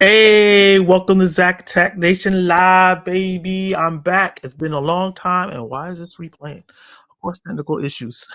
Hey, welcome to Zach Tech Nation Live, baby. I'm back. It's been a long time, and why is this replaying? Of course, technical issues.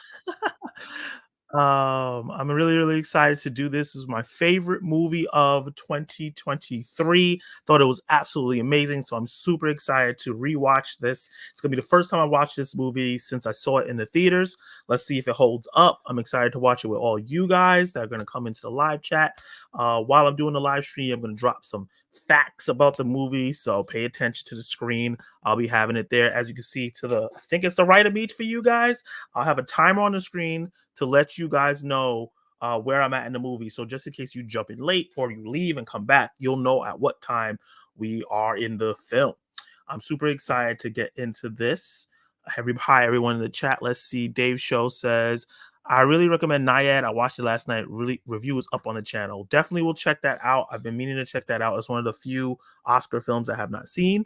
I'm really, really excited to do this. This is my favorite movie of 2023. Thought it was absolutely amazing, so I'm super excited to rewatch this. It's gonna be the first time I watch this movie since I saw it in the theaters. Let's see if it holds up. I'm excited to watch it with all you guys that are gonna come into the live chat. While I'm doing the live stream, I'm gonna drop some facts about the movie, so pay attention to the screen. I'll be having it there, as you can see to the. I think it's the right of each for you guys. I'll have a timer on the screen to let you guys know where I'm at in the movie. So just in case you jump in late or you leave and come back, you'll know at what time we are in the film. I'm super excited to get into this. Hi, everyone in the chat. Let's see. Dave Show says, I really recommend Naiad. I watched it last night. Really, review is up on the channel. Definitely will check that out. I've been meaning to check that out. It's one of the few Oscar films I have not seen.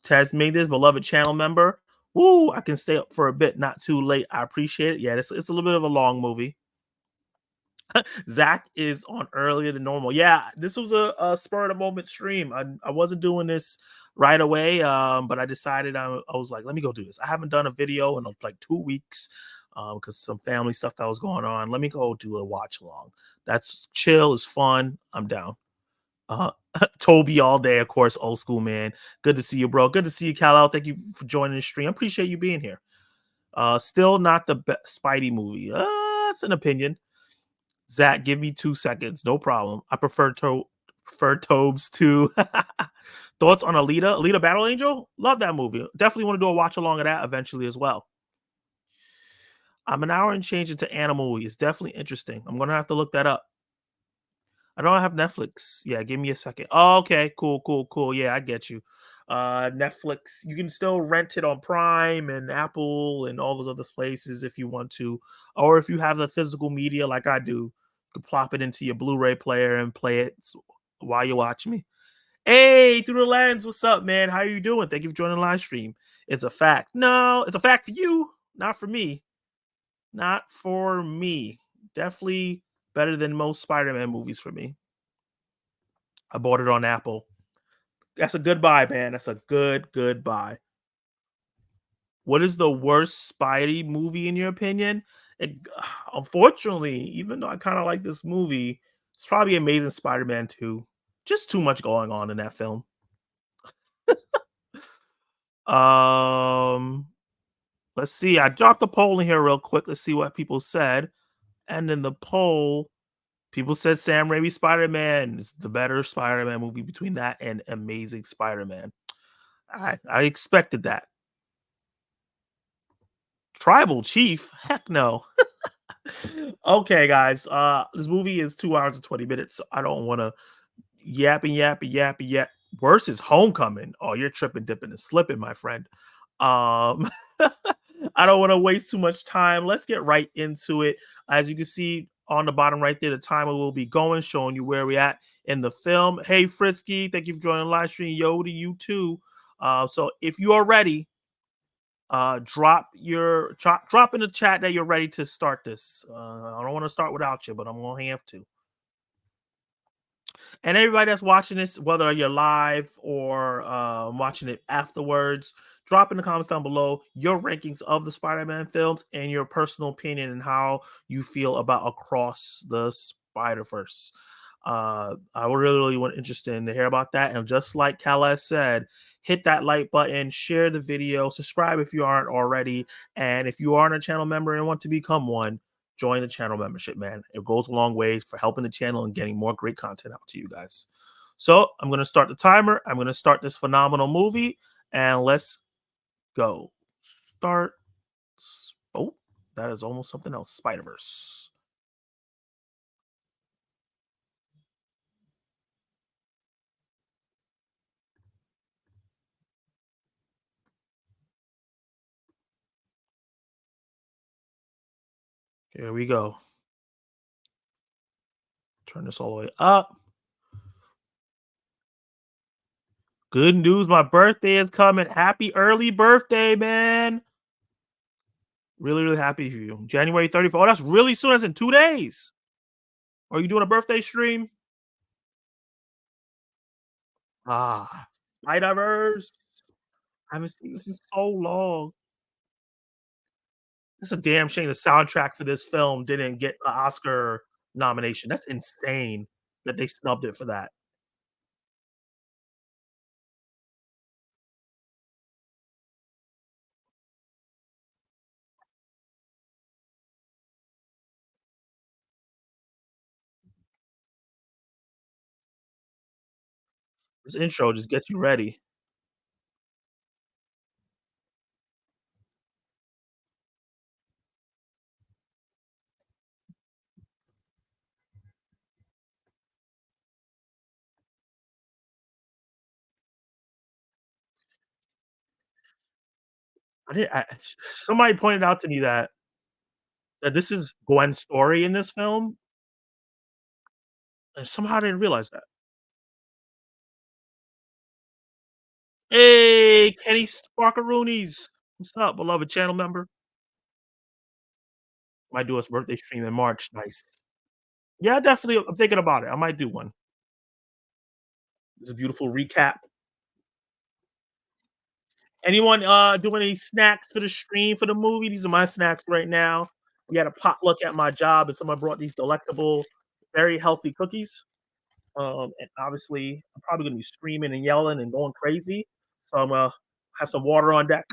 Tez made this beloved channel member. Woo, I can stay up for a bit, not too late. I appreciate it. Yeah, it's a little bit of a long movie. Zach is on earlier than normal. Yeah, this was a spur of the moment stream. I wasn't doing this right away, but I decided I was like, let me go do this. I haven't done a video in like 2 weeks because some family stuff that was going on. Let me go do a watch along. That's chill, is fun. I'm down. Uh, Toby all day, of course, old school man. Good to see you, bro. Good to see you, Kal. Thank you for joining the stream. I appreciate you being here. Still not the Spidey movie. That's an opinion. Zach, give me 2 seconds. No problem. I prefer Tobes too. Thoughts on Alita? Alita Battle Angel? Love that movie. Definitely want to do a watch along of that eventually as well. I'm an hour and change into Animal movie. It's definitely interesting. I'm gonna have to look that up. I don't have Netflix. Yeah, give me a second. Oh, okay, cool, cool, cool. Yeah, I get you. Netflix, you can still rent it on Prime and Apple and all those other places if you want to, or if you have the physical media like I do, you can plop it into your Blu-ray player and play it while you watch me. Hey, through the lens, what's up, man? How are you doing? Thank you for joining the live stream. It's a fact. No, it's a fact for you, not for me. Not for me. Definitely better than most Spider-Man movies for me. I bought it on Apple. That's a good buy, man. That's a good buy. What is the worst Spidey movie in your opinion? It, unfortunately, even though I kind of like this movie, it's probably Amazing Spider-Man 2. Just too much going on in that film. Um, let's see. I dropped a poll in here real quick. Let's see what people said. And in the poll, people said Sam Raimi Spider-Man is the better Spider-Man movie between that and Amazing Spider-Man. I expected that. Tribal chief? Heck no. Okay, guys. This movie is 2 hours and 20 minutes. So I don't want to yap. Worse is Homecoming. Oh, you're tripping, dipping, and slipping, my friend. Um, I don't want to waste too much time. Let's get right into it. As you can see on the bottom right there, the timer will be going, showing you where we're at in the film. Hey, Frisky, thank you for joining the live stream. Yo to you too. So if you are ready, drop in the chat that you're ready to start this. I don't want to start without you, but I'm gonna have to. And everybody that's watching this, whether you're live or watching it afterwards, drop in the comments down below your rankings of the Spider-Man films and your personal opinion and how you feel about across the Spiderverse. I would really want interested to hear about that. And just like Kala said, hit that like button, share the video, subscribe if you aren't already, and if you aren't a channel member and want to become one, join the channel membership, man. It goes a long way for helping the channel and getting more great content out to you guys. So I'm going to start the timer. I'm going to start this phenomenal movie, and let's go. Start. Oh, that is almost something else. Spiderverse. Here we go. Turn this all the way up. Good news, my birthday is coming. Happy early birthday, man. Really, really happy for you. January 34th. Oh, that's really soon. That's in 2 days. Are you doing a birthday stream? Ah, Spiderverse. I haven't seen this in so long. It's a damn shame the soundtrack for this film didn't get an Oscar nomination. That's insane that they snubbed it for that. This intro just gets you ready. I didn't I somebody pointed out to me that this is Gwen's story in this film, and somehow I didn't realize that. Hey, Kenny Sparkaroonies. What's up, beloved channel member? Might do his birthday stream in March. Nice. Yeah, definitely. I'm thinking about it. I might do one. It's a beautiful recap. Anyone doing any snacks for the stream for the movie? These are my snacks right now. We had a potluck at my job, and someone brought these delectable, very healthy cookies. And obviously, I'm probably gonna be screaming and yelling and going crazy. So I'm gonna have some water on deck.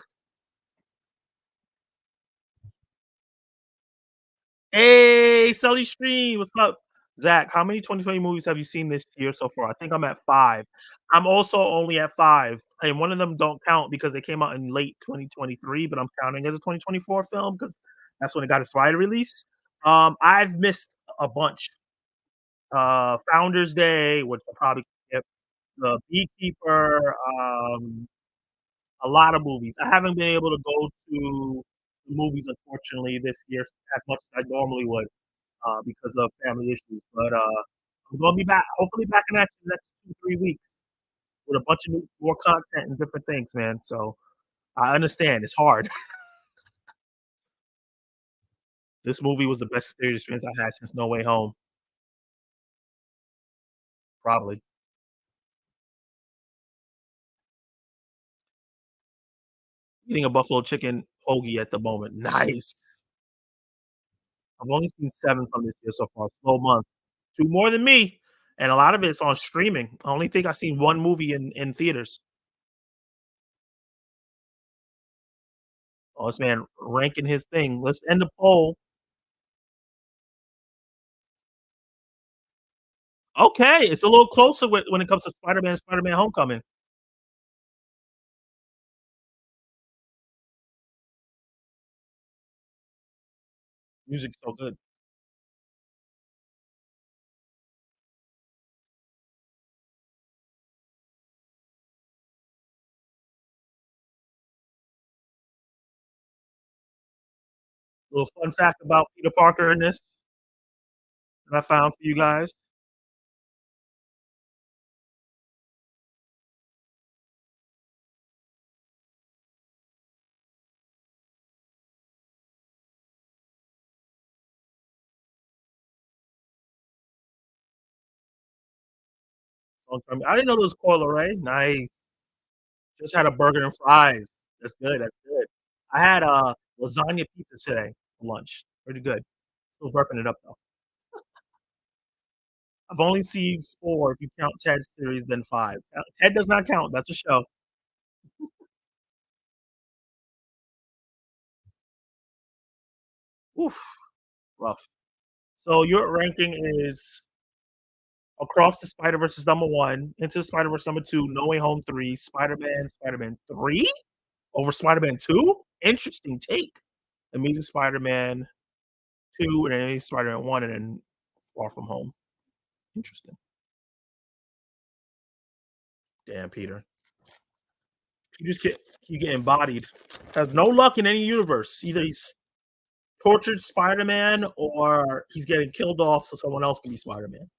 Hey, Sully Stream, what's up? Zach, how many 2020 movies have you seen this year so far? I think I'm at 5. I'm also only at 5, and one of them don't count because they came out in late 2023, but I'm counting as a 2024 film because that's when it got its wide release. I've missed a bunch. Founders Day, which I probably skip, The Beekeeper, a lot of movies. I haven't been able to go to the movies, unfortunately, this year as much as I normally would because of family issues. But I'm gonna be back, hopefully back in action the next 2 3 weeks with a bunch of more content and different things, man. So I understand it's hard. This movie was the best theater experience I had since No Way Home, probably. Eating a buffalo chicken hoagie at the moment. Nice. I've only seen 7 from this year so far. Slow month. 2 more than me, and a lot of it's on streaming. I only think I've seen 1 movie in theaters. Oh, this man ranking his thing. Let's end the poll. Okay, it's a little closer when it comes to Spider-Man, Spider-Man: Homecoming. Music's so good. Little fun fact about Peter Parker in this that I found for you guys. I didn't know there was Coil Ray. Nice. Just had a burger and fries. That's good, that's good. I had, lasagna pizza today for lunch. Pretty good. Still burping it up, though. I've only seen 4 if you count Ted's series, then 5. Ted does not count, that's a show. Oof, rough. So your ranking is Across the Spider-Verse is number 1, Into the Spider-Verse number 2, No Way Home 3, Spider-Man, Spider-Man 3 over Spider-Man 2? Interesting take. Amazing Spider-Man 2, and then Amazing Spider-Man 1, and then Far From Home. Interesting. Damn, Peter. You just get you get embodied. Has no luck in any universe. Either he's tortured Spider-Man or he's getting killed off so someone else can be Spider-Man.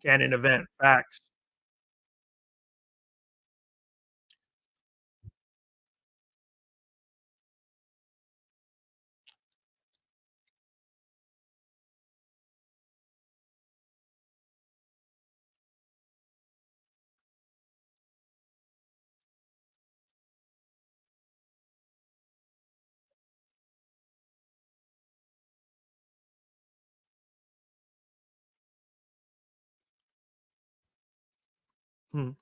Canon event. Facts. Hmm.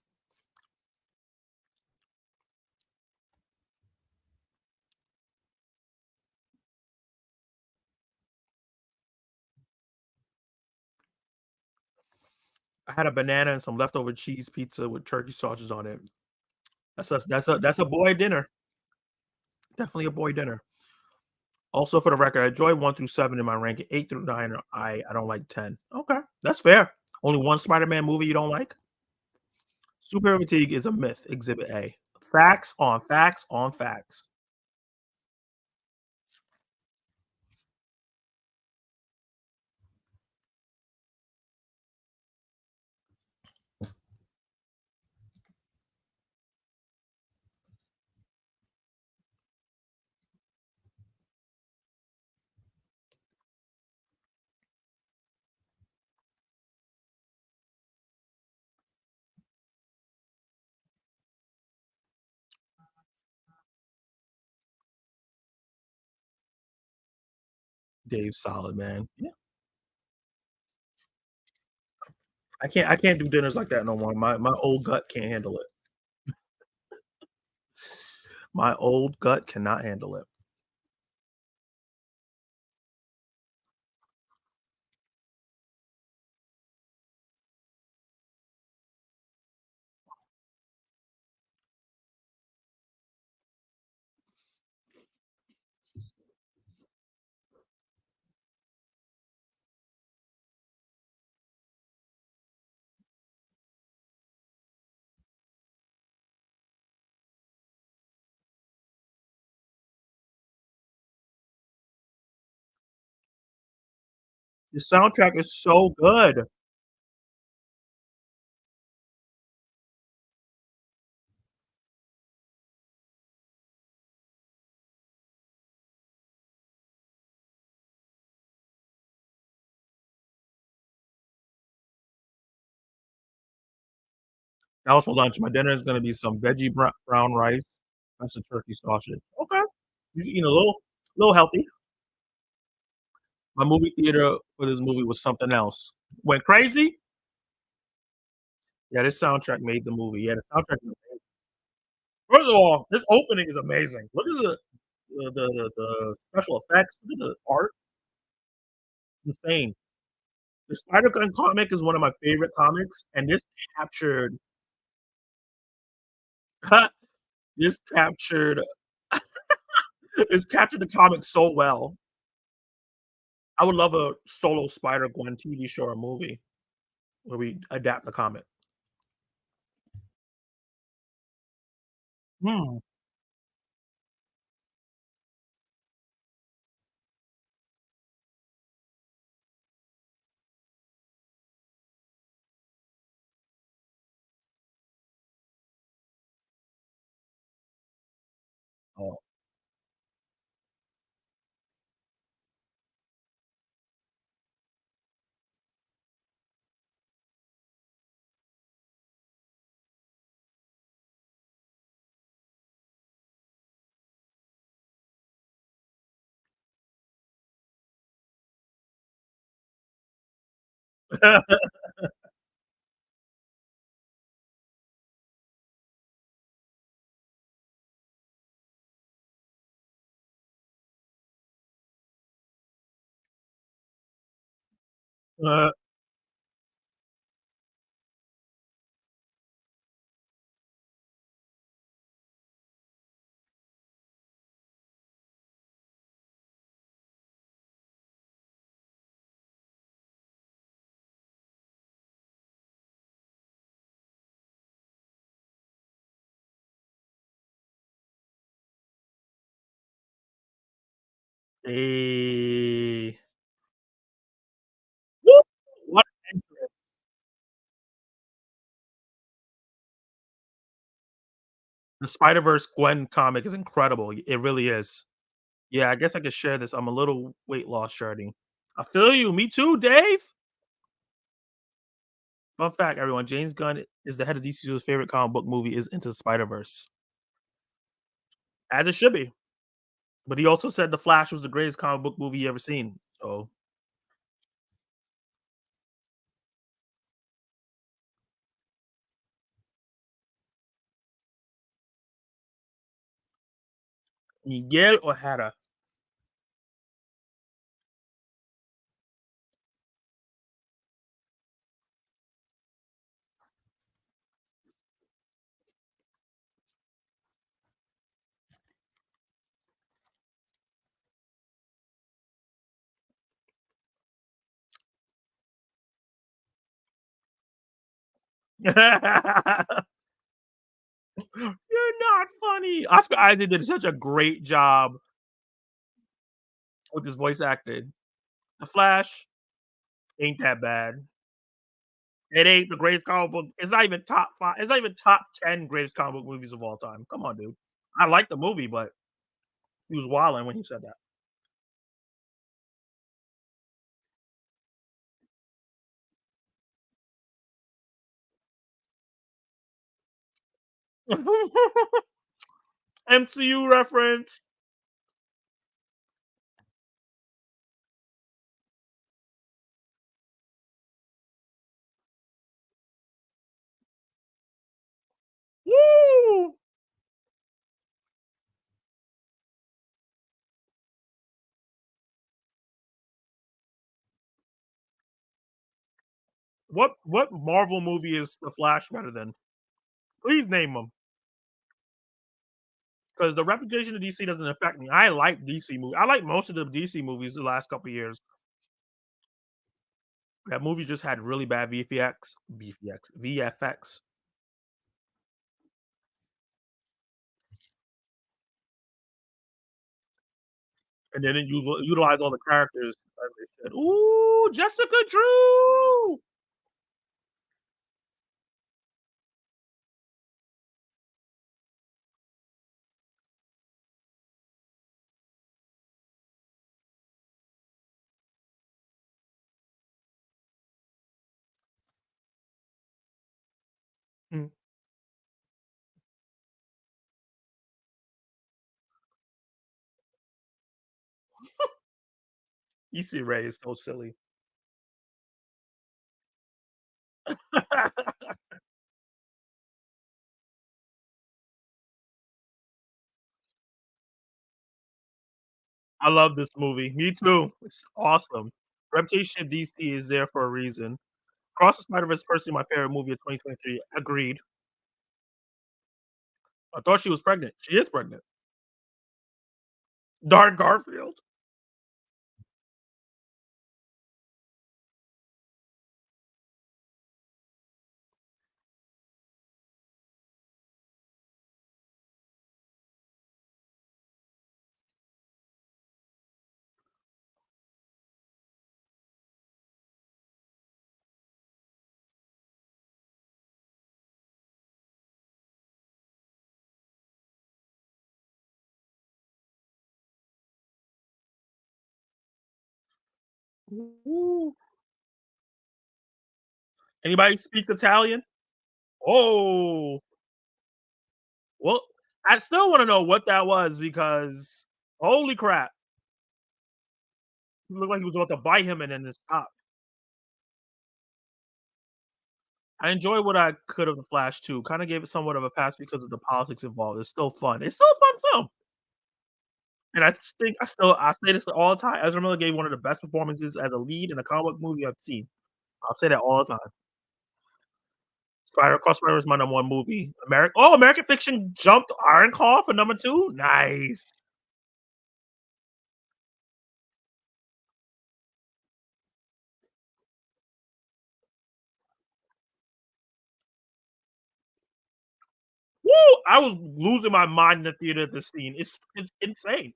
I had a banana and some leftover cheese pizza with turkey sausages on it. That's a boy dinner. Definitely a boy dinner. Also, for the record, I enjoy 1 through 7 in my ranking. 8 through 9, I don't like 10. Okay, that's fair. Only one Spider-Man movie you don't like? Superhero fatigue is a myth. Exhibit A. Facts on facts on facts. Dave's solid, man. Yeah. I can't do dinners like that no more. My old gut can't handle it. My old gut cannot handle it. The soundtrack is so good. Now for lunch, my dinner is gonna be some veggie brown rice and some turkey sausage. Okay. You eating a little healthy. My movie theater for this movie was something else. Went crazy? Yeah, this soundtrack made the movie. Yeah, the soundtrack is amazing. First of all, this opening is amazing. Look at the special effects. Look at the art. It's insane. The Spider-Gwen comic is one of my favorite comics, and captured this captured this captured the comic so well. I would love a solo Spider-Gwen TV show or movie where we adapt the comic. Hmm. Oh. Uh, a Woo! What an entrance. The Spiderverse Gwen comic is incredible. It really is. Yeah, I guess I could share this. I'm a little weight loss journey. I feel you. Me too, Dave. Fun fact, everyone: James Gunn is the head of DC's favorite comic book movie is Into the Spider-Verse, as it should be. But he also said The Flash was the greatest comic book movie he ever seen. So Miguel Ohara. You're not funny. Oscar Isaac did such a great job with his voice acting. The Flash ain't that bad. It ain't the greatest comic book. It's not even top 5. It's not even top 10 greatest comic book movies of all time. Come on, dude. I like the movie, but he was wilding when he said that. MCU reference. Woo! What Marvel movie is The Flash better than? Please name them. Because the reputation of DC doesn't affect me. I like DC movies. I like most of the DC movies the last couple of years. That movie just had really bad VFX. And they didn't utilize all the characters as they should. Ooh, Jessica Drew. Mm. Issa Rae is so silly. I love this movie. Me too. It's awesome. Reputation of DC is there for a reason. Cross the Spider-Verse is personally my favorite movie of 2023. Agreed. I thought she was pregnant. She is pregnant. Dark Garfield. Ooh. Anybody speaks Italian? Oh, well, I still wanna know what that was because holy crap. He looked like he was about to bite him and then just stop. I enjoy what I could of The Flash too. Kinda gave it somewhat of a pass because of the politics involved. It's still fun. It's still a fun film. And I just think I say this all the time. Ezra Miller gave one of the best performances as a lead in a comic book movie I've seen. I'll say that all the time. Spider Across Spider is my number 1 movie. American Fiction jumped Iron Claw for number 2? Nice. Woo! I was losing my mind in the theater at this scene. It's insane.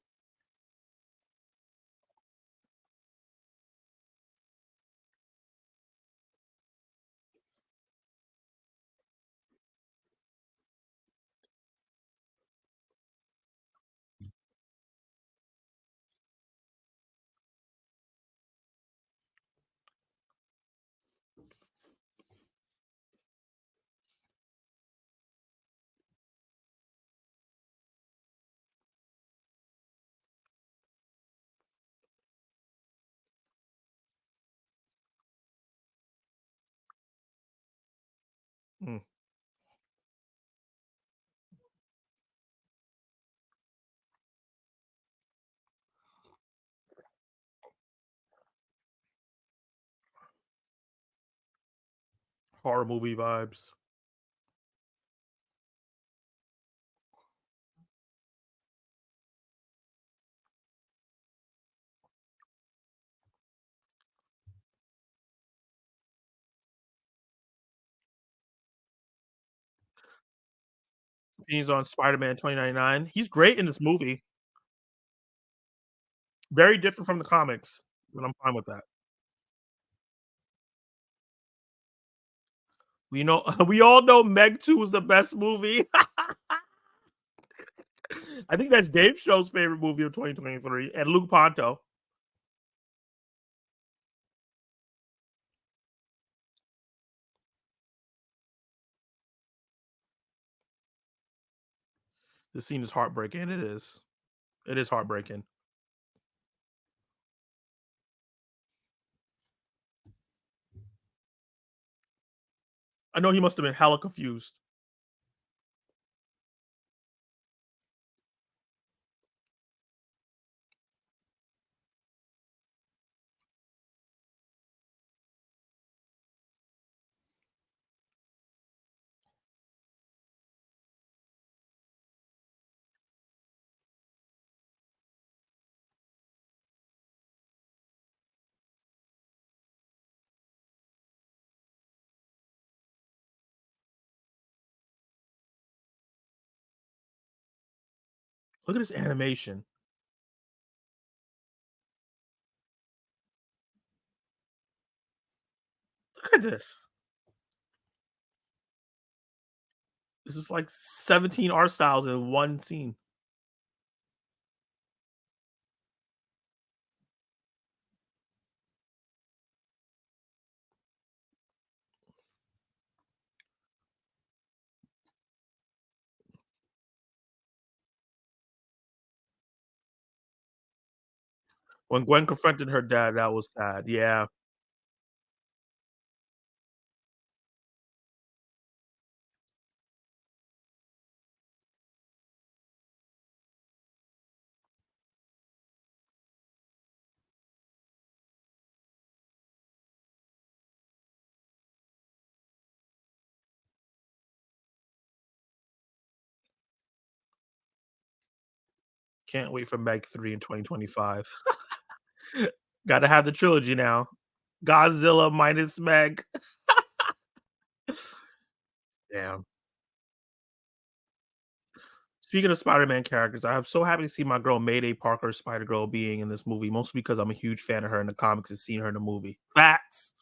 Mm. Horror movie vibes. He's on Spider-Man 2099. He's great in this movie. Very different from the comics, but I'm fine with that. We know we all know Meg 2 was the best movie. I think that's Dave Show's favorite movie of 2023, and Luke Ponto. The scene is heartbreaking. It is. It is heartbreaking. I know he must have been hella confused. Look at this animation. Look at this. This is like 17 art styles in one scene. When Gwen confronted her dad, that was sad. Yeah. Can't wait for Meg 3 in 2025. Gotta have the trilogy now. Godzilla minus Meg. Damn. Speaking of Spider-Man characters, I'm so happy to see my girl Mayday Parker, Spider Girl, being in this movie, mostly because I'm a huge fan of her in the comics and seeing her in the movie. Facts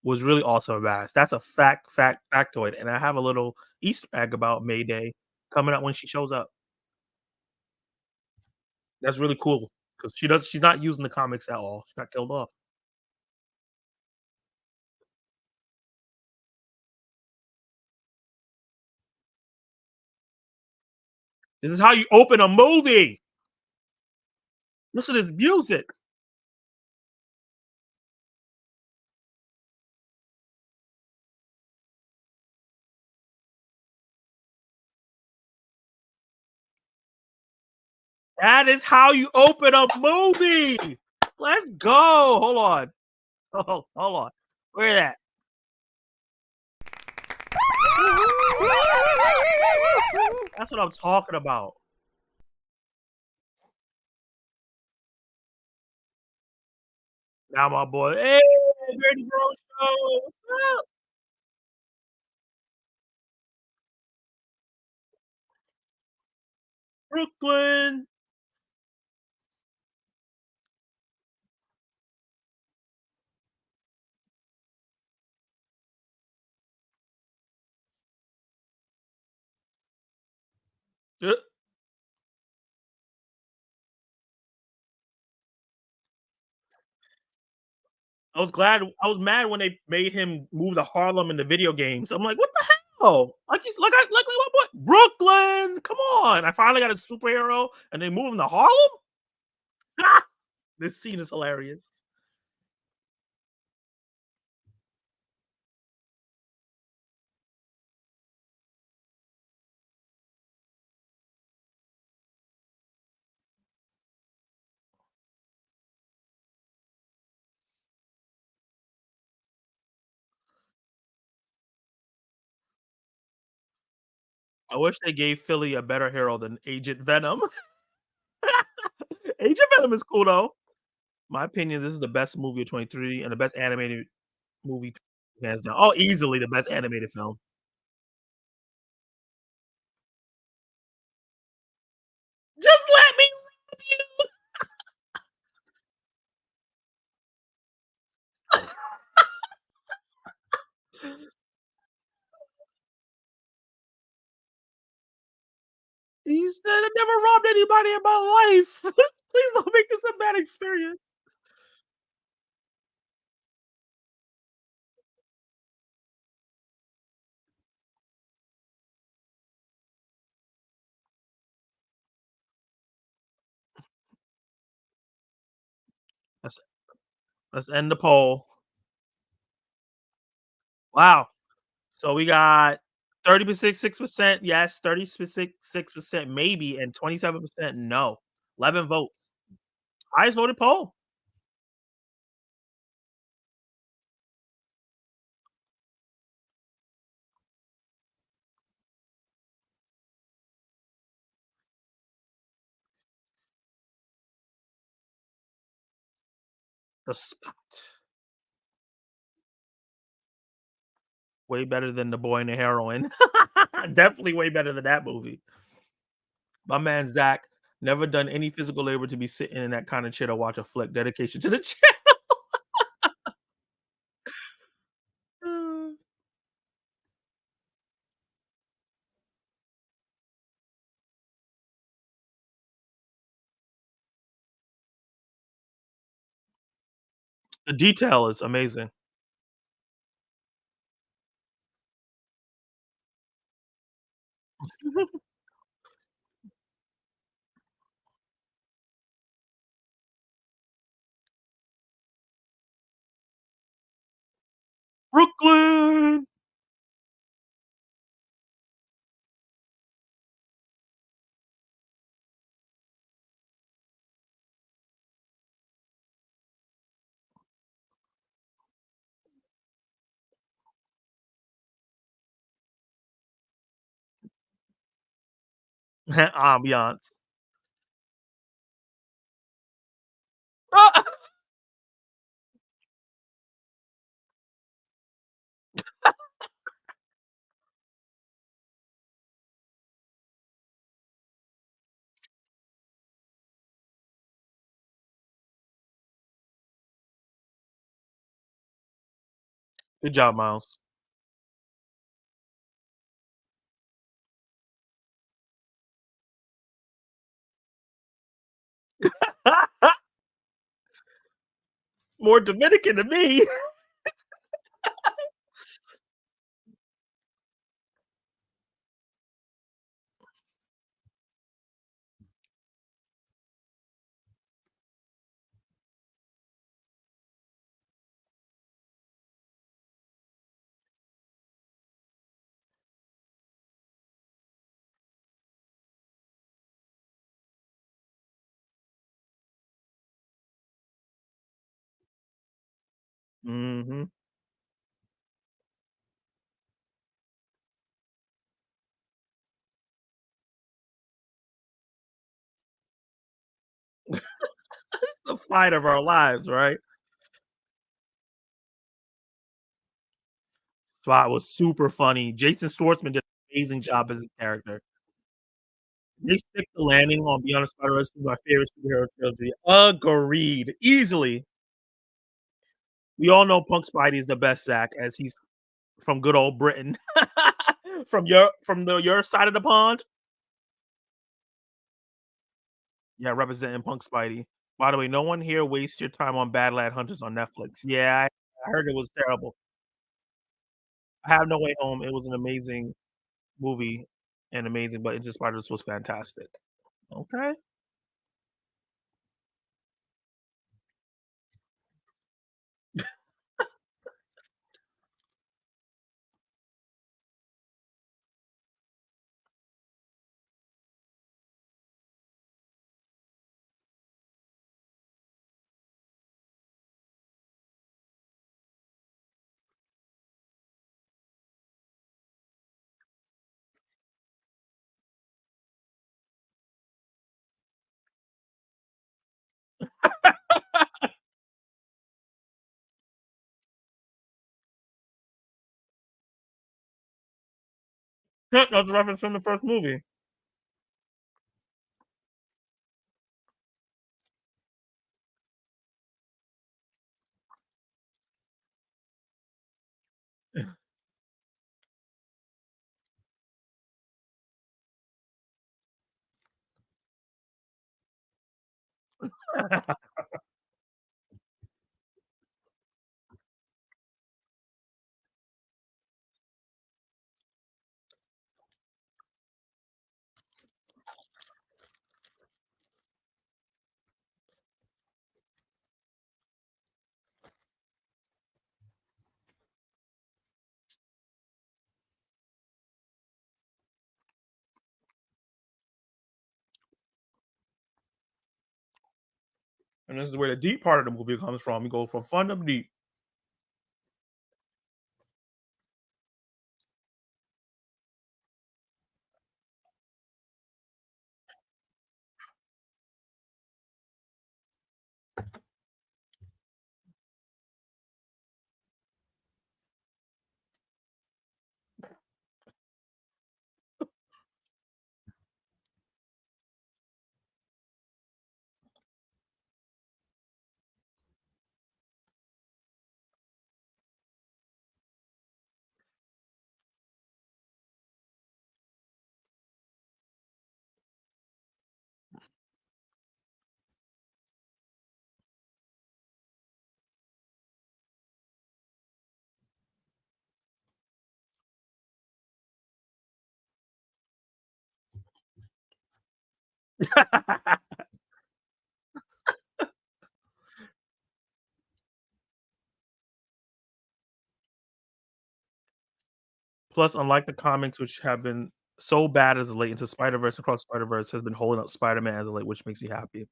was really awesome about it. That's a factoid, and I have a little Easter egg about Mayday coming up when she shows up. That's really cool because she's not using the comics at all. She got killed off. This is how you open a movie. Listen to this music. That is how you open a movie. Let's go. Hold on. Hold on. Where that? That's what I'm talking about. Now my boy, hey, Dirty Bro Show. What's up? Brooklyn. Uh, I was mad when they made him move to Harlem in the video games. I'm like, what the hell? Like he's like my boy Brooklyn. Come on. I finally got a superhero and they move him to Harlem? This scene is hilarious. I wish they gave Philly a better hero than Agent Venom. Agent Venom is cool though. My opinion, this is the best movie of 23 and the best animated movie hands down. Oh, easily the best animated film. Just let me love you. He said, "I never robbed anybody in my life. Please don't make this a bad experience." Let's let's end the poll. Wow. So we got 30%, 6% yes, 36% maybe, and 27% no. 11 votes. Highest voted poll. The Spot. Way better than The Boy and the Heroine. Definitely way better than that movie. My man Zach never done any physical labor to be sitting in that kind of chair to watch a flick. Dedication to the chair. The detail is amazing. Brooklyn. Ambiance. Good job, Miles. More Dominican than me. Mhm. It's the fight of our lives, right? Spot was super funny. Jason Schwartzman did an amazing job as his character. They stick the landing on Beyond the Spider-Verse is my favorite superhero trilogy. Agreed. Easily. We all know Punk Spidey is the best, Zach, as he's from good old Britain. From your side of the pond? Yeah, representing Punk Spidey. By the way, no one here wastes your time on Bad Lad Hunters on Netflix. Yeah, I heard it was terrible. I have No Way Home. It was an amazing movie and amazing, but Into Spiders was fantastic. Okay. That's a reference from the first movie. And this is where the deep part of the movie comes from. You go from fun to deep. Plus, unlike the comics, which have been so bad as of late, into Spider-Verse across Spider-Verse has been holding up Spider-Man as of late, which makes me happy.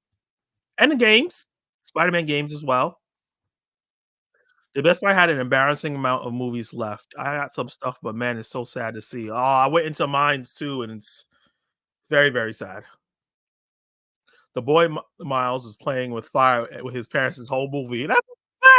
And the games, Spider-Man games as well. The Best Buy had an embarrassing amount of movies left. I got some stuff, but man, it's so sad to see. Oh, I went into mines too, and it's very, very sad. The boy Miles is playing with fire with his parents this whole movie. That's sad.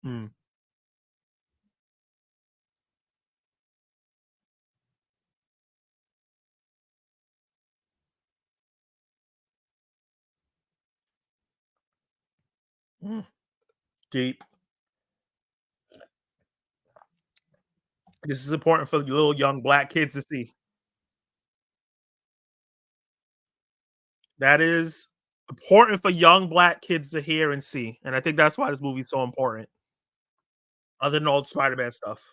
Mm, mm, deep. This is important for the little young black kids to see. That is important for young black kids to hear and see, and I think that's why this movie's so important. Other than old Spider-Man stuff.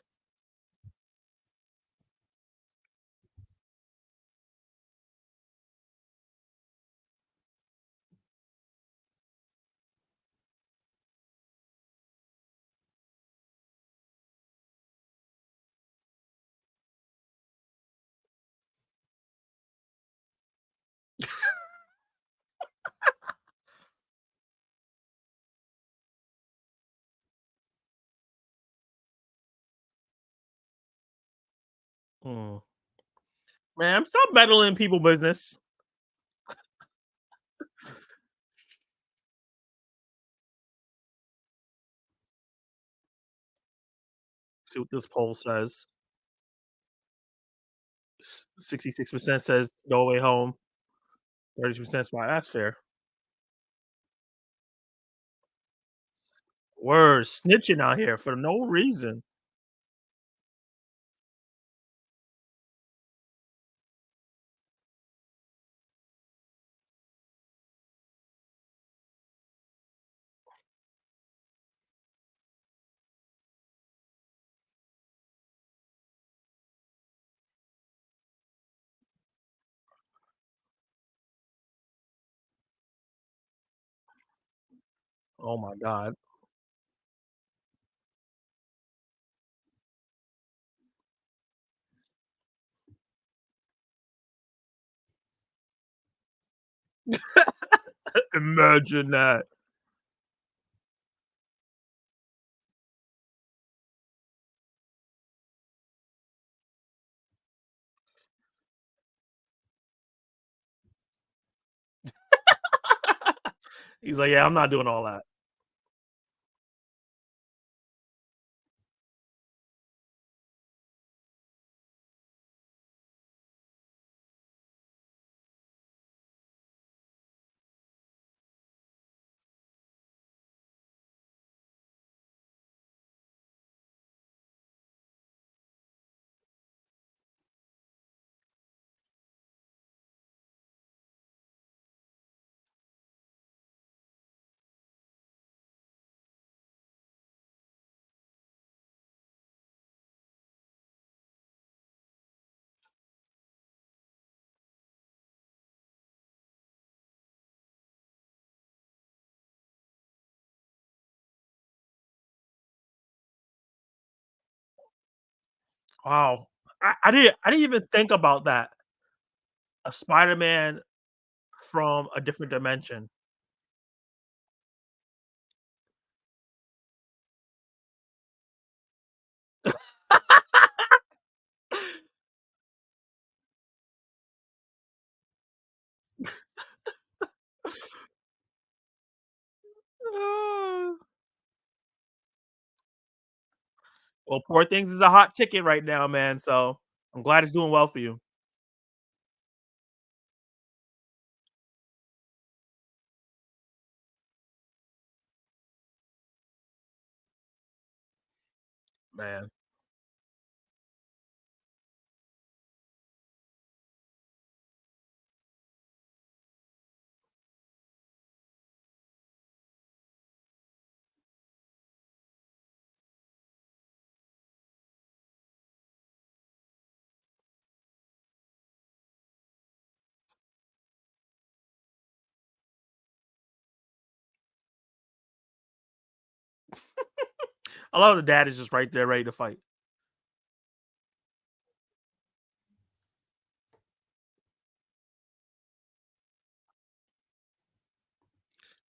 Mm. Man, stop meddling in people business. See what this poll says. 66% says go away home. 30% why that's fair. We're snitching out here for no reason. Oh my god. Imagine that. He's like, "Yeah, I'm not doing all that." Wow. I didn't even think about that. A Spider-Man from a different dimension. Well, Poor Things is a hot ticket right now, man, so I'm glad it's doing well for you. Man. I love the dad is just right there ready to fight.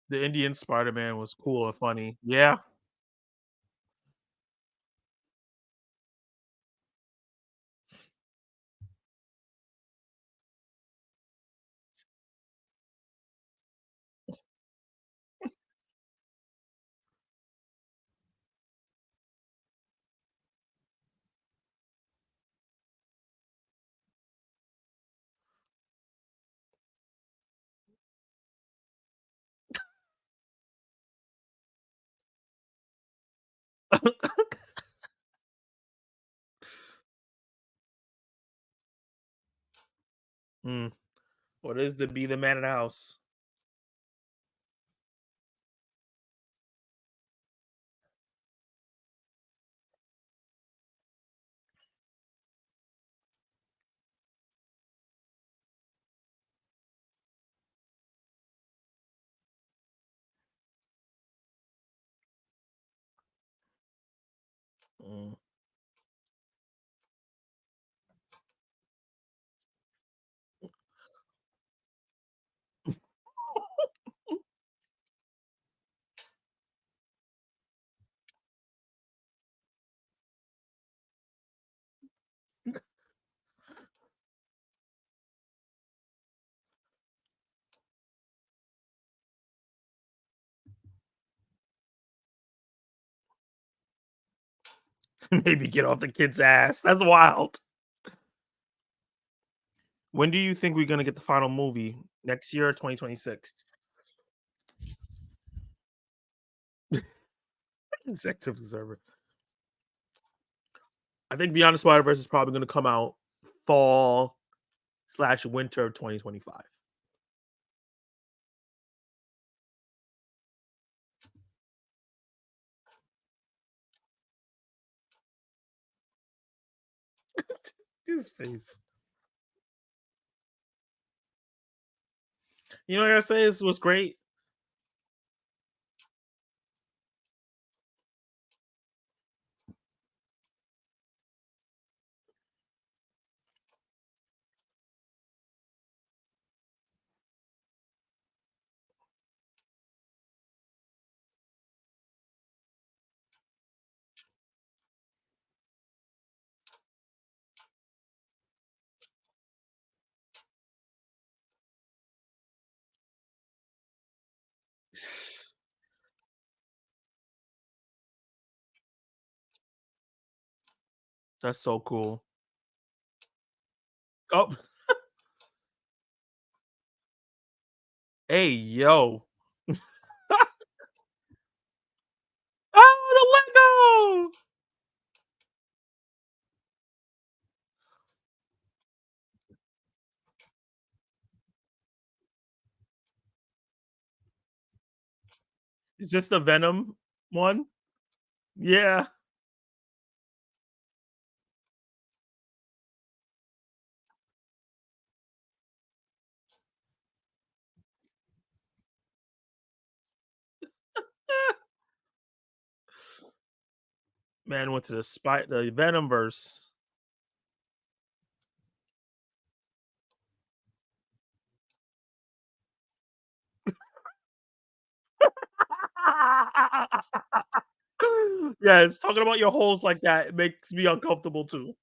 The Indian Spider-Man was cool and funny. Yeah. Mm. What is to be the man of the house? Mm. Maybe get off the kid's ass. That's wild. When do you think we're gonna get the final movie? Next year or 2026? Executive observer. I think Beyond the Spider-Verse is probably gonna come out fall slash winter of 2025. His face. You know what I gotta say? This was great. That's so cool. Oh, hey, yo. Oh, the Lego! Is this the Venom one? Yeah. Man went to the Venomverse. Yes, talking about your holes like that, it makes me uncomfortable too.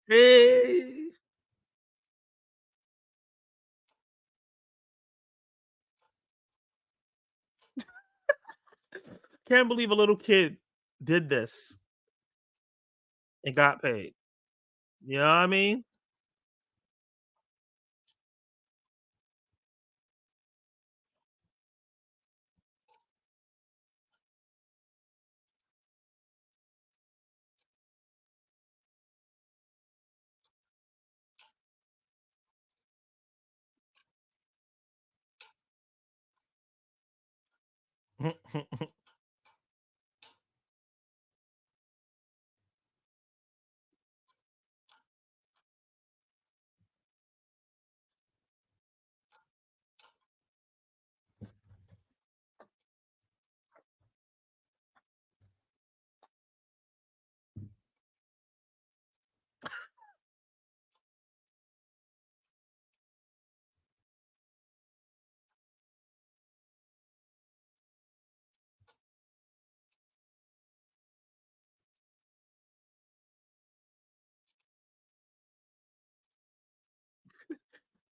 Hey. Can't believe a little kid did this and got paid. You know what I mean?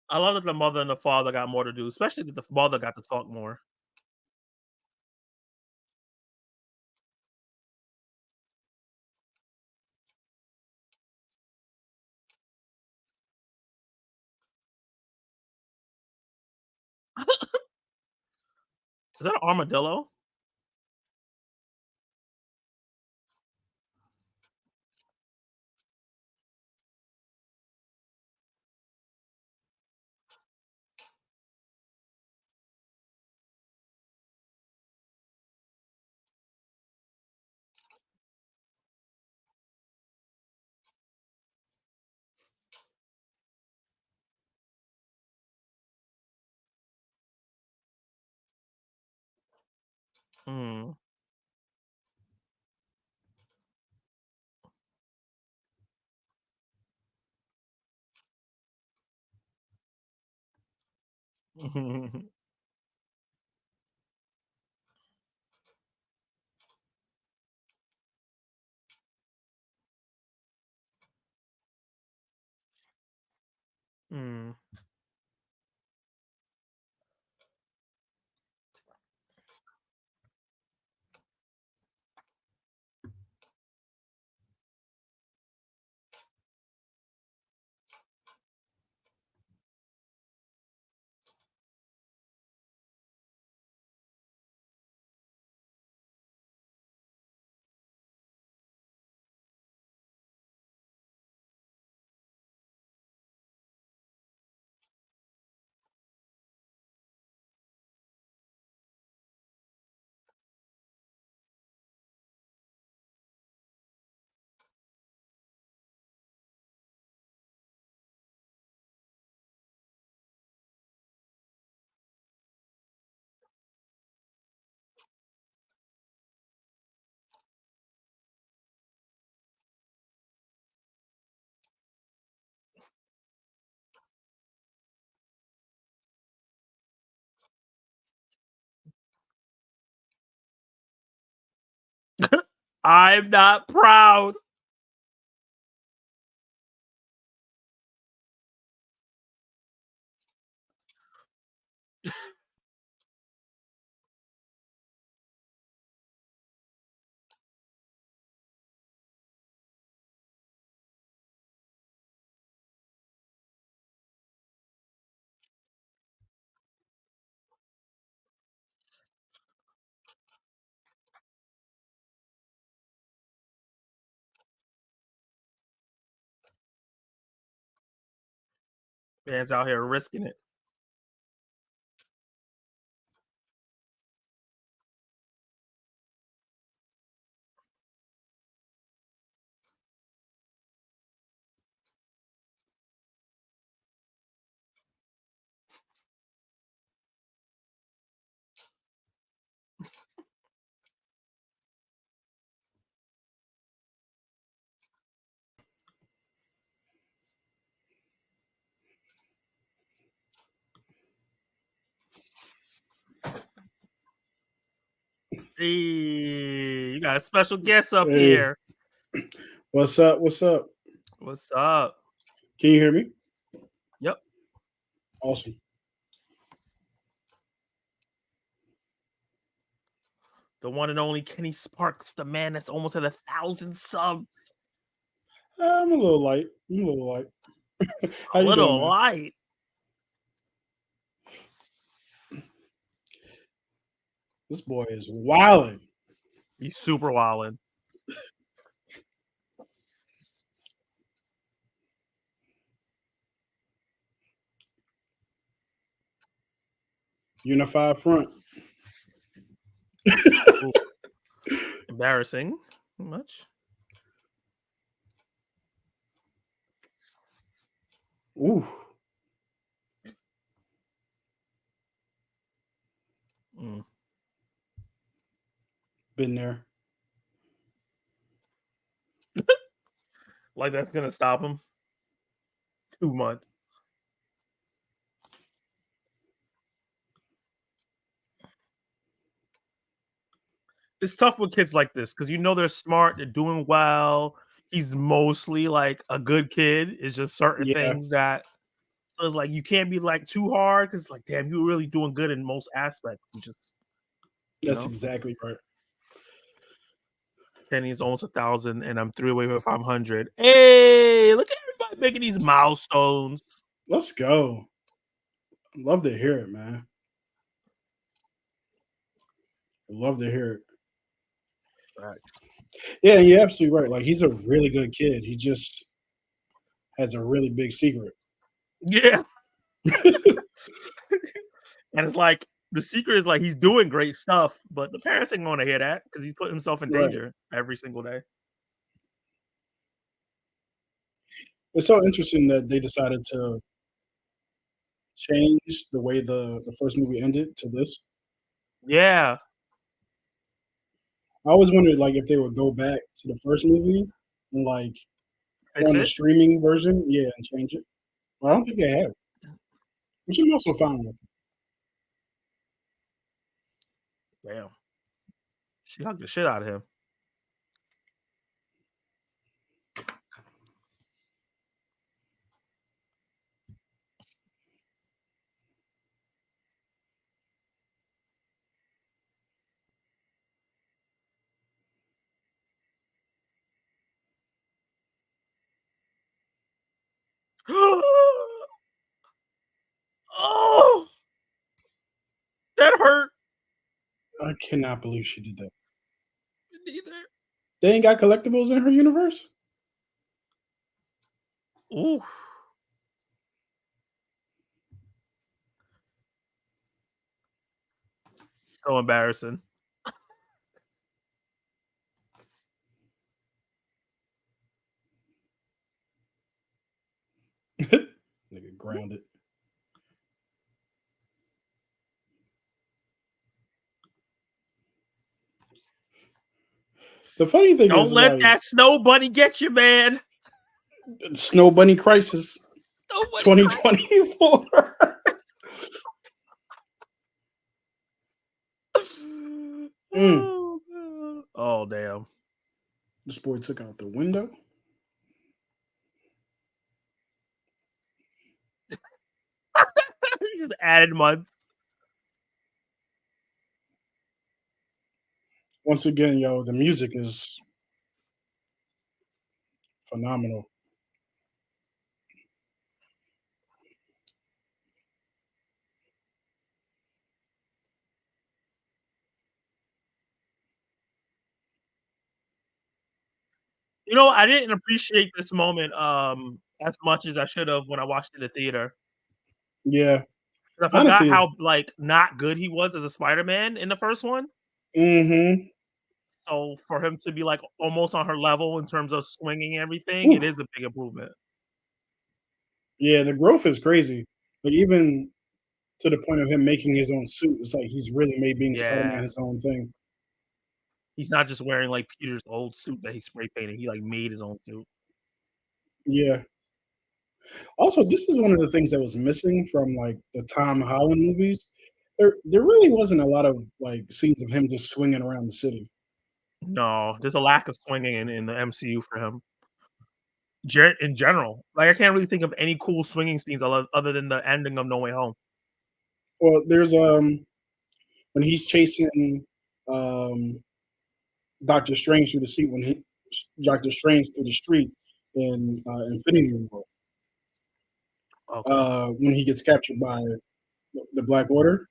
I love that the mother and the father got more to do, especially that the mother got to talk more. Is that an armadillo? Mm. Mm. I'm not proud. Man's out here risking it. Hey, you got a special guest up here. What's up? What's up? What's up? Can you hear me? Yep. Awesome. The one and only Kenny Sparks, the man that's almost at 1,000 subs. I'm a little light. How A you little doing, man? light. This boy is wilding. He's super wilding. Unified front. Embarrassing. Much. Ooh. Been there. Like that's gonna stop him. 2 months. It's tough with kids like this because you know they're smart, they're doing well. He's mostly like a good kid. It's just certain things that so it's like you can't be like too hard because like damn, you're really doing good in most aspects. You just That's exactly right. Kenny's almost 1,000, and I'm 3 away from 500. Hey, look at everybody making these milestones. Let's go. Love to hear it, man. Love to hear it. Right. Yeah, you're absolutely right. Like he's a really good kid. He just has a really big secret. Yeah. And it's like the secret is like he's doing great stuff, but the parents ain't going to hear that because he's putting himself in danger every single day. It's so interesting that they decided to change the way the first movie ended to this. Yeah. I always wondered like if they would go back to the first movie and like Fix on the it? streaming version, yeah, and change it. But I don't think they have. Which I'm also fine with. Damn. She hugged the shit out of him. Oh, that hurt. I cannot believe she did that. Neither. They ain't got collectibles in her universe? Ooh. So embarrassing. Nigga grounded. The funny thing Don't is, let like, that snow bunny get you, man. Snow Bunny Crisis 2024. Oh, damn. This boy took out the window. Just added months. Once again, yo, the music is phenomenal. You know, I didn't appreciate this moment as much as I should have when I watched it in the theater. Yeah, I forgot honestly, how is like not good he was as a Spider-Man in the first one. mm-hmm. So for him to be like almost on her level in terms of swinging everything, Ooh, it is a big improvement. yeah, the growth is crazy. Like even to the point of him making his own suit, it's like he's really made being Spider-Man Yeah. his own thing. He's not just wearing like Peter's old suit that he spray painted. He like made his own suit. Yeah. Also, this is one of the things that was missing from like the Tom Holland movies. There really wasn't a lot of like scenes of him just swinging around the city. No, there's a lack of swinging in the MCU for him. In general, like I can't really think of any cool swinging scenes other than the ending of No Way Home. Well, there's when he's chasing um Doctor Strange through the street when he Doctor Strange through the street in Infinity War. Okay, When he gets captured by the Black Order.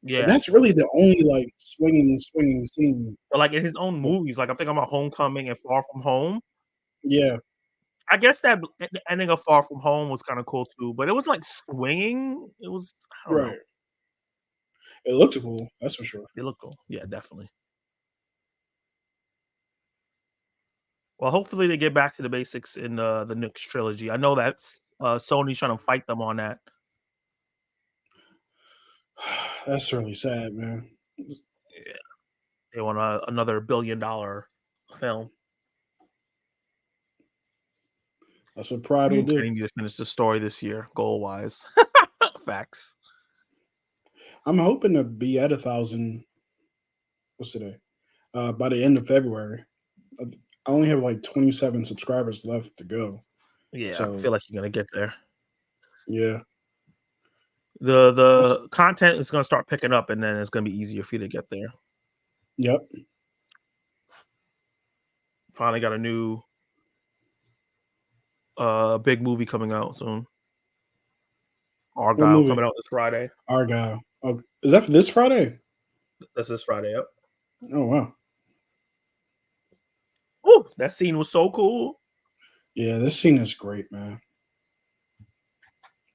But yeah, that's really the only like swinging scene. but like in his own movies, like I'm thinking about Homecoming and Far From Home. Yeah, I guess that the ending of Far From Home was kind of cool too, but it was like swinging. It was I don't know. right. It looked cool, that's for sure. It looked cool. Yeah, definitely. Well, hopefully they get back to the basics in the next trilogy. I know that's Sony's trying to fight them on that. That's really sad, man. Yeah, they want another $1 billion film. That's what Pride will And do. Kenny need to finish the story this year, goal wise. Facts. I'm hoping to be at 1,000. What's today? By the end of February. I only have like 27 subscribers left to go. Yeah, I So feel like you're gonna get there. yeah, The content is gonna start picking up, and then it's gonna be easier for you to get there. yep. Finally got a new big movie coming out soon. What Argyle movie? coming out this Friday. Argyle. Oh, is that for this Friday? That's this Friday. Yep. Oh wow. Ooh, that scene was so cool. Yeah, this scene is great, man.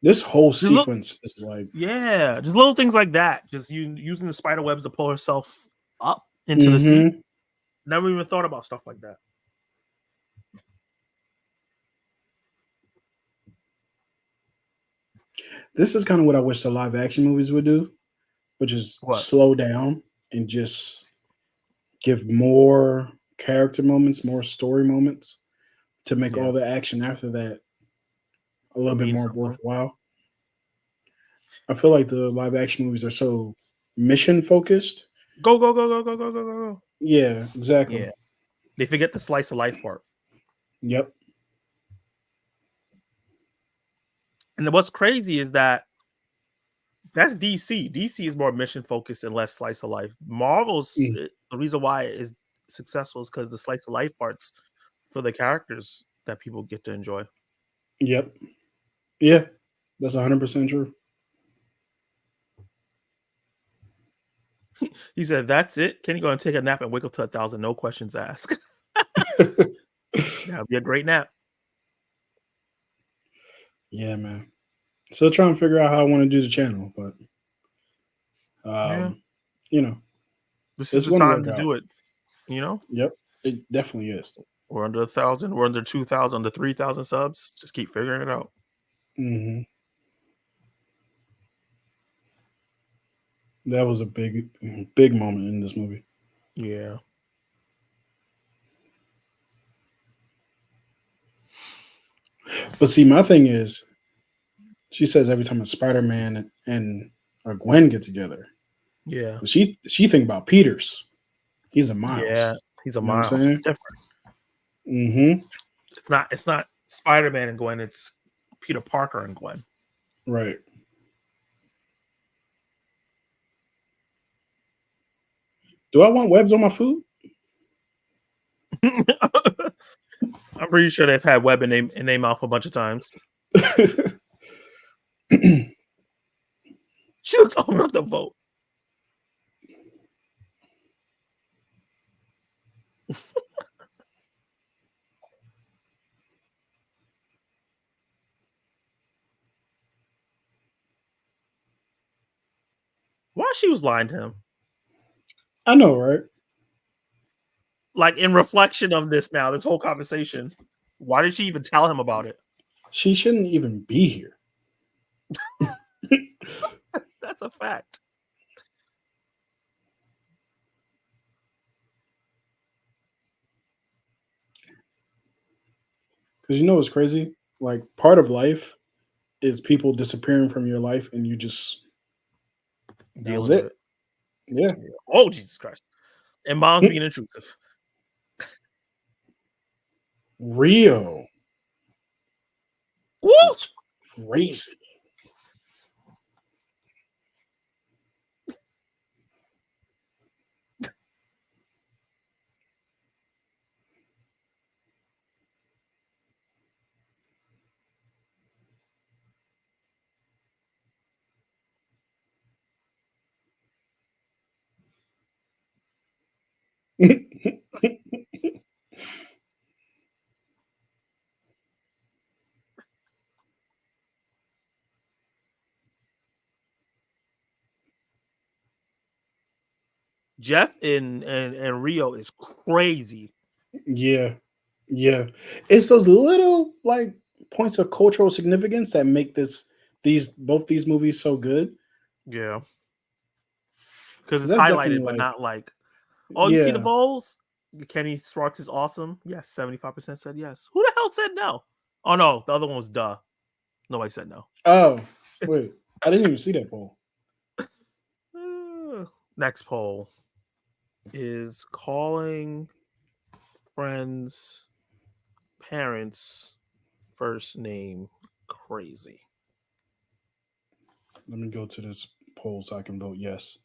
This whole Just look, sequence is like, yeah, just little things like that. Just using the spider webs to pull herself up into the seat. mm-hmm. Never even thought about stuff like that. This is kind of what I wish the live action movies would do, which is What? slow down and just give more character moments, more story moments to make Yeah, all the action after that a little bit mean more something. worthwhile. I feel like the live action movies are so mission focused. Go go go go go go go go go. Yeah, Yeah, exactly. they forget the slice of life part. Yep. And what's crazy is that that's DC. DC is more mission focused and less slice of life. Marvel's Mm, the reason why it is successful is because the slice of life parts for the characters that people get to enjoy. yep. Yeah, that's 100% true. He said, "That's it. Can you go and take a nap and wake up to 1,000? No questions asked." That'd be a great nap. Yeah, man. Still trying to figure out how I want to do the channel, but Yeah, um, you know, this is it's the going to time work to out. do it. You know, Yep, it definitely is. we're under 1,000. We're under 2,000 to 3,000 subs. Just keep figuring it out. Hmm. That was a big moment in this movie. Yeah, But see, my thing is, she says every time a Spider-Man and a Gwen get together, yeah, she think about Peters. He's a Miles. yeah. He's a You know what I'm Miles. It's saying? different. Mm-hmm. It's not Spider-Man and Gwen. It's Peter Parker and Gwen. Right. Do I want webs on my food? I'm pretty sure they've had web in their mouth a bunch of times. She looks over the vote. Why she was lying to him? I know, right? Like in reflection of this now, this whole conversation, why did she even tell him about it? She shouldn't even be here. That's a fact. Because you know what's crazy? Like part of life is people disappearing from your life, and you just that was Dealing with it. it. Yeah. Oh, Jesus Christ. And mom's being intrusive. Rio. Woo! It's crazy. Jeff and Rio is crazy. Yeah. Yeah. It's those little like points of cultural significance that make both these movies so good. Yeah. Because it's That's definitely highlighted, but like, not like, oh, you see the yeah. bowls? Kenny Sparks is awesome. Yes, 75% said yes. Who the hell said no? Oh no, the other one was duh. Nobody said no. Oh, wait. I didn't even see that poll. Next poll is calling friends' parents' first name crazy. Let me go to this poll so I can vote yes.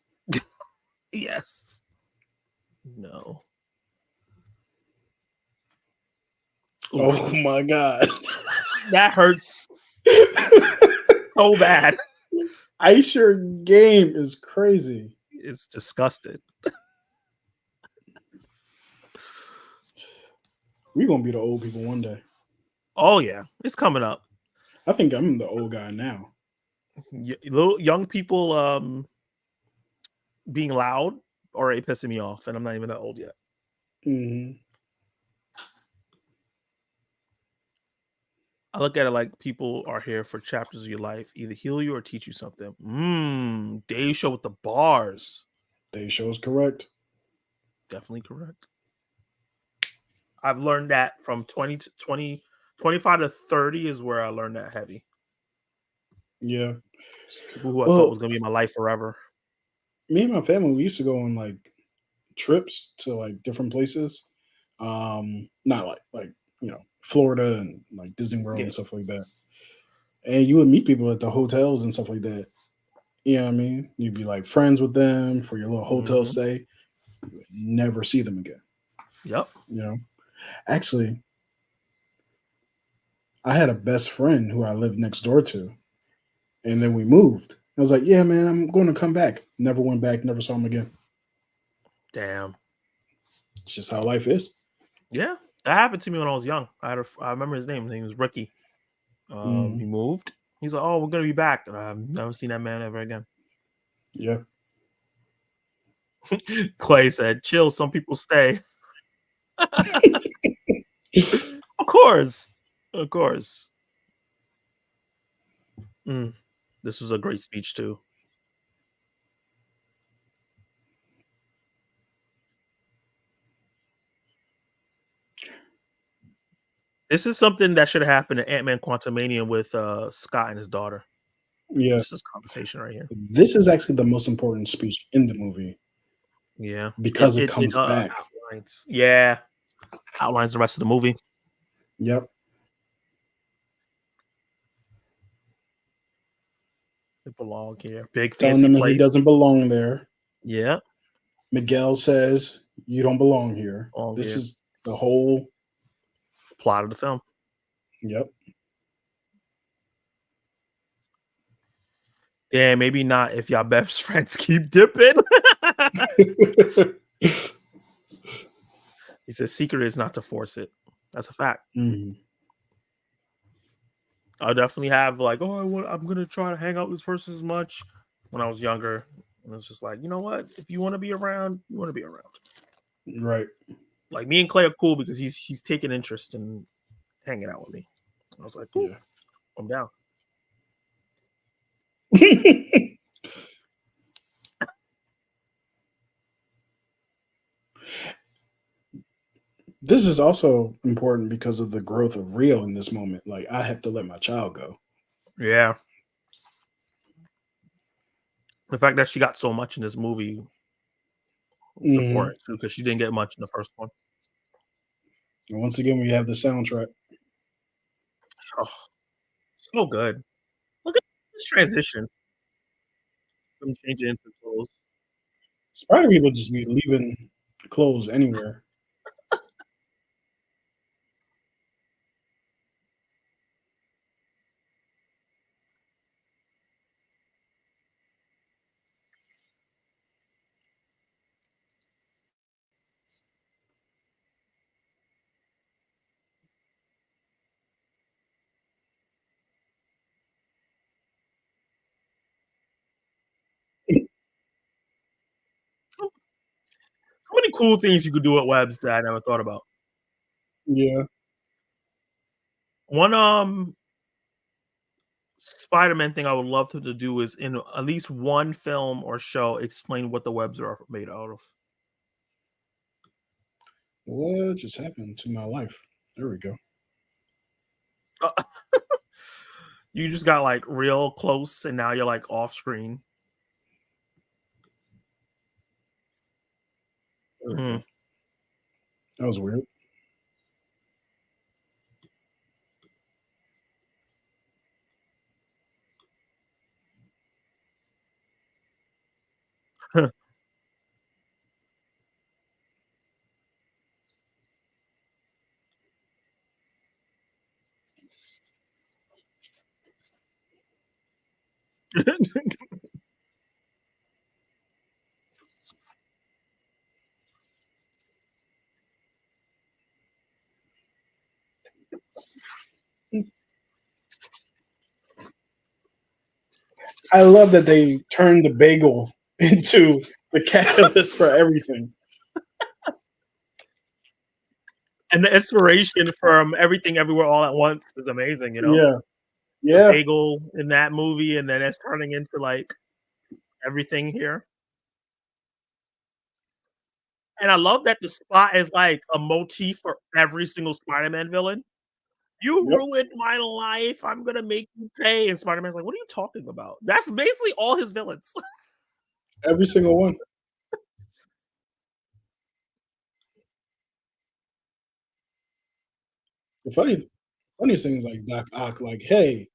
Yes. No. Oof. Oh my god. That hurts so bad. Ice your game is crazy. It's disgusted. We're gonna be the old people one day. Oh yeah, it's coming up. I think I'm the old guy now. Little young people being loud already pissing me off, and I'm not even that old yet. Mm-hmm. I look at it like people are here for chapters of your life, either heal you or teach you something. Day show with the bars. They shows correct. Definitely correct. I've learned that from 20 to 20, 25 to 30 is where I learned that heavy. Yeah. Just people who I thought Well, was going to be my life forever. me and my family, we used to go on like trips to like different places. Not like Florida and like Disney World Yeah. and stuff like that. And you would meet people at the hotels and stuff like that. You know what I mean? You'd be like friends with them for your little hotel Mm-hmm. stay. You would never see them again. Yep. You know? Actually, I had a best friend who I lived next door to. And then we moved. I was like, yeah, man, I'm going to come back. Never went back, never saw him again. Damn. It's just how life is. Yeah. That happened to me when I was young. I remember his name. His name was Ricky. He moved. He's like, oh, we're going to be back. And I've never seen that man ever again. Yeah. Clay said, chill, some people stay. Of course. Of course. This was a great speech, too. This is something that should have happened in Ant-Man Quantumania with Scott and his daughter. Yeah. Just this conversation right here. This is actually the most important speech in the movie Yeah. because it comes back. outlines. Yeah. Outlines the rest of the movie. Yep. They belong here. Big Telling fancy him that he place. doesn't belong there. Yeah. Miguel says, "You don't belong here." Belong This here. is the whole. Plot of the film. Yep. Yeah, maybe not if y'all best friends keep dipping. He says, secret is not to force it. That's a fact. Mhm. I'll definitely have like, oh, I'm gonna try to hang out with this person as much when I was younger. And it's just like, you know what? If you want to be around, you want to be around. Right. Like me and Clay are cool because he's taking interest in hanging out with me. I was like, cool, Yeah. I'm down. This is also important because of the growth of Rio in this moment. Like, I have to let my child go. Yeah. The fact that she got so much in this movie was Mhm. important too, because she didn't get much in the first one. And once again, we have the soundtrack. Oh, so good. Look at this transition from changing into clothes. Spider people just be leaving clothes anywhere. So many cool things you could do at Webs that I never thought about. Yeah. One Spider-Man thing I would love to do is in at least one film or show explain what the webs are made out of. What just happened to my life? There we go. Uh, you just got like real close and now you're like off screen. There we Mm. go. That was weird. I love that they turned the bagel into the catalyst for everything. And the inspiration from Everything Everywhere All at Once is amazing, you know? Yeah. The Yeah. bagel in that movie and then it's turning into like everything here. And I love that the spot is like a motif for every single Spider-Man villain. You Yep. ruined my life. I'm gonna make you pay. And Spider-Man's like, what are you talking about? That's basically all his villains. Every single one. The funniest thing is like Doc Ock, like, hey,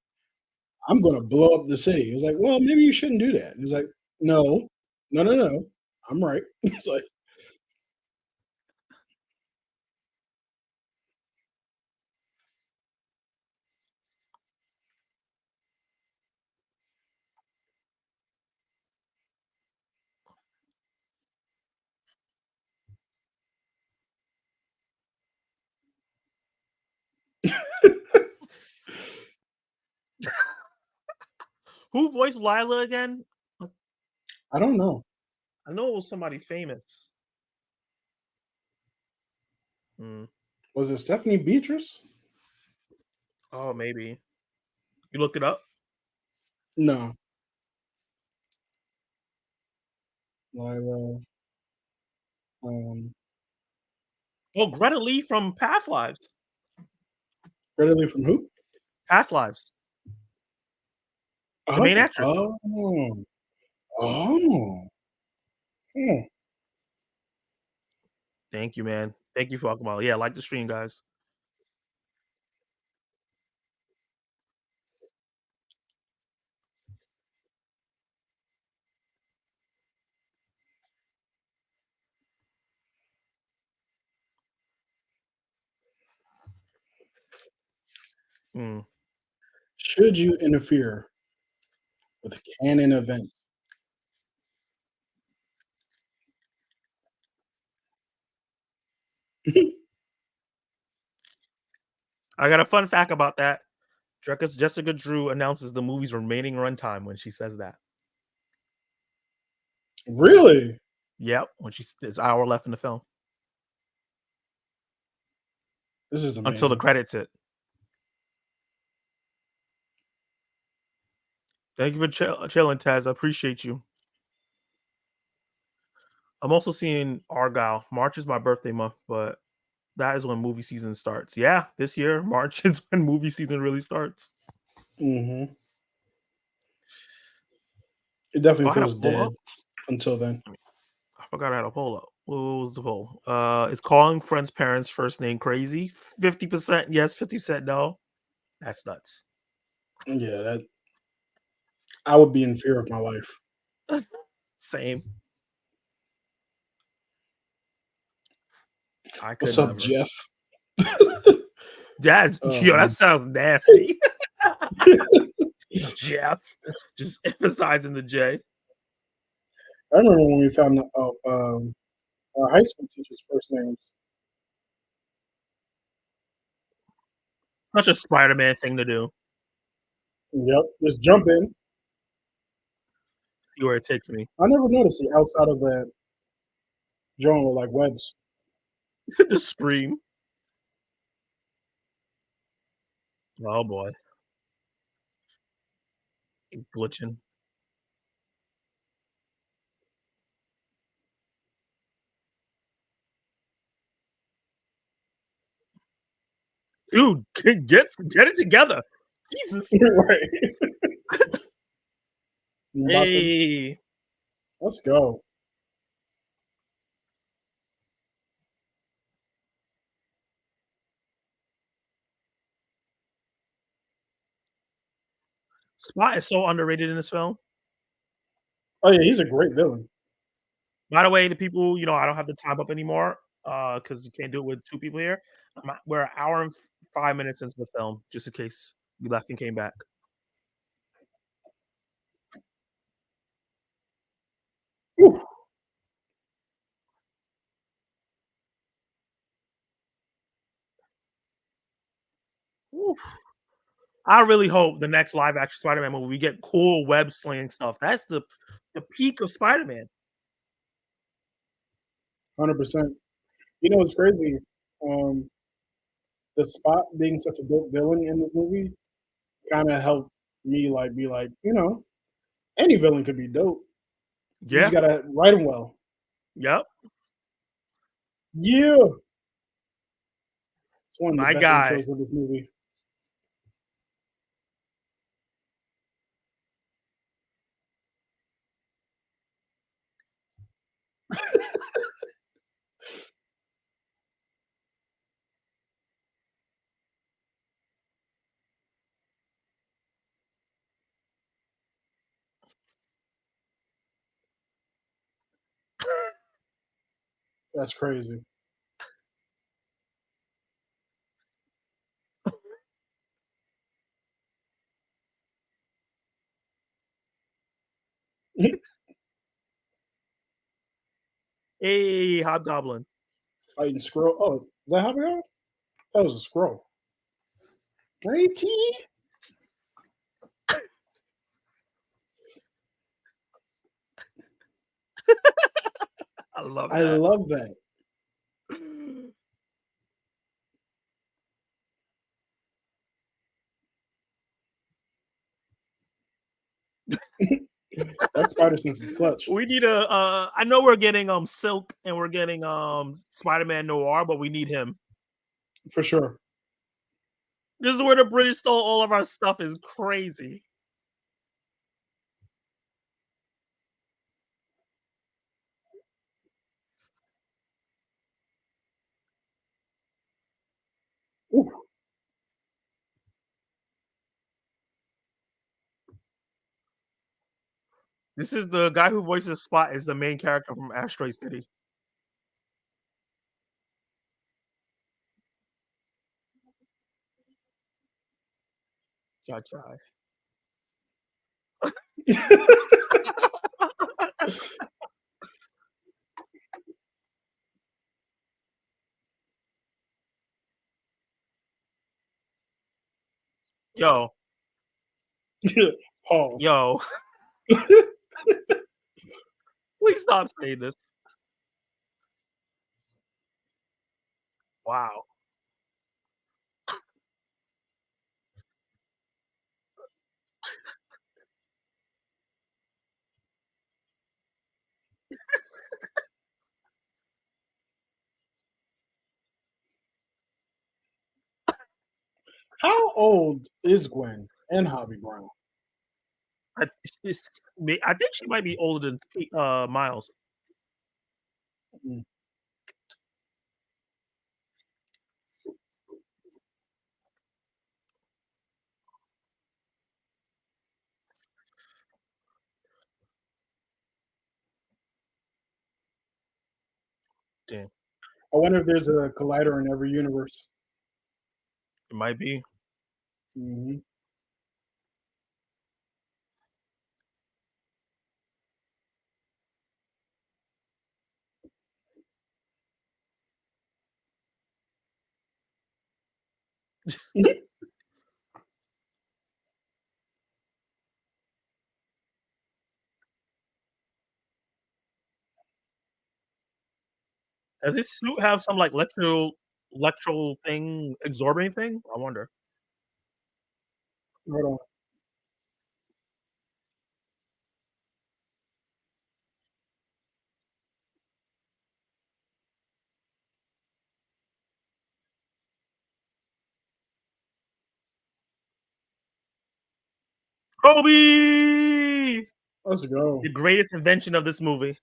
I'm gonna blow up the city. It's like, well, maybe you shouldn't do that. He's like, no, no, no, no. I'm right. It's like, Who voiced Lila again? I don't know. I know it was somebody famous. Hmm. Was it Stephanie Beatrice? Oh, maybe. You looked it up? No. Lyra. Um, Oh, Greta Lee from Past Lives. Readily from who? Past Lives. The main Oh, actress. oh, oh. Hmm. Thank you, man. Thank you for welcome. Yeah, like the stream, guys. Mm. Should you interfere with canon events? I got a fun fact about that. Jessica Drew announces the movie's remaining runtime when she says that. Really? Yep, when there's an hour left in the film This is until the amazing. credits hit. Thank you for chilling, Taz. I appreciate you. I'm also seeing Argyle. March is my birthday month, but that is when movie season starts. Yeah, this year, March is when movie season really starts. Mm-hmm. It definitely Oh, I had a feels poll up. dead until then. I forgot I had a poll up. What was the poll? Is calling friends' parents' first name crazy? 50% yes, 50% no. That's nuts. Yeah, that I would be in fear of my life. Same. I could What's up, never. Jeff? That sounds nasty. Jeff. Just emphasizing the J. I remember when we found out our high school teachers' first names. Such a Spider-Man thing to do. Yep, just jump in. See where it takes me. I never noticed the outside of that joint with like webs. The scream. Oh boy. He's glitching. Dude, get it together. Jesus. Right. Hey. Let's go. Spot is so underrated in this film. Oh yeah, he's a great villain. By the way, the people, I don't have the time up anymore because you can't do it with two people here. We're an hour and 5 minutes into the film, just in case we left and came back. Whew. Woo. I really hope the next live action Spider-Man movie we get cool web slinging stuff. That's the peak of Spider-Man. 100%. You know what's crazy? Um, the Spot being such a dope villain in this movie kind of helped me like be like, any villain could be dope. You just Yeah. gotta write him well. Yep. Yeah, it's one of the My best guy. intros of this movie. That's crazy. Hey, Hobgoblin. Fighting Scroll. Oh, is that Hobgoblin? That was a scroll. Right? I love I that. love that. That spider sense is clutch. We need I know we're getting Silk and we're getting Spider-Man Noir, but we need him. For sure. This is where the British stole all of our stuff is crazy. This is the guy who voices Spot is the main character from Asteroid City. Chai chai. Yo, Pause. yo, please stop saying this. Wow. How old is Gwen and Hobby Brown? I, I think she might be older than Miles. Mm. Damn, I wonder if there's a collider in every universe. it might be. Hmm. Does his suit have some like electro thing, absorbing thing? I wonder. Hold on. Kobe, Let's go. the greatest invention of this movie.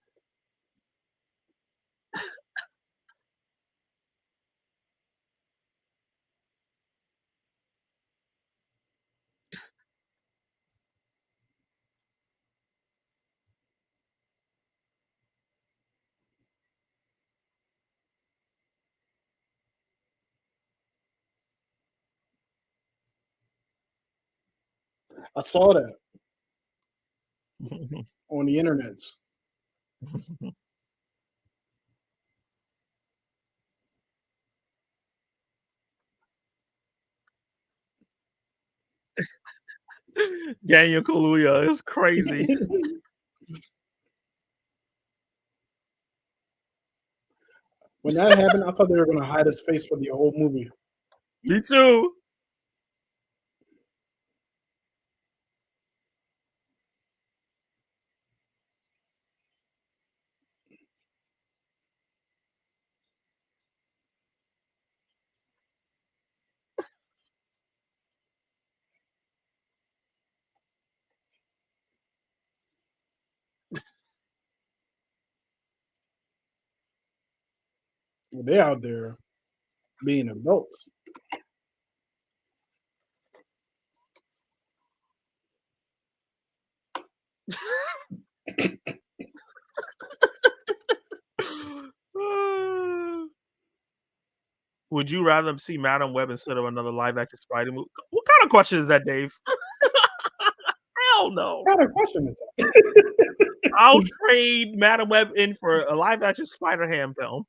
I saw that on the internet. Daniel Kaluuya is crazy. When that happened, I thought they were going to hide his face for the whole movie. Me too. They out there being adults. Would you rather see Madam Web instead of another live action Spider movie? What kind of question is that, Dave? Hell no. What kind of question is that? I'll trade Madam Web in for a live action Spider Ham film.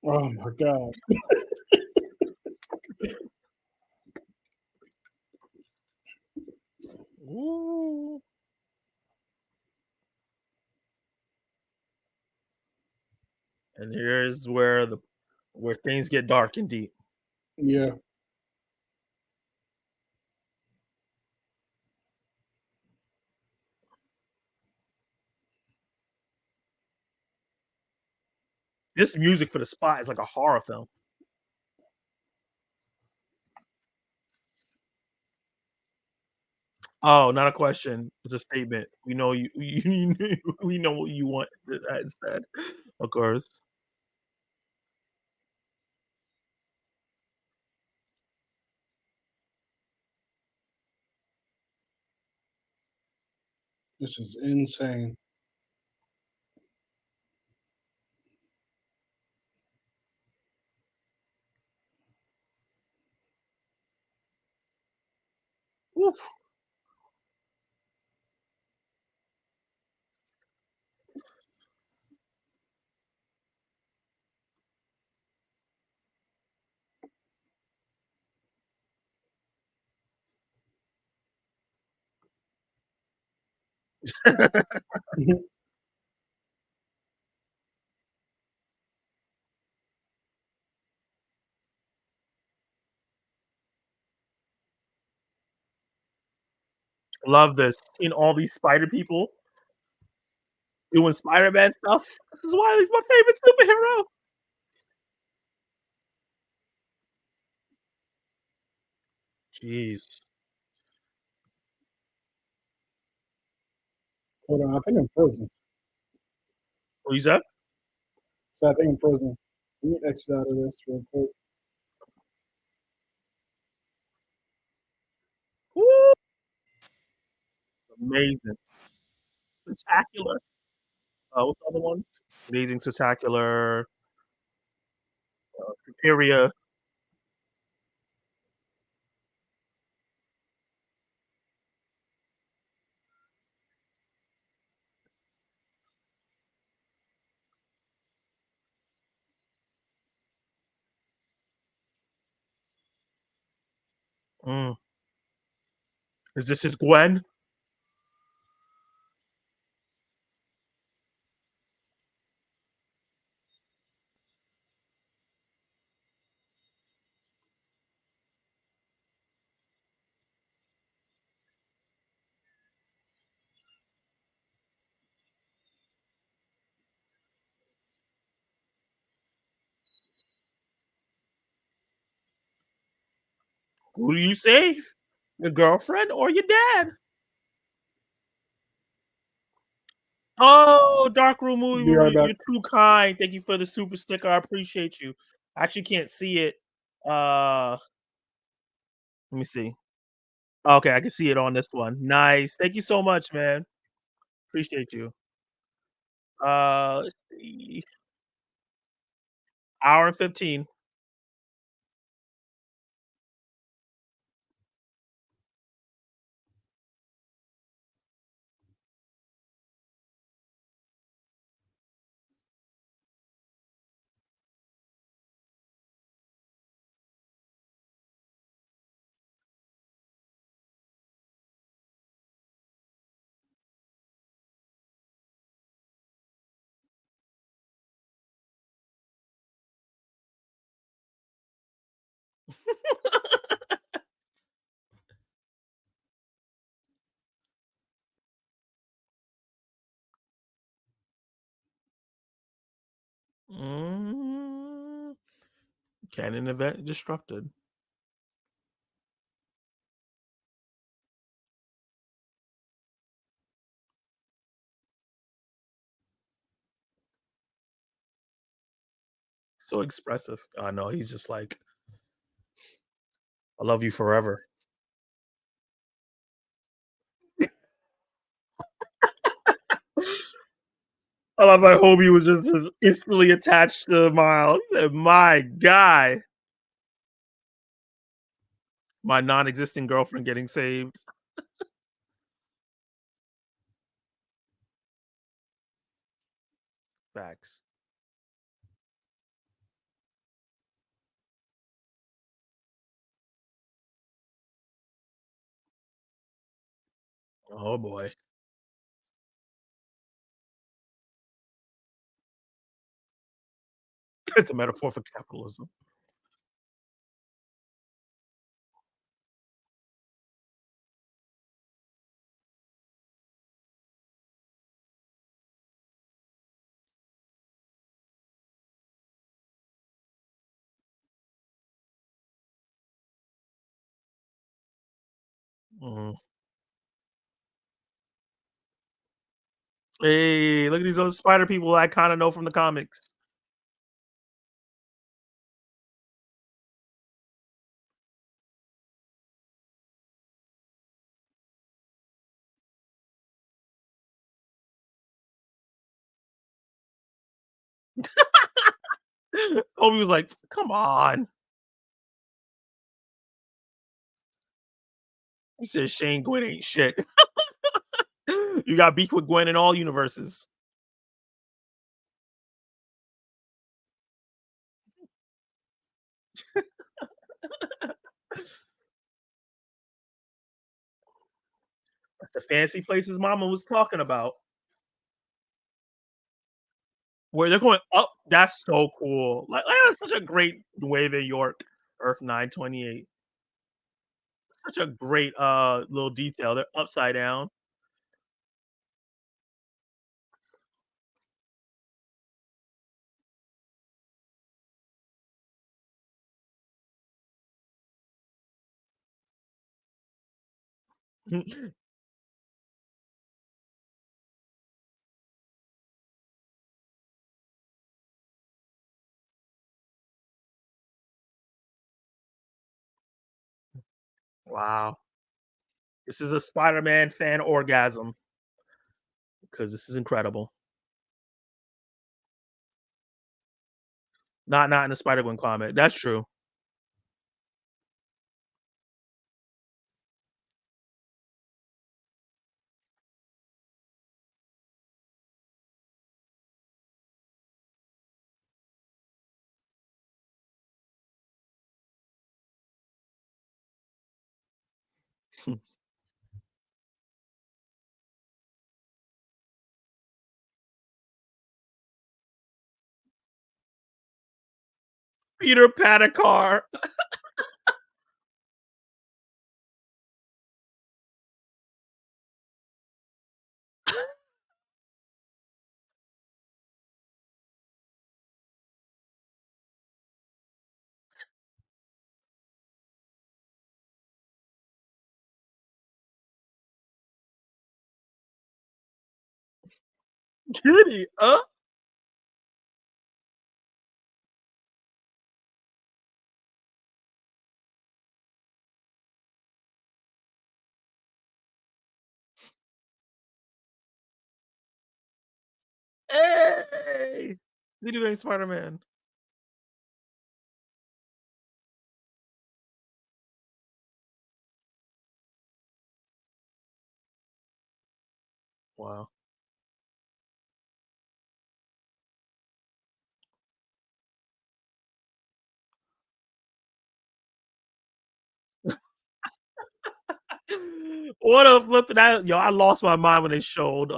Oh my god. Ooh. And here's where things get dark and deep. Yeah. This music for the spot is like a horror film. Oh, not a question. It's a statement. We know you we know what you want instead. Of course. This is insane. Oof. Love this. Seeing all these spider people doing Spider-Man stuff. This is why he's my favorite superhero. Jeez. Hold on, I think I'm frozen. What you said? So I think I'm frozen. Let me exit out of this real quick. Woo! Amazing. Spectacular. What's the other ones? Amazing, spectacular, superior. Mm. Is this his Gwen? Who do you save? Your girlfriend or your dad? Oh, Darkroom Movie Be right Movie, back. you're too kind. Thank you for the super sticker. I appreciate you. I actually can't see it. Let me see. Okay, I can see it on this one. Nice. Thank you so much, man. Appreciate you. Let's see. Hour and 15. Mm, Canon event disrupted. So expressive. I know he's just like, I love you forever. I love my homie was just instantly attached to Miles. He said, my guy, my non-existent girlfriend getting saved. Facts. Oh boy. It's a metaphor for capitalism. Mhm. Hey, look at these other spider people I kind of know from the comics. Obi was like, "Come on." He said Shane Gwen ain't shit. You got beef with Gwen in all universes. That's the fancy places mama was talking about. Where they're going up, that's so cool. Like, that's such a great Nueva York, Earth 928. Such a great, little detail. They're upside down. Wow. This is a Spider-Man fan orgasm because this is incredible. Not in the Spider-Gwen comic. That's true. Peter Panacar. Kitty, hey! Video game Spider-Man. Wow. What a flipping out. Yo, I lost my mind when they showed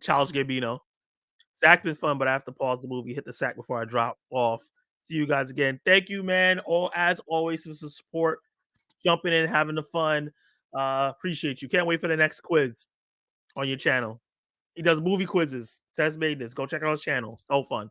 Charles Gambino. It's acting fun, but I have to pause the movie, hit the sack before I drop off. See you guys again. Thank you, man. All as always for the support, jumping in, having the fun. Appreciate you. Can't wait for the next quiz on your channel. He does movie quizzes. Tess made this. Go check out his channel. So fun.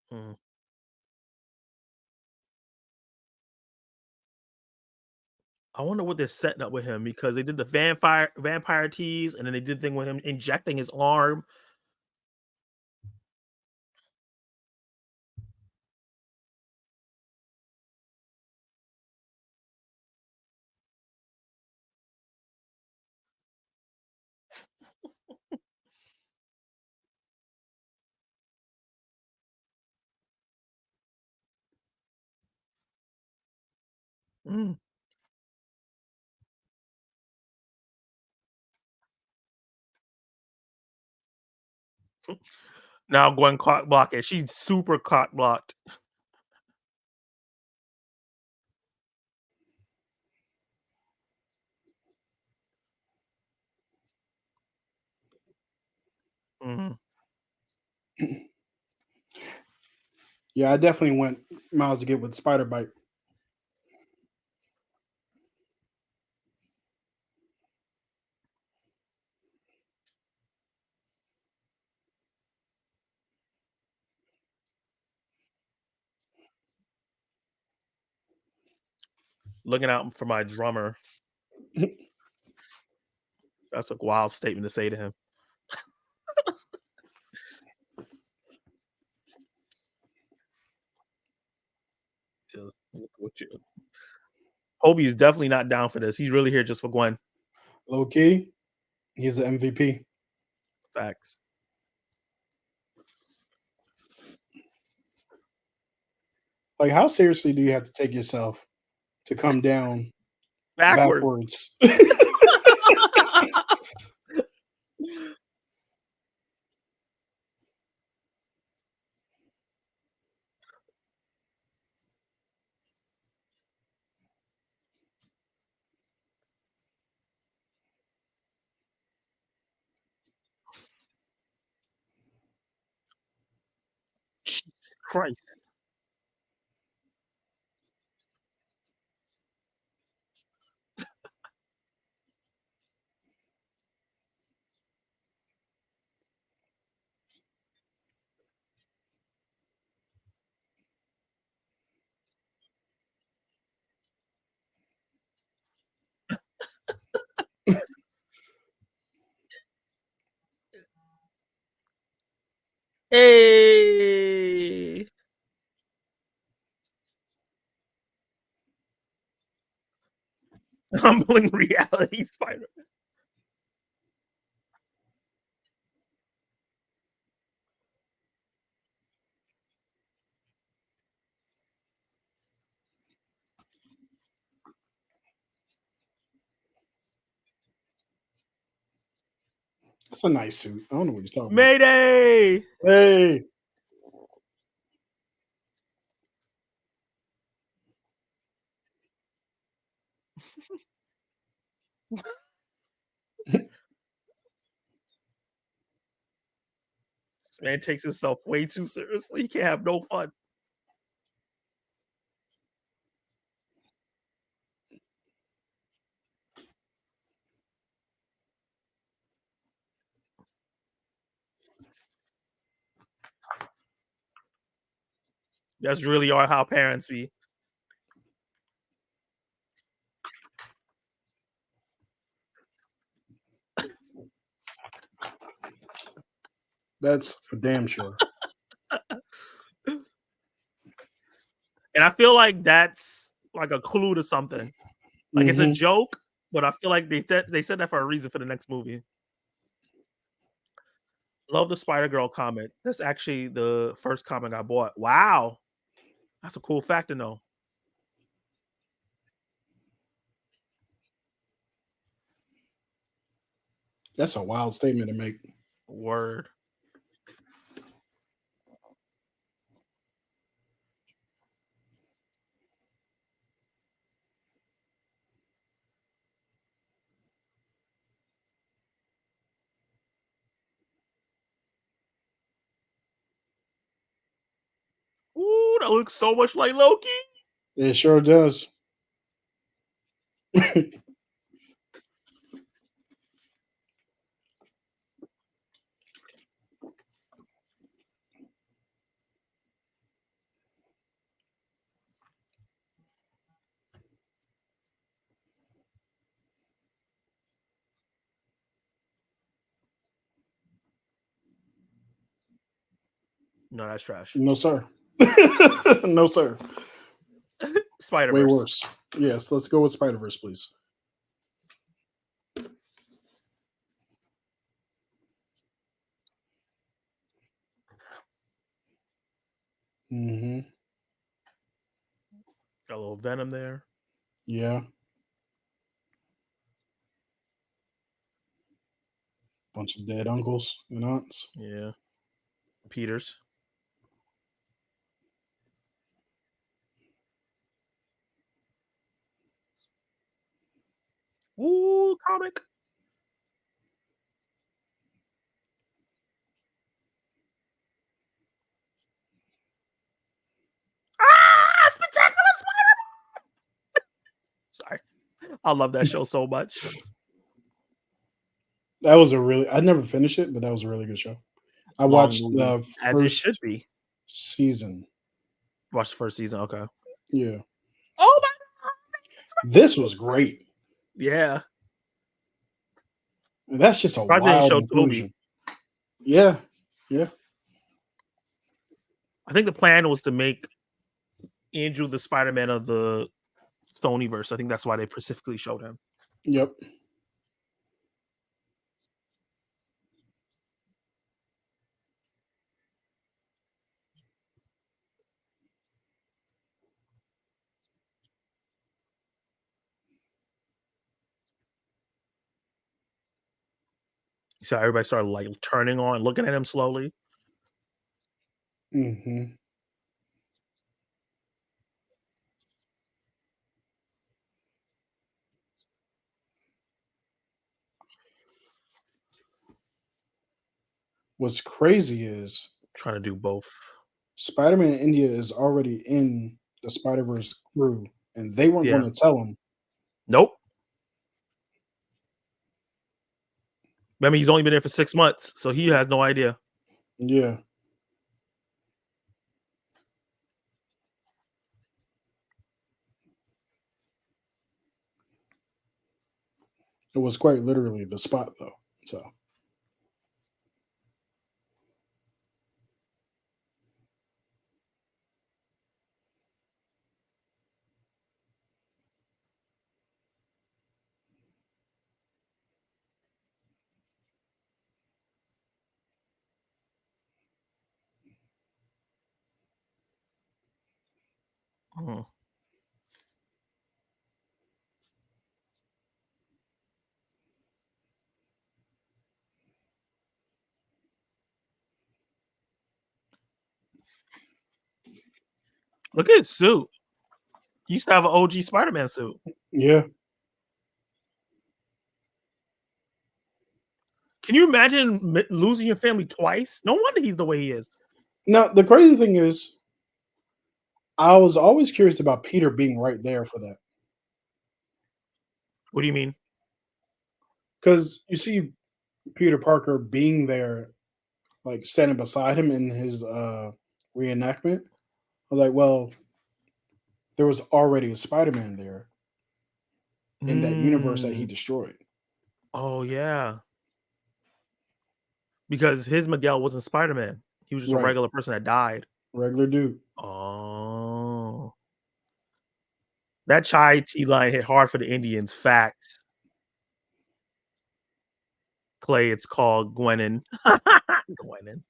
Hmm. I wonder what they're setting up with him because they did the vampire tease, and then they did the thing with him injecting his arm. Mm. Now Gwen cock block it. She's super cock blocked. Mhm. Yeah, I definitely went miles to get with spider bite. Looking out for my drummer. That's a wild statement to say to him. Just what you Hobie is definitely not down for this. He's really here just for Gwen. Low key, he's the MVP. Facts. Like, how seriously do you have to take yourself to come down Backward. backwards? Christ. Hey. Humbling reality, Spider. That's a nice suit. I don't know what you're talking about. Mayday. Hey, This man takes himself way too seriously. He can't have no fun. That's really are how parents be. that's for damn sure. And I feel like that's like a clue to something. Like it's a Hmm. joke, but I feel like they said that for a reason for the next movie. Love the Spider Girl comic. That's actually the first comic I bought. Wow, that's a cool fact to know. That's a wild statement to make. Word. Ooh, that looks so much like Loki. It sure does. No, that's trash. No, sir. No, sir. Spider Way Verse. worse. Yes, let's go with Spiderverse, please. Hmm. Got a little Venom there. Yeah, bunch of dead uncles and aunts. Yeah, Peters. Ooh, comic. Ah, spectacular Spider. Sorry, I love that show so much. That was a really. I never finished it, but that was a really good show. I Long watched movie, the as it should first be. season. Watch the first season. Okay. Yeah, Oh my. this was great. Yeah. And that's just a Surprised they didn't wild show Toby. inclusion. Yeah, yeah, I think the plan was to make Andrew the Spider-Man of the Sonyverse. I think that's why they specifically showed him. yep. So everybody started like turning on, looking at him slowly. Hmm. What's crazy is Trying to do both. Spider-Man in India is already in the Spider-Verse crew, and they weren't going Yeah. to tell him. Nope. I mean, he's only been there for 6 months, so he has no idea. Yeah, it was quite literally the spot, though. So, Mhm. Look at his suit. He used to have an OG Spider-Man suit. yeah. Can you imagine losing your family twice? No wonder he's the way he is. Now, the crazy thing is, I was always curious about Peter being right there for that. What do you mean? Because you see Peter Parker being there, like standing beside him in his reenactment. I was like, well, there was already a Spider-Man there in that universe that he Mm. destroyed. Oh yeah, because his Miguel wasn't Spider-Man. He was just a Right. regular person that died. Regular dude. Oh, that chai tea line hit hard for the Indians. Facts. Clay, it's called Gwenin. Gwenin.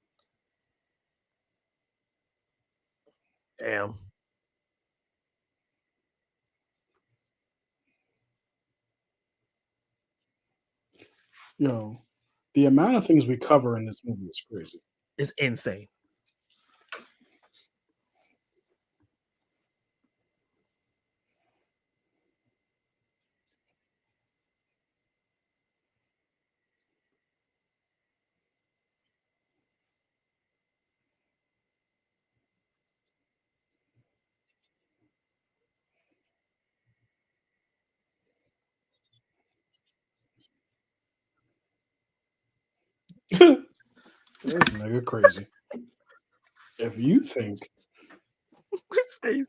Damn. Yo, the amount of things we cover in this movie is crazy. It's insane. This nigga crazy. If you think, His face.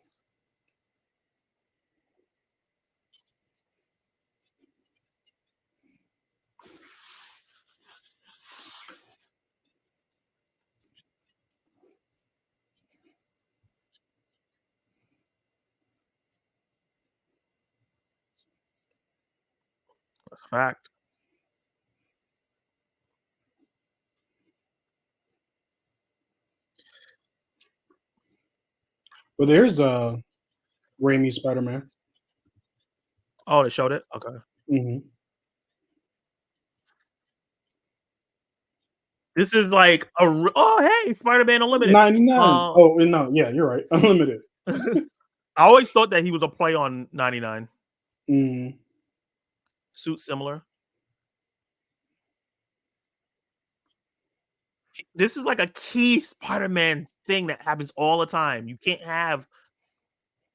That's a fact. well, there's Raimi Spider-Man. Oh, they showed it? Okay. Mhm. This is like oh, hey, Spider-Man Unlimited. 99. Uh, Oh, no, yeah, you're right. Unlimited. I always thought that he was a play on 99. Mhm. Suit similar. This is like a key Spider-Man thing that happens all the time. You can't have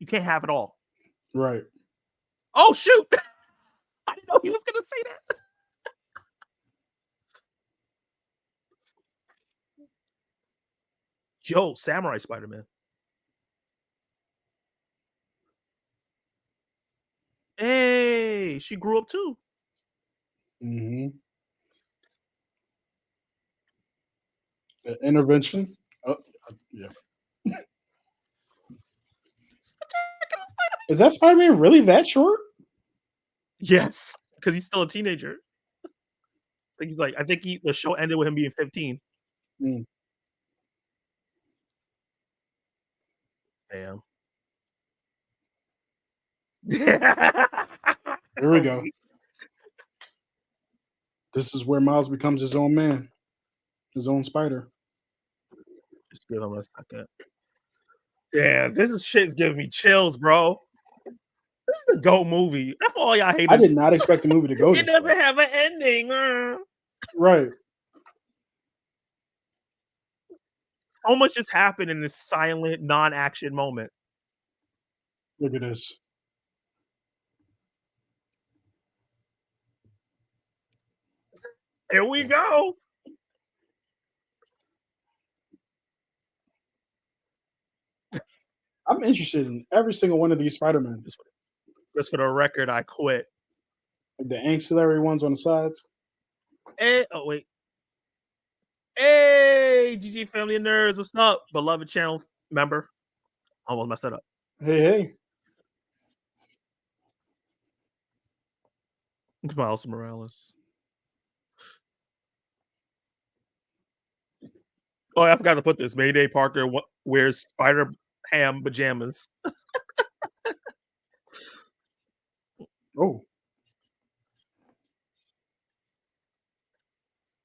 it all. Right. Oh shoot! I didn't know he was gonna say that. Yo, Samurai Spider-Man. Hey, she grew up too. Mhm. Intervention. Oh, yeah. Is that Spider-Man really that short? Yes, because he's still a teenager. I think the show ended with him being 15. Mm, Damn. here we go. This is where Miles becomes his own man, his own spider. Just give him a second. Damn, this shit's giving me chills, bro. This is a GOAT movie. That's all y'all I did haters. not expect the movie to go It this way. doesn't have an ending. Right. So much has happened in this silent, non-action moment. Look at this. Here we go. I'm interested in every single one of these Spider-Men. Just for the record, I quit. Like the ancillary ones on the sides. Oh wait. Hey, GG family of nerds, what's up? Beloved channel member. Almost messed that up. Hey, hey. Miles Morales. Oh, I forgot to put this. Mayday Parker wears Spider Ham pajamas. Oh,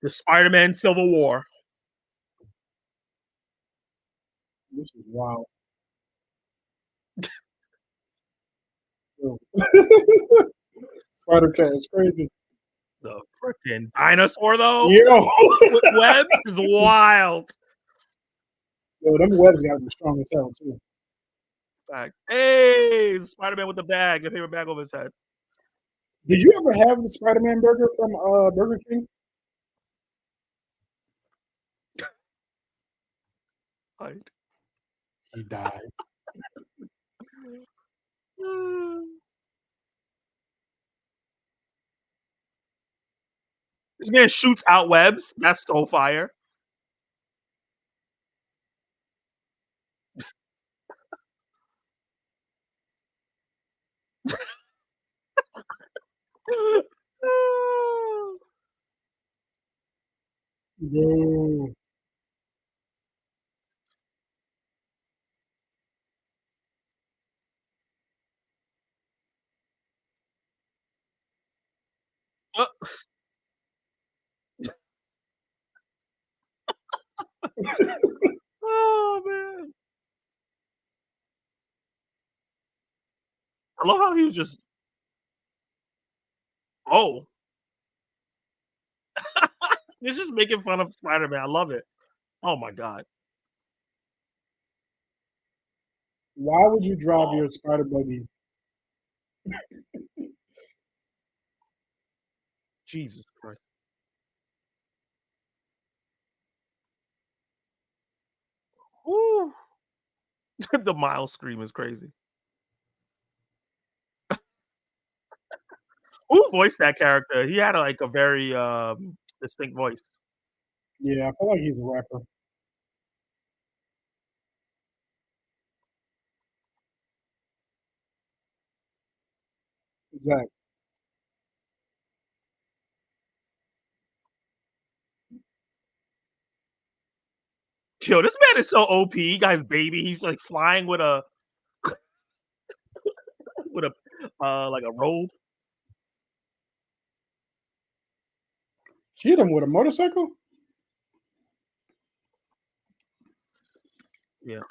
The Spider-Man Civil War. this is wild. Oh. Spider Cat is crazy. The freaking dinosaur though Yo, with webs is wild. yo, them webs gotta be strong as hell too. Back. Hey, Spider-Man with the bag, the paper bag over his head. Did you ever have the Spider-Man burger from Burger King? Right. He died. This man shoots out webs. That's so fire. Yo, Uh, oh man. I love how he was just oh. He's just making fun of Spider-Man. I love it. Oh my god. why would you drive Oh, your spider buggy? Jesus Christ. Woo. The Miles scream is crazy. Who voiced that character? He had like a very distinct voice. Yeah, I feel like he's a rapper. Exactly. Yo, this man is so OP. He got his baby. He's like flying with a with a like a robe. She hit him with a motorcycle? Yeah.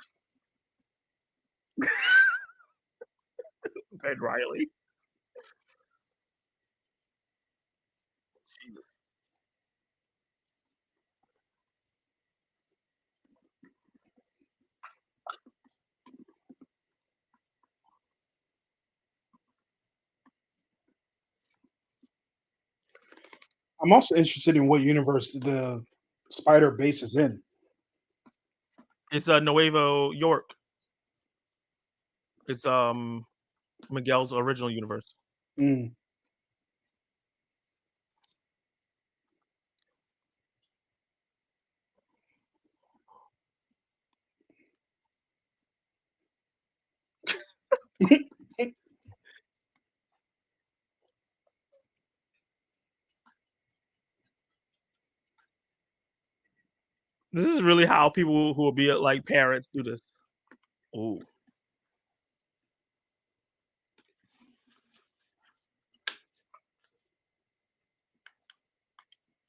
Ben Riley. Jesus. I'm also interested in what universe the spider base is in. It's a Nuevo York. It's Miguel's original universe. Mm. This is really how people who will be like parents do this. Ooh.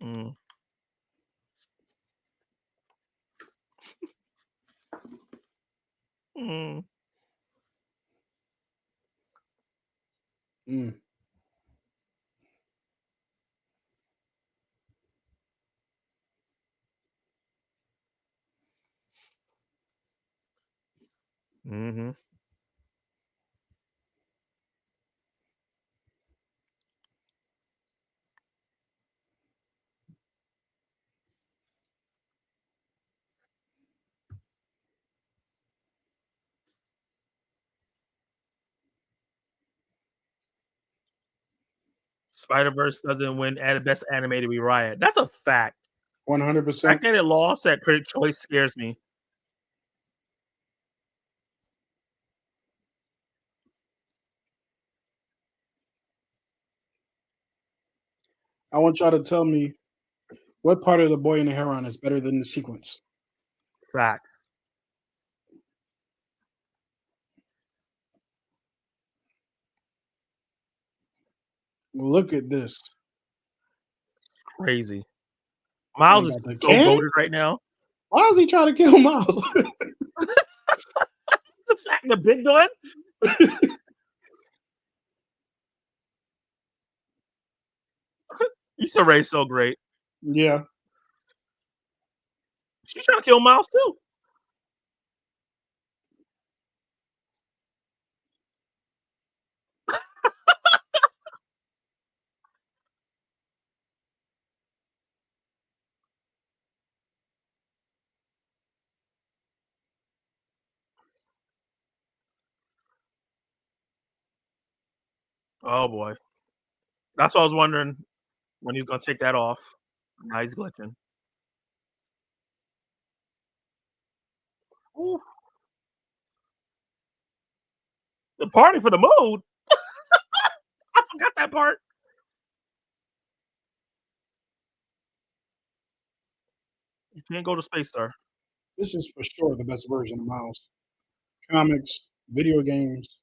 Mm. Mm. Mm. Mm-hmm. Spiderverse doesn't win at best animated. We riot. That's a fact. The 100%. fact that it lost at Critic Choice scares me. I want y'all to tell me what part of the boy in the heron is better than the sequence. Fact. Look at this. Crazy. They Miles is got the so can. goaded right now. Why is he trying to kill Miles? The big gun. Issa Rae's so great. Yeah. She's trying to kill Miles too. Oh boy. That's what I was wondering when he's gonna take that off. Now he's glitching. Ooh, the party for the mood. I forgot that part. You can't go to Space Star. This is for sure the best version of Miles. Comics, video games,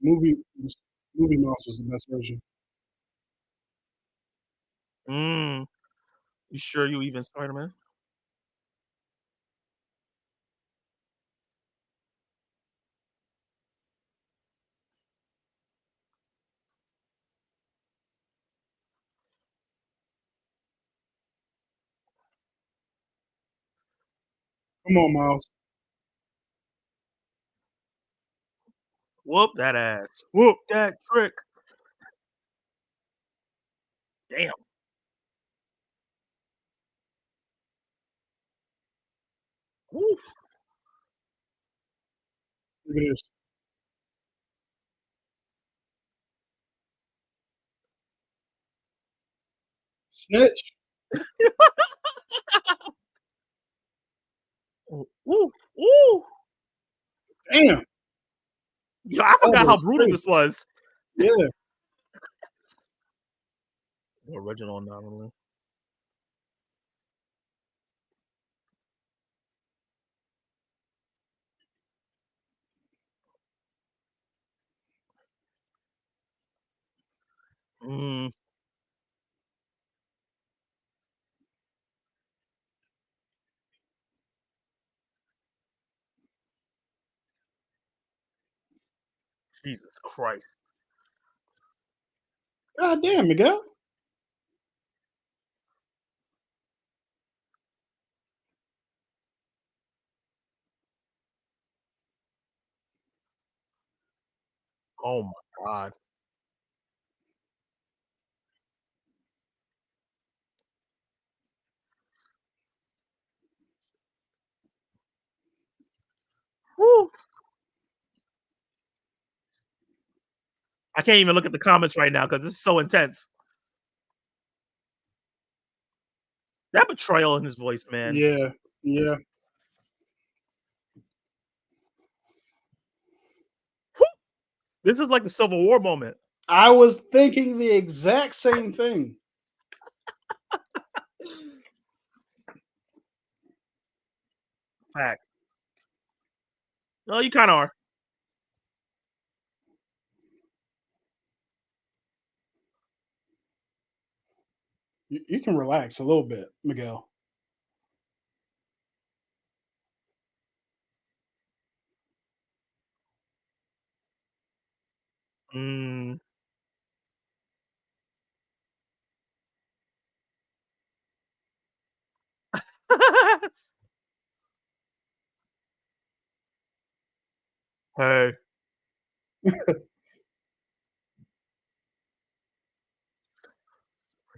movie. Movie Miles was the best version. Mm. You sure you even Spider-Man? Come on, Miles. Whoop that ass. Whoop that trick. Damn. Oof. Look at this. Snitch. Ooh. Ooh. Damn. Yo, I forgot Elbow how is brutal crazy. this was. Yeah. Original anomaly. Mm. Jesus Christ. God damn, Miguel. Oh my god. Woo. I can't even look at the comments right now because this is so intense. That betrayal in his voice, man. Yeah, yeah. Woo. This is like the Civil War moment. I was thinking the exact same thing. Facts. No, you kind of are. You can relax a little bit, Miguel. Mm. Hey, we're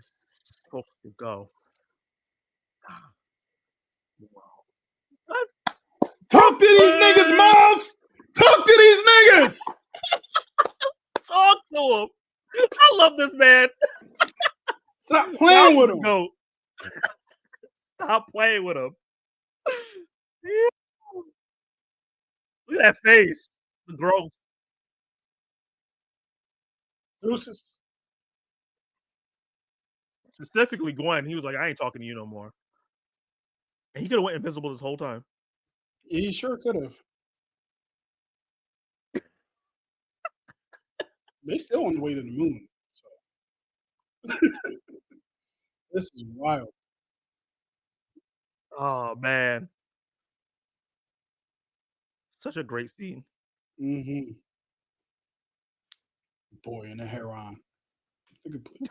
supposed to go. Wow. Let's Talk to these niggas, Miles. Talk to these niggas. talk to him. I love this man. Stop Now playing he's with the them. goat. Stop playing with him. Yeah. Look at that face. The growth. Deuces. Specifically Gwen. He was like, I ain't talking to you no more. And he could have went invisible this whole time. He sure could have. They still on the way to the moon. So this is wild. Oh man. Such a great scene. Mm-hmm. Boy in the heron. Look at please.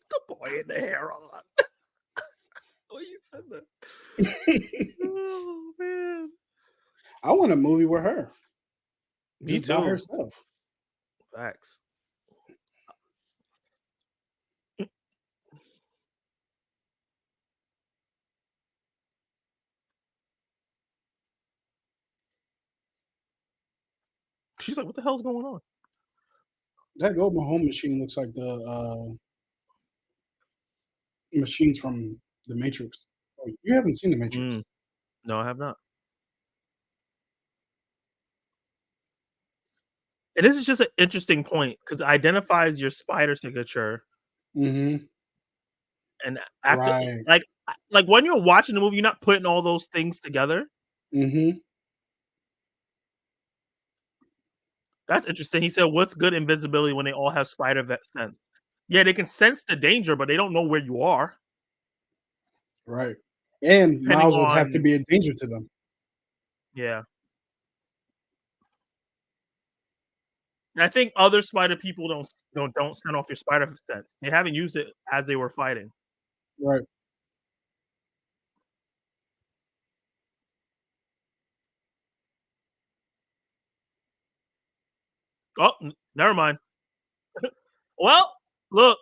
The boy in the hair on. Oh, you said that. Oh man. I want a movie with her. Me Just by too. herself. Facts. She's like, what the hell's going on? That Goldman home machine looks like the machines from the Matrix. Oh, you haven't seen the Matrix. Mm, no, I have not. And this is just an interesting point because it identifies your spider signature. Mm-hmm. And after, Right. like when you're watching the movie, you're not putting all those things together. Mm-hmm. That's interesting. He said, "What's good invisibility when they all have spider vet sense? Yeah, they can sense the danger, but they don't know where you are, Right. And depending Miles would have to on be a danger to them. yeah." And I think other spider people don't send off your spider sense. They haven't used it as they were fighting. Right. Oh, never mind. Well, look,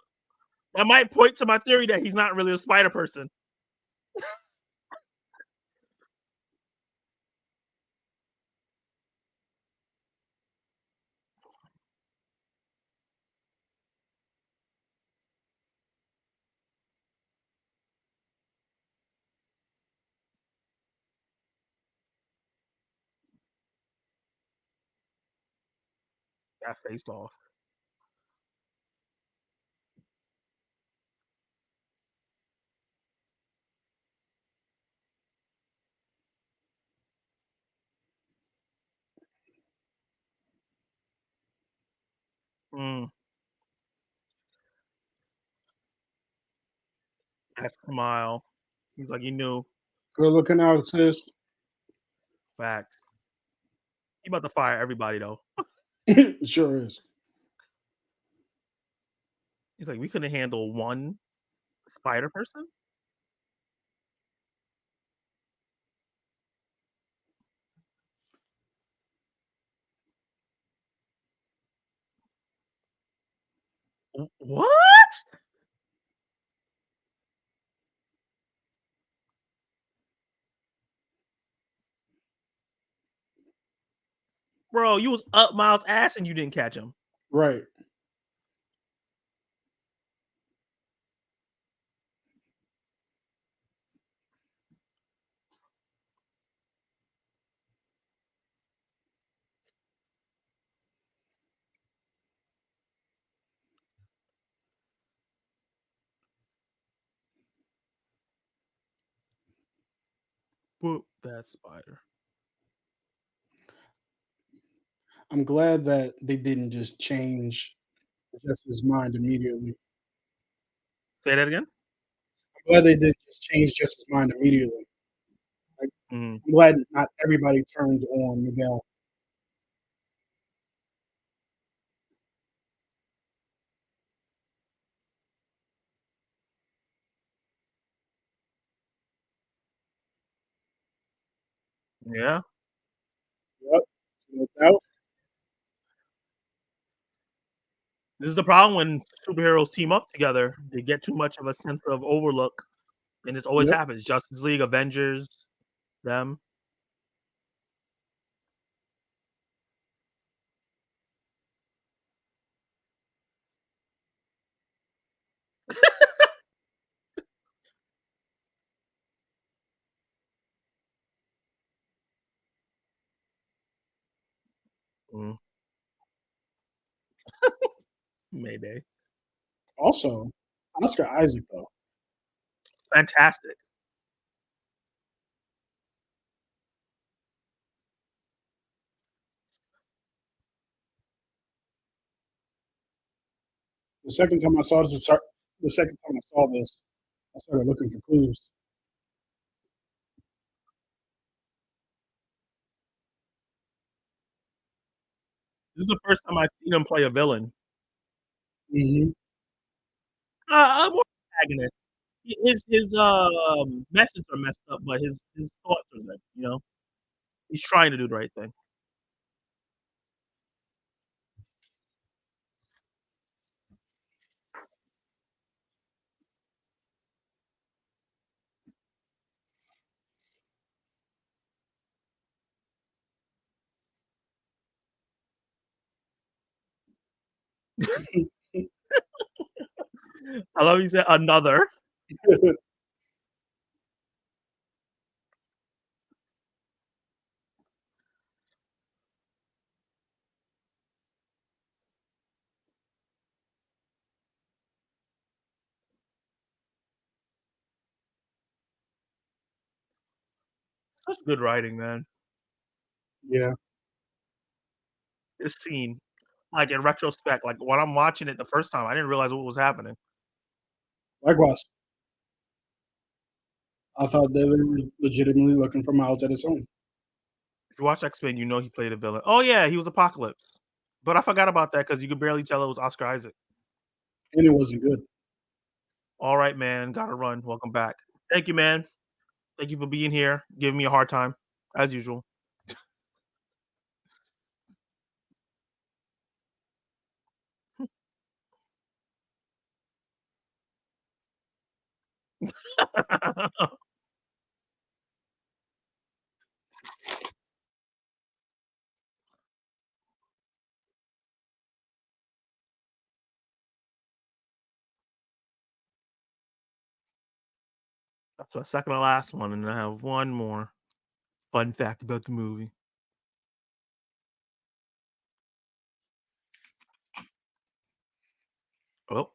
that might point to my theory that he's not really a spider person. That face off. Mm, that smile. He's like, he knew. Good looking out, sis. Facts. He about to fire everybody though. It sure is. He's like, we couldn't handle one spider person. What, bro? You was up Miles' ass and you didn't catch him. Right. Whoop that spider. I'm glad that they didn't just change Jesse's mind immediately. Say that again. I'm glad they didn't just change Jesse's mind immediately. Like, Mm, I'm glad not everybody turned on Miguel. yeah. Yep. No doubt. This is the problem when superheroes team up together. They get too much of a sense of overlook, and this always Yep. happens. Justice League, Avengers, them. Mm, Mayday. Also, Oscar Isaac though. Fantastic. The second time I saw this, the second time I saw this, I started looking for clues. This is the first time I've seen him play a villain. Hmm. A more protagonist. His methods are messed up, but his thoughts are good. You know, he's trying to do the right thing. I love you said another. Such good writing, man. Yeah. This scene, like in retrospect, like when I'm watching it the first time, I didn't realize what was happening. Likewise, I thought they were legitimately looking for Miles at his home, If you watch X-Men, you know he played a villain. Oh yeah, he was Apocalypse. But I forgot about that because you could barely tell it was Oscar Isaac. and it wasn't good. All right, man. Gotta run. Welcome back. Thank you, man. Thank you for being here, giving me a hard time, as usual. That's my second to last one, and I have one more fun fact about the movie. Oh,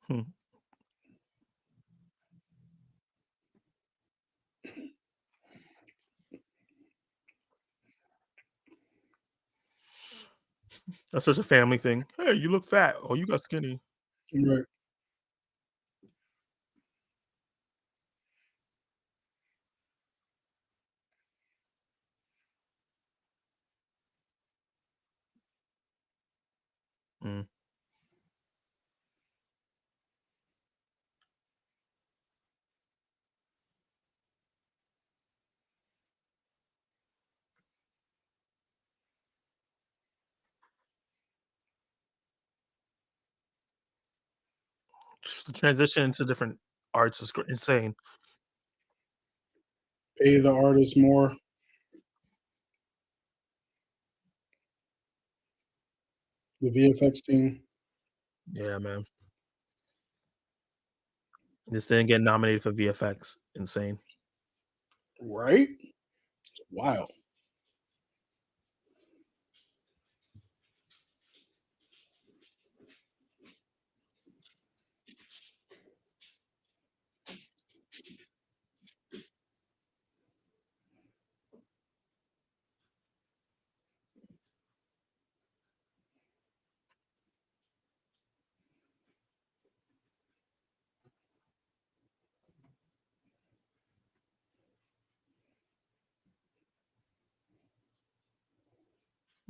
Hmm. That's such a family thing. Hey, you look fat. Oh, you got skinny. Right. Mm. Just the transition into different arts is insane. Pay the artist more. The VFX team. Yeah, man. This didn't get nominated for VFX. Insane. Right? Wow.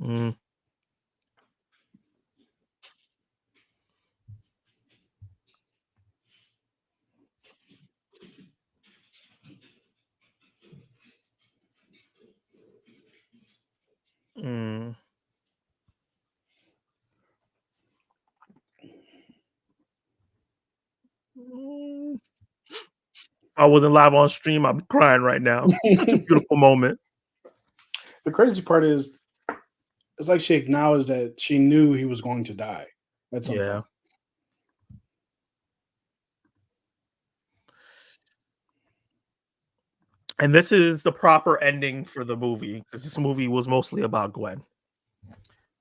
Mm. Mm. Mm. If I wasn't live on stream, I'd be crying right now. Such a The beautiful moment. crazy part is it's like she acknowledged that she knew he was going to die at some Yeah. point. And this is the proper ending for the movie because this movie was mostly about Gwen.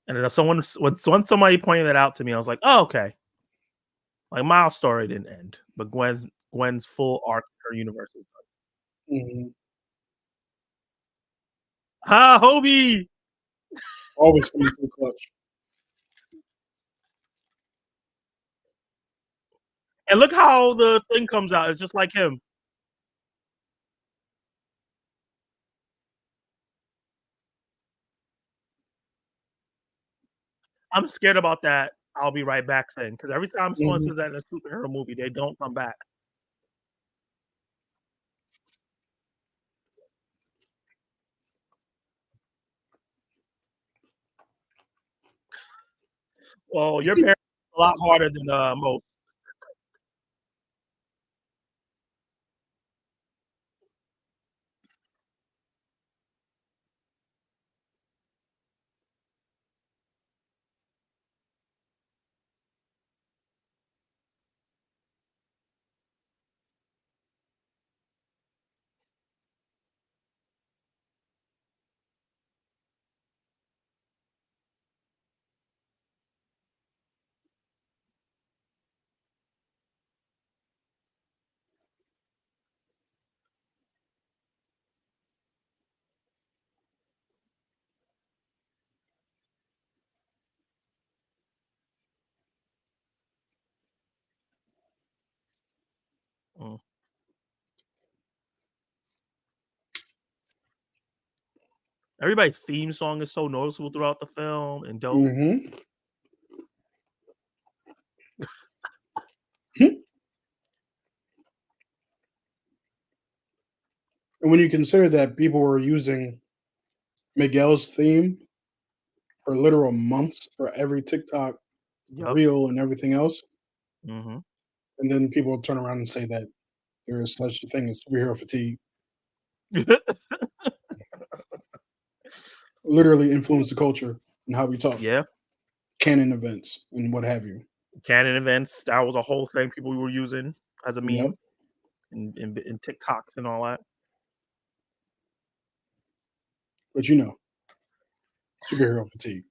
And then someone when somebody pointed that out to me, I was like, "Oh, okay." Like Miles' story didn't end, but Gwen's full arc, her universe is done. Mhm. Ha, Hobie! Always coming through clutch. And look how the thing comes out. It's just like him. I'm scared about that. I'll be right back thing because every time someone Mhm. says that in a superhero movie, they don't come back. Well, your parents are a lot harder than most. Mm. Everybody's theme song is so noticeable throughout the film and dope. Mhm. And when you consider that people were using Miguel's theme for literal months for every TikTok Yep. reel and everything else, Mhm. and then people turn around and say that there is such a thing as superhero fatigue, literally influence the culture and how we talk Yeah. canon events and what have you. Canon events, that was a whole thing people were using as a Yep. meme in TikToks and all that. But you know, superhero fatigue.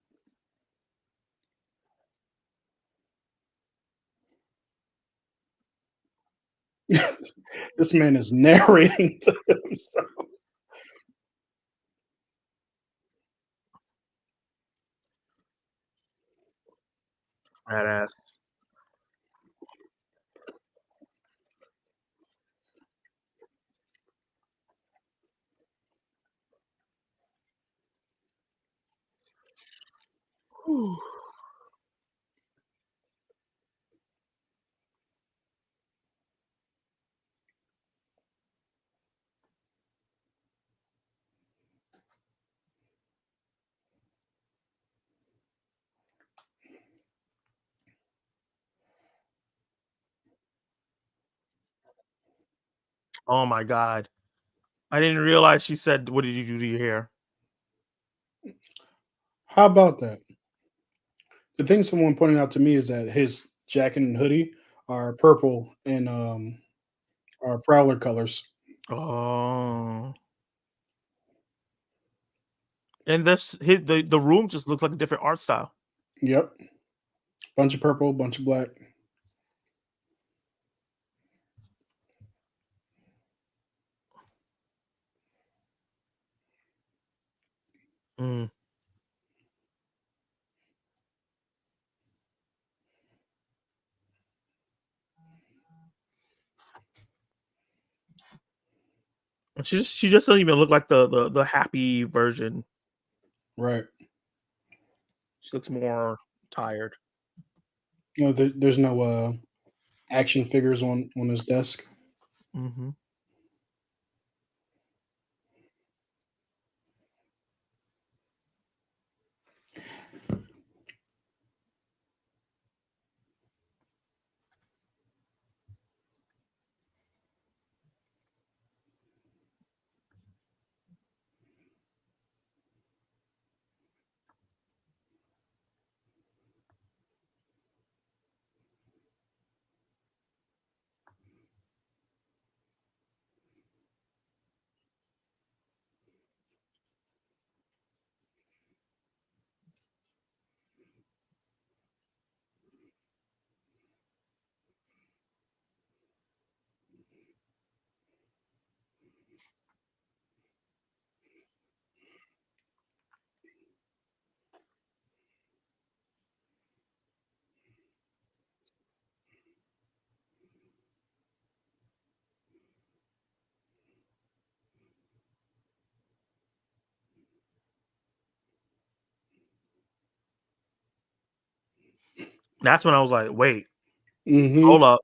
This man is narrating to himself. Badass. Whew. Oh my god. I didn't realize she said, "What did you do to your hair?" How about that? The thing someone pointed out to me is that his jacket and hoodie are purple and are prowler colors. Oh. And the room just looks like a different art style. Yep, bunch of purple, bunch of black. Mm. And she just doesn't even look like the happy version. Right. She looks more tired. There's no action figures on his desk. Mhm. That's when I was like, "Wait, Hmm. hold up."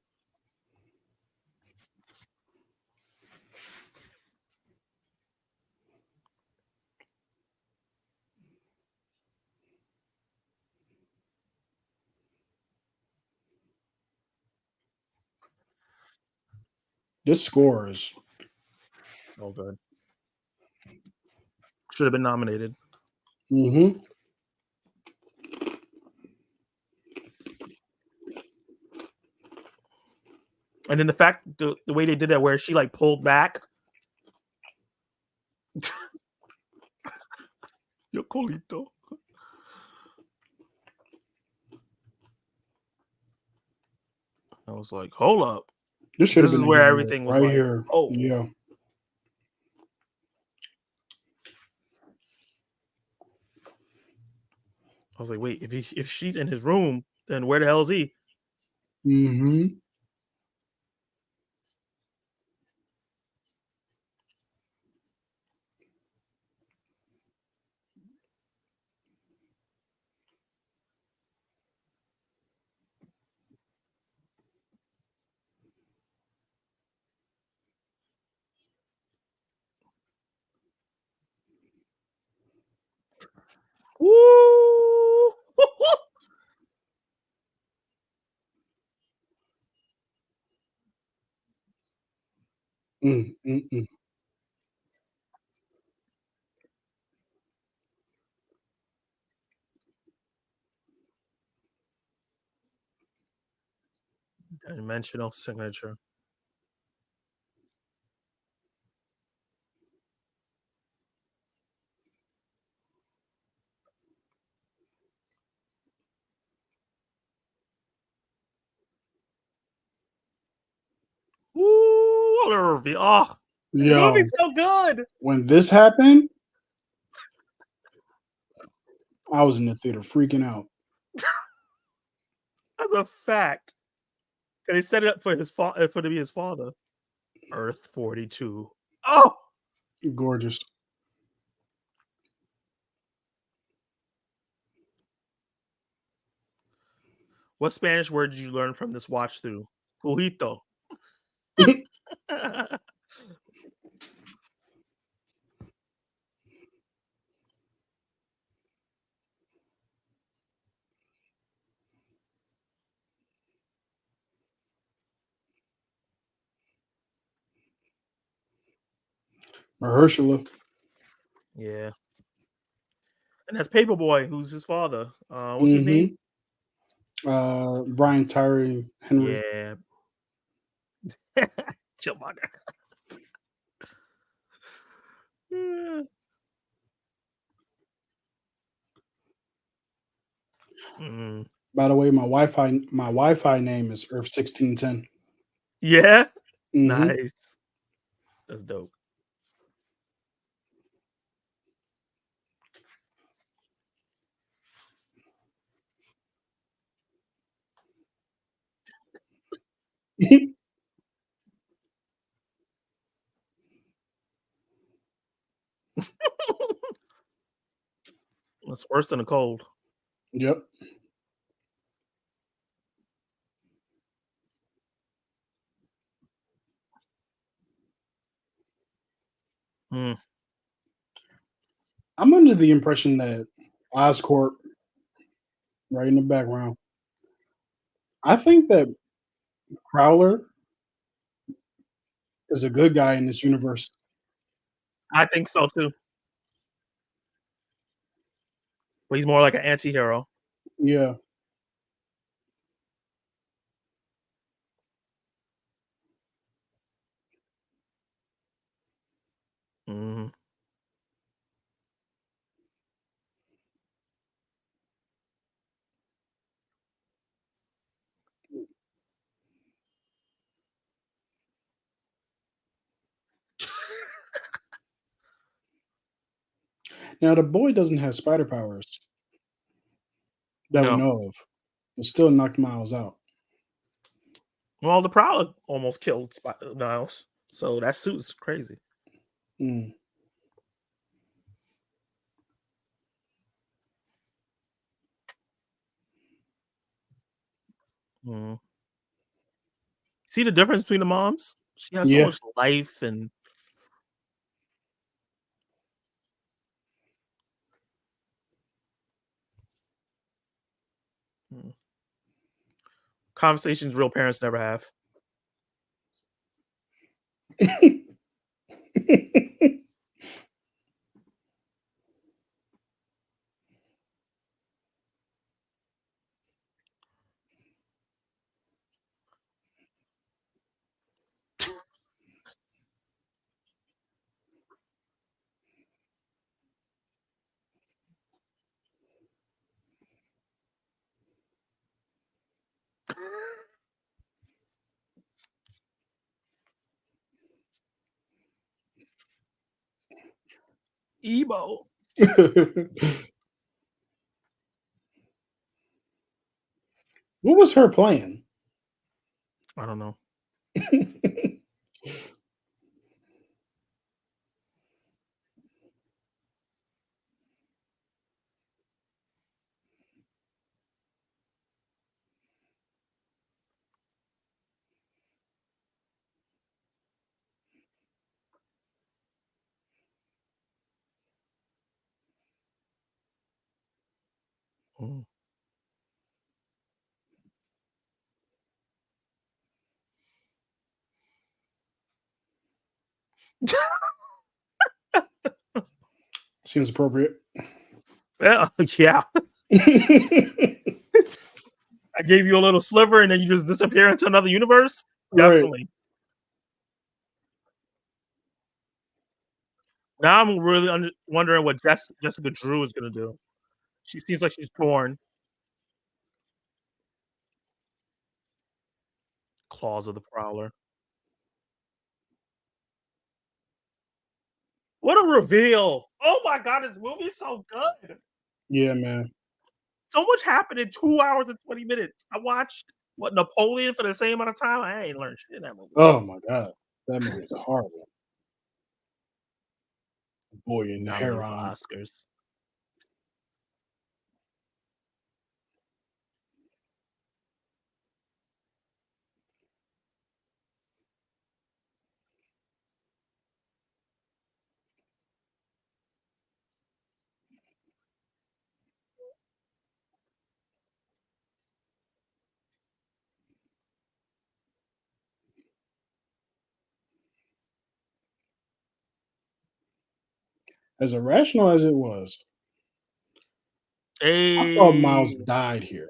This score is So good. Should have been nominated. hmm And then the fact the way they did that where she, like, pulled back. Yo colito. I was like, "Hold up." this should have This been is the where year everything was right like, here. "Oh." Yeah. I was like, "Wait, if she's in his room, then where the hell is he?" Hmm. Woo! Mm, mm, mm. Dimensional signature. Woo! prowler reveal. Oh, this Yo, movie's so good. when this happened, I was in the theater freaking out. That's a fact. And they set it up for his for to be his father. Earth 42. Oh, Gorgeous. what Spanish word did you learn from this watch through? Cujito. Mahershala. Yeah. And that's Paperboy, who's his father. What's his name? Mm-hmm. Brian Tyree Henry. Yeah. Chillmonger. Yeah. Mhm. By the way, my Wi-Fi name is Earth 1610. Yeah. Mm-hmm. Nice. That's dope. It's worse than a cold. Yep. Mm. I'm under the impression that Oscorp, right in the background. I think that Prowler is a good guy in this universe. I think so too. But he's more like an anti-hero. Yeah. Mhm. Now the boy doesn't have spider powers that we No. know of, but still knocked Miles out. Well, the Prowler almost killed Niles. So that suit's crazy. Mm. Mhm. See the difference between the moms? She has so Yeah. much life and mm, conversations real parents never have. Ebo. What was her plan? I don't know. Mm. Seems appropriate. Yeah, yeah. I gave you a little sliver and then you just disappear into another universe? Right. Definitely. Now I'm really wondering what Jessica Drew is gonna do. She seems like she's torn. Claws of the Prowler. What a reveal! Oh my god, this movie's so good. Yeah, man. So much happened in 2 hours and 20 minutes. I watched what Napoleon for the same amount of time. I ain't learned shit in that movie. Oh my god, that movie is horrible. Boy in the Nominated for Heron. Oscars. As irrational as it was, I thought Miles Hey, died here.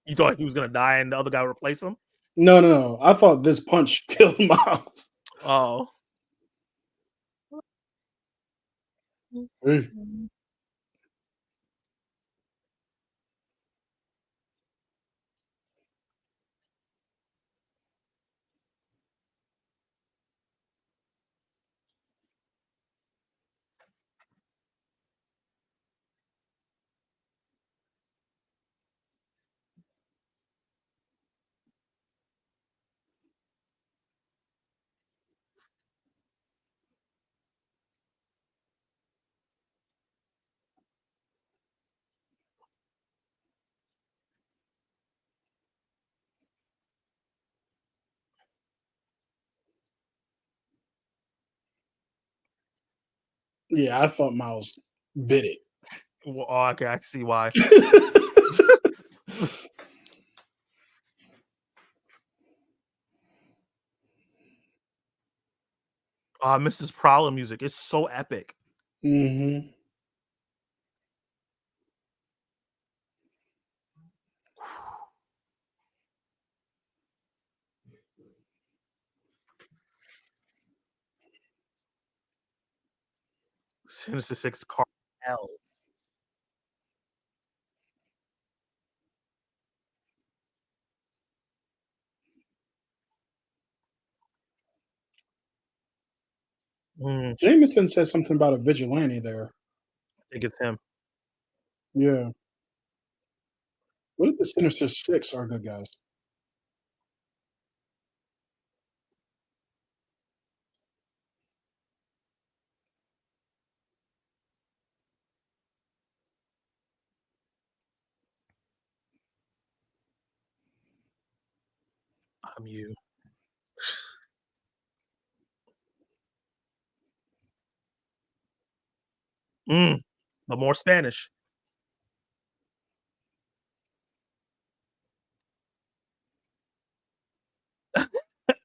you thought he was gonna die and the other guy would replace him? No, no, no. I thought this punch killed Miles. Oh. Hey. Yeah, I thought Miles bit it. Well, oh, okay, I can see why. Oh, I miss this Prowler music. It's so epic. Hmm. Sinister Six Cartel. I Jameson said something about a vigilante there. think it's him. Yeah. What if the Sinister Six are good guys? I'm you. But more Spanish.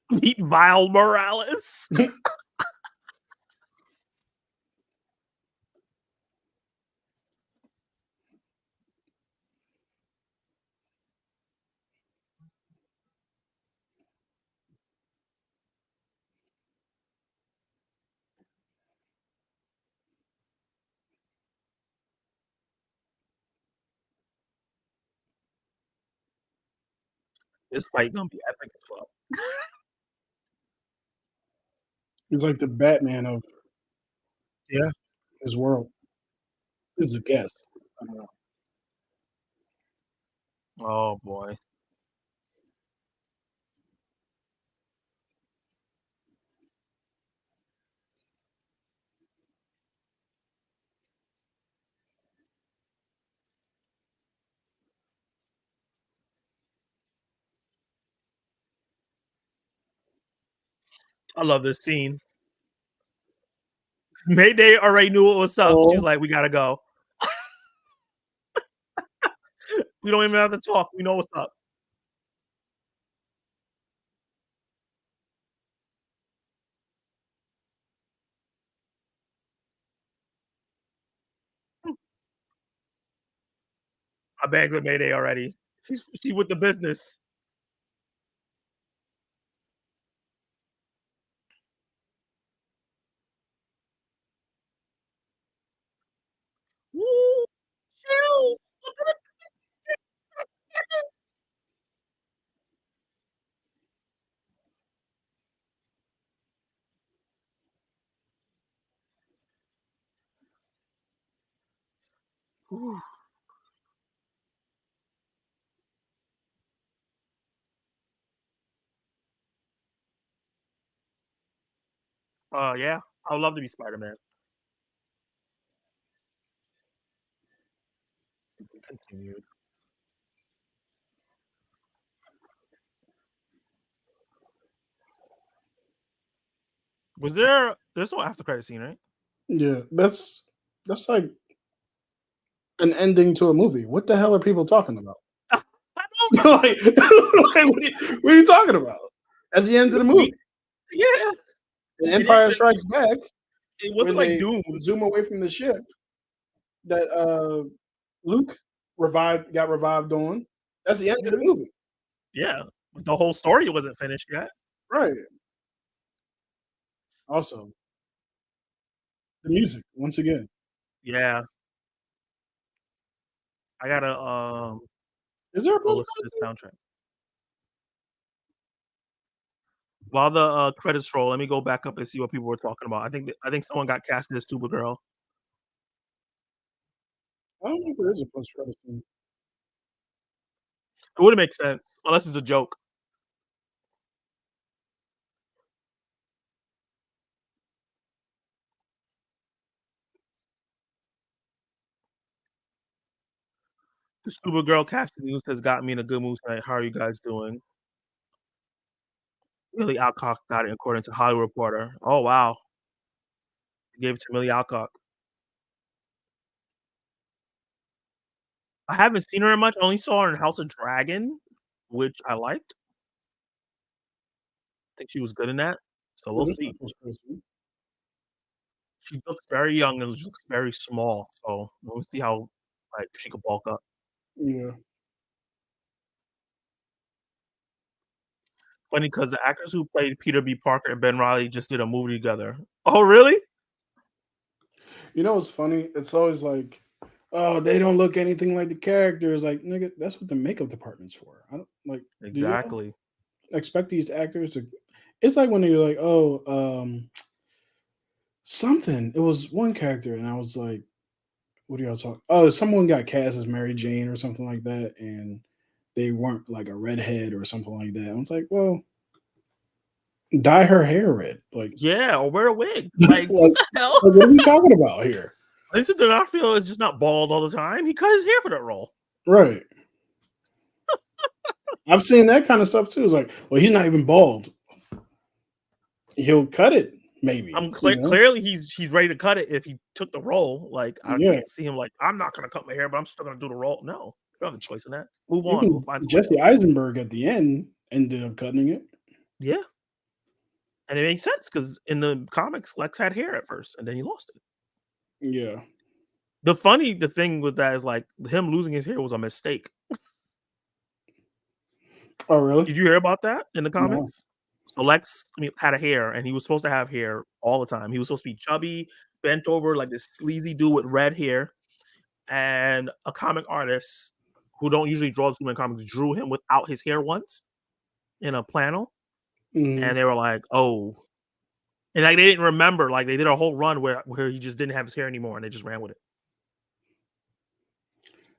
Meet Vile Morales. This fight gonna be epic as well. He's like the Batman of Yeah. his world. This is a guess. I don't know. Oh boy. I love this scene. Mayday already knew what was up. She was Oh, like, "We gotta go. We don't even have to talk. We know what's up." I bagged with Mayday already. She with the business. Woo! Chills. Ooh. Yeah, I would love to be Spider-Man. Continued. Was there's no after credit scene, right? Yeah, that's like an ending to a movie. What the hell are people talking about? I know, like, what are you talking about? That's the end of the we movie. yeah, In it is, Empire and Strikes Back, it wasn't when like they Doom. zoom away from the ship that Luke got revived on, that's the end of the Yeah, movie. yeah, but the whole story wasn't finished yet. Right. Also, the music, once again. Yeah, I gotta, Is there a go post listen to credit the soundtrack. While the, credits roll, let me go back up and see what people were talking about. I think someone got casted as Supergirl. scene? I don't think there is a post credit scene. It wouldn't make sense unless it's a joke. The Supergirl casting news has got me in a good mood tonight. How are you guys doing? Millie Alcock got it according to Hollywood Reporter. Oh, wow. They gave it to Millie Alcock. I haven't seen her in much. I only saw her in House of Dragon, which I liked. I think she was good in that. So Yeah, we'll there's no see. post credit scene. She looks very young and looks very small. So we'll see how like she could bulk up. Yeah. Funny because the actors who played Peter B. Parker and Ben Riley just did a movie together. Oh, really? You know what's funny? It's always like, oh, they don't look anything like the characters. Like, nigga, that's what the makeup department's for. I don't like. Do y'all Exactly. expect these actors to? It's like when they were like, oh, something. It was one character, and I was like, what are y'all talking? Oh, someone got cast as Mary Jane or something like that, and they weren't like a redhead or something like that. I was like, well, dye her hair red. Like, Yeah, or wear a wig. Like, what like, the hell? what are we talking about here? Vincent D'Onofrio is just not bald all the time. He cut his hair for that role. Right. I've seen that kind of stuff too. It's like, well, he's not even bald. He'll cut it, maybe. You know? Clearly he's ready to cut it if he took the role. Like I Yeah. can't see him like I'm not gonna cut my hair, but I'm still gonna do the role. No, you don't have a choice in that. Move on. We'll Even find somebody Jesse else. Eisenberg at the end ended up cutting it. Yeah, and it makes sense because in the comics, Lex had hair at first, and then he lost it. Yeah. The thing with that is like him losing his hair was a mistake. Oh, really? Did you hear about that in the No. comics? So Lex, I mean, had a hair, and he was supposed to have hair all the time. He was supposed to be chubby, bent over like this sleazy dude with red hair. And a comic artist who don't usually draw Superman comics drew him without his hair once in a panel, Mhm. and they were like, "Oh," and like they didn't remember. Like they did a whole run where he just didn't have his hair anymore, and they just ran with it.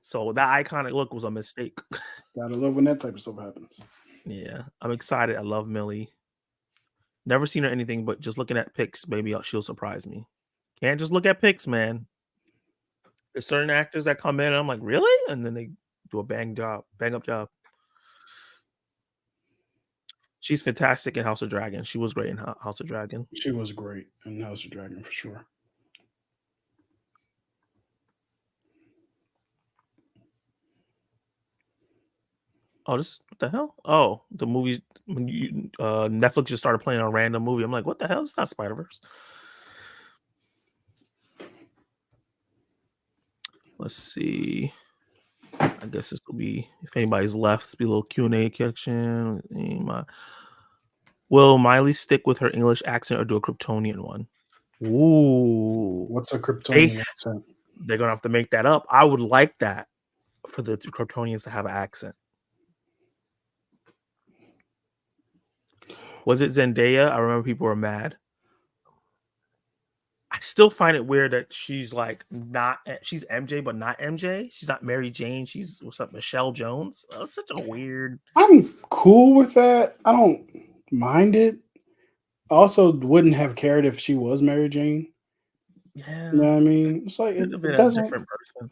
So that iconic look was a mistake. Gotta love when that type of stuff happens. Yeah, I'm excited. I love Millie. Never seen her anything, but just looking at pics, maybe she'll surprise me. Can't just look at pics, man. There's certain actors that come in, and I'm like, really? And then they do a bang up job. She's fantastic in House of Dragon. She was great in House of Dragon. She was great in House of Dragon for sure. Oh, this what the hell? Oh, the movie when Netflix just started playing a random movie. I'm like, what the hell? It's not Spiderverse. Let's see. I guess this will be if anybody's left. This will be a little Q&A section. Will Miley stick with her English accent or do a Kryptonian one? Ooh, What's a they Kryptonian accent? they're gonna have to make that up. I would like that for the Kryptonians to have an accent. Was it Zendaya? I remember people were mad. still find it weird that she's like she's MJ but not MJ. She's not Mary Jane. She's what's up, Michelle Jones. It's such a weird. I'm cool with that. I don't mind it. I also wouldn't have cared if she was Mary Jane. You know Yeah, what I mean? It's like could have been it a doesn't. different person.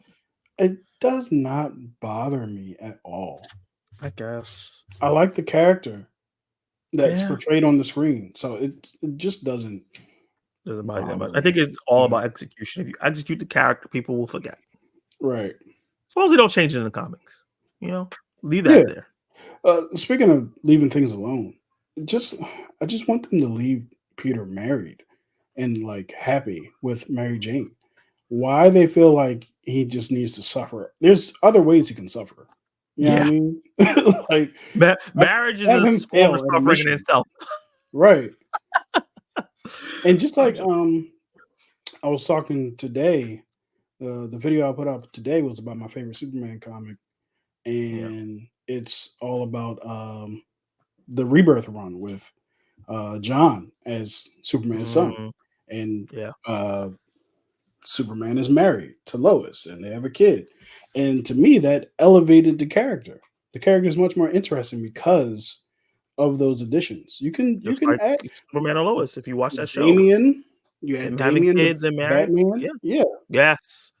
It does not bother me at all. I guess. I like the character that's Yeah, portrayed on the screen, so it just doesn't doesn't bother that much. bother I think me. it's all Yeah. about execution. If you execute the character, people will forget. Right. Suppose they don't change it in the comics. You know, leave Yeah. that there. Speaking of leaving things alone, just I just want them to leave Peter married and like happy with Mary Jane. Why they feel like he just needs to suffer? There's other ways he can suffer. You know what I Yeah, mean? Like have, marriage is have a him form of fail at a suffering in mission, itself. right? And just I'm like just, I was talking today. The video I put up today was about my favorite Superman comic, yeah. and it's all about the rebirth run with John as Superman's son, Mm, and yeah. uh, Superman is married to Lois, and they have a kid. And to me, that elevated the character. The character is much more interesting because of those additions. You Just can like add Superman and Lois. If you watch that show, Damian. You add him having Damian to kids and married. Batman. Yeah. Yeah, Yes.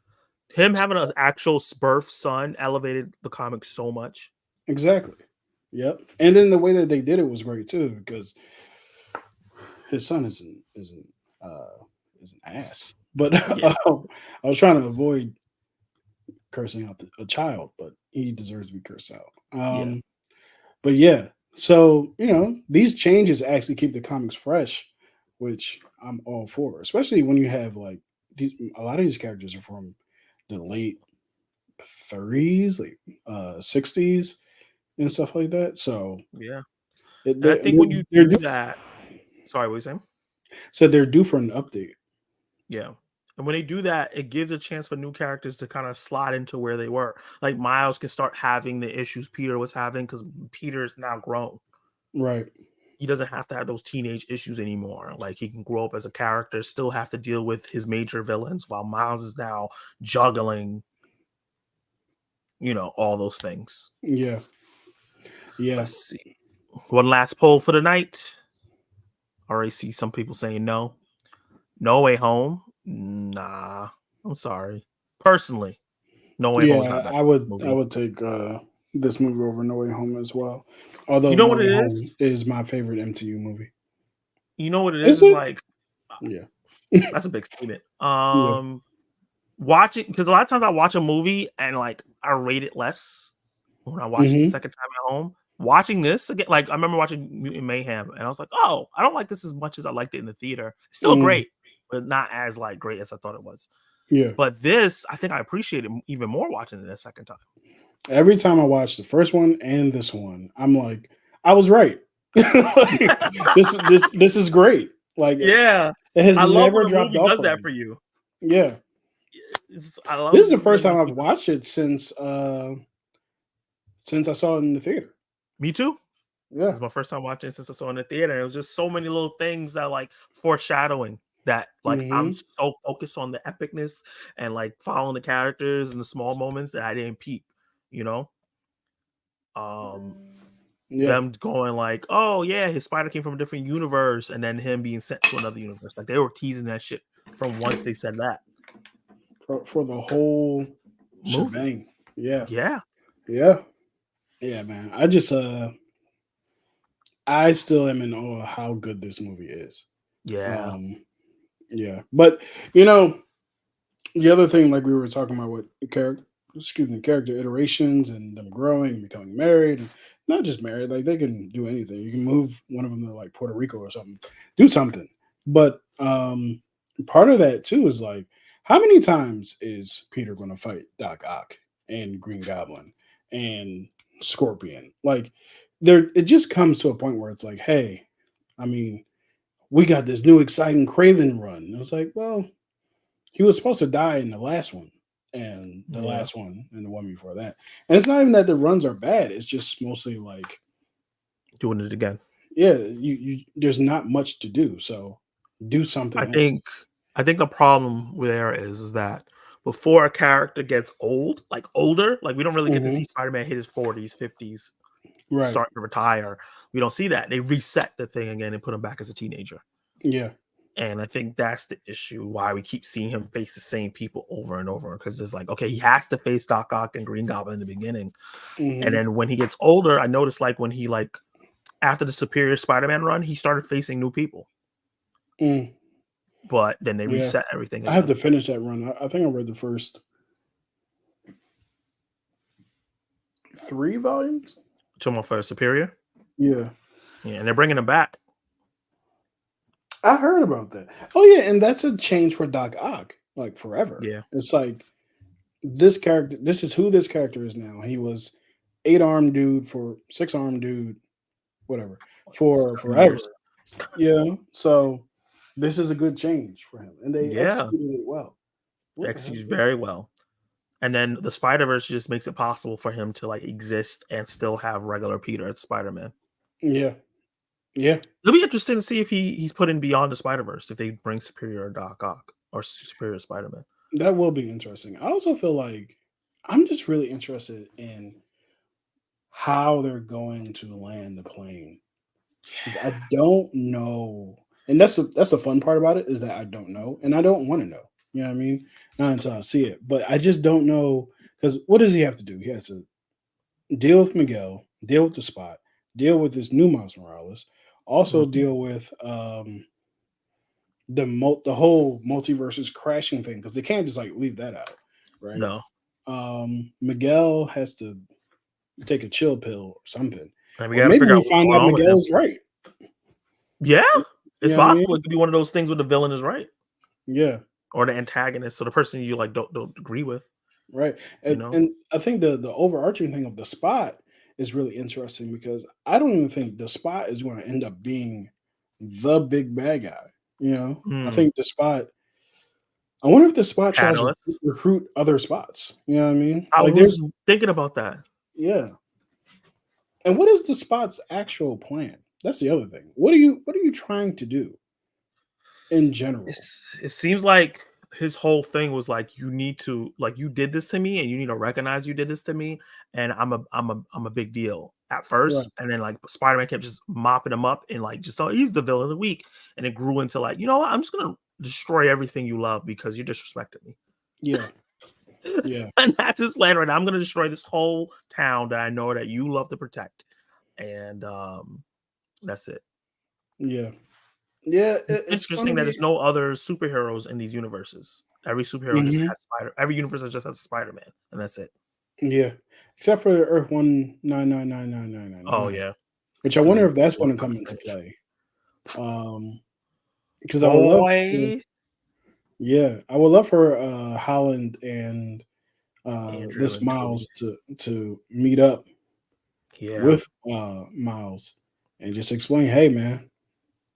Him having an actual birth son elevated the comic so much. exactly. Yep. And then the way that they did it was great too, because his son is an ass. But Yes. I was trying to avoid cursing out a child, but he deserves to be cursed out. Yeah. But yeah, so these changes actually keep the comics fresh, which I'm all for. Especially when you have like a lot of these characters are from the late 30s, like 60s, and stuff like that. So Yeah. it, And I they're, think when you they're do due, that, sorry, what were you saying? so they're due for an update. Yeah. And when they do that, it gives a chance for new characters to kind of slide into where they were. Like Miles can start having the issues Peter was having because Peter is now grown. Right. He doesn't have to have those teenage issues anymore. Like he can grow up as a character, still have to deal with his major villains, while Miles is now juggling, all those things. Yeah. Yeah. Let's see. One last poll for the night. Already see some people saying no. No Way Home. Nah, I'm sorry. Personally, No Way Home is Yeah. not better I than this would I movie. would take this movie over No Way Home as well. Although You know No what Way it Home is? is my favorite MCU movie. You know what it is? Is Is it? like Yeah. that's a big statement. Yeah. Watching because a lot of times I watch a movie and like I rate it less when I watch it the Hmm. second time at home. Watching this again, like I remember watching Mutant Mayhem, and I was like, "Oh, I don't like this as much as I liked it in the theater. It's still Mm, great, but not as like great as I thought it was." yeah. But this, I think I appreciate it even more watching it a second time. Every time I watch the first one and this one, I'm like, I was right. Like, this is great. Like Yeah, it has I love never when a dropped movie off does for that me. for you. Yeah. I This is love the first when time I've movies. watched it since I saw it in the theater. Me too. Yeah. It's my first time watching it since I saw it in the theater. It was just so many little things that like foreshadowing that like I'm Hmm. so focused on the epicness and like following the characters and the small moments that I didn't peep, you know? Um Yeah. them going like, oh yeah, his spider came from a different universe, and then him being sent to another universe. Like they were teasing that shit from once they said that For the whole movie. shebang. Yeah. Yeah. Yeah. Yeah, man. I still am in awe of how good this movie is. Yeah. Um, yeah. But you know, the other thing, like we were talking about with character iterations and them growing and becoming married, and not just married, like they can do anything. You can move one of them to like Puerto Rico or something, do something. But part of that too is like, how many times is Peter going to fight Doc Ock and Green Goblin and Scorpion? Like, it just comes to a point where it's like, hey, I mean, we got this new exciting Craven run. And it's like, well, he was supposed to die in the last one, and the Yeah. last one, and the one before that. And it's not even that the runs are bad. It's just mostly like, Doing it again. yeah, you there's not much to do. So do I something else. think I think the problem there is that before a character gets old, like older, like we don't really get to see Mhm. Spider-Man hit his 40s, 50s, Right. starting to retire. We don't see that. They reset the thing again and put him back as a teenager. Yeah. And I think that's the issue why we keep seeing him face the same people over and over. Because it's like, okay, he has to face Doc Ock and Green Goblin in the beginning. And Mhm. then when he gets older, I noticed like when he like after the Superior Spider-Man run, he started facing new people. Mm. But then they Yeah. reset everything I have again. to finish that run. I think I read the first 3 volumes. Talking about for Superior. Yeah. Yeah, and they're bringing him back. I heard about that. Oh yeah, and that's a change for Doc Ock, like forever. Yeah. It's like this character. This is who this character is now. He was 8-armed dude for 6-armed dude, whatever, for 7 years. forever. Yeah. So this is a good change for him, and they Yeah. executed it well. What the hell? Executes very well. And then the Spider-Verse just makes it possible for him to like exist and still have regular Peter as Spider-Man. Yeah. Yeah. It'll be interesting to see if he's put in Beyond the Spider-Verse, if they bring Superior Doc Ock or Superior Spider-Man. That will be interesting. I also feel like I'm just really interested in how they're going to land the plane. 'Cause I don't know, and that's the fun part about it is that I don't know, and I don't want to know. You know what I mean? Not until I see it. But I just don't know because what does he have to do? He has to deal with Miguel, deal with the Spot, deal with this new Miles Morales, also Mhm. deal with the whole multiverses crashing thing because they can't just like leave that out, right? No. Miguel has to take a chill pill or something, And we or got to maybe figure out we what's find going out on with him. Miguel's right. Yeah, You it's know what I possible. mean? It could be one of those things where the villain is right Yeah. or the antagonist, so the person you like don't agree with. Right. You And know? and I think the overarching thing of the Spot is really interesting because I don't even think the Spot is going to end up being the big bad guy. You know, I Mm. think the Spot. I wonder if the Spot tries to Catalyst. recruit other spots. You know what I mean? I Like, was there's thinking about that. yeah. And what is the Spot's actual plan? That's the other thing. What are you trying to do in general? It seems like his whole thing was like you need to like you did this to me and you need to recognize you did this to me and I'm a big deal at Right. first and then like Spider-Man kept just mopping him up and like just oh he's the villain of the week and it grew into like you know what I'm just gonna destroy everything you love because you disrespected me. Yeah. Yeah. And that's his plan right now. I'm gonna destroy this whole town that I know that you love to protect. And that's it. Yeah. Yeah. It's It's going interesting to that be. there's no other superheroes in these universes. Every superhero just Mhm. has every universe just has Spider-Man, and that's it. Yeah, except for Earth 1999999, Oh yeah, which I because wonder they if that's work going to on come the into finish. play. Because I would love to, Boy, yeah, I would love for Holland and Andrew this and Toby. Miles to meet up Yeah, with Miles and just explain, hey man,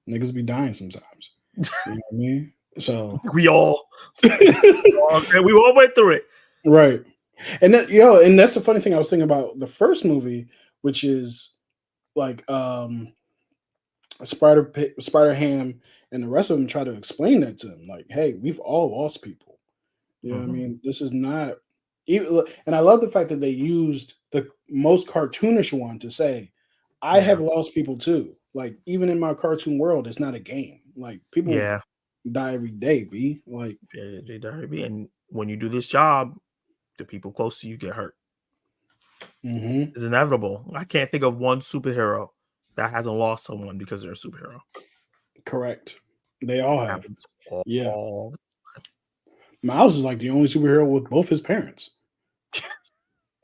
niggas be dying sometimes. You know what I mean? So we all, we all went through it. right, and and that's the funny thing I was thinking about the first movie, which is like Spider Ham and the rest of them try to explain that to him, like, hey, we've all lost people. You know what I Mhm. mean? This is not even, and I love the fact that they used the most cartoonish one to say, I Yeah, have lost people too. Like, even in my cartoon world, it's not a game. Like, people yeah, die every day, B. Like, they definitely be. And when you do this job, the people close to you get hurt. hmm It's inevitable. I can't think of one superhero that hasn't lost someone because they're a superhero. correct. They all have. Happens Yeah. all Miles is like the only superhero with both his parents.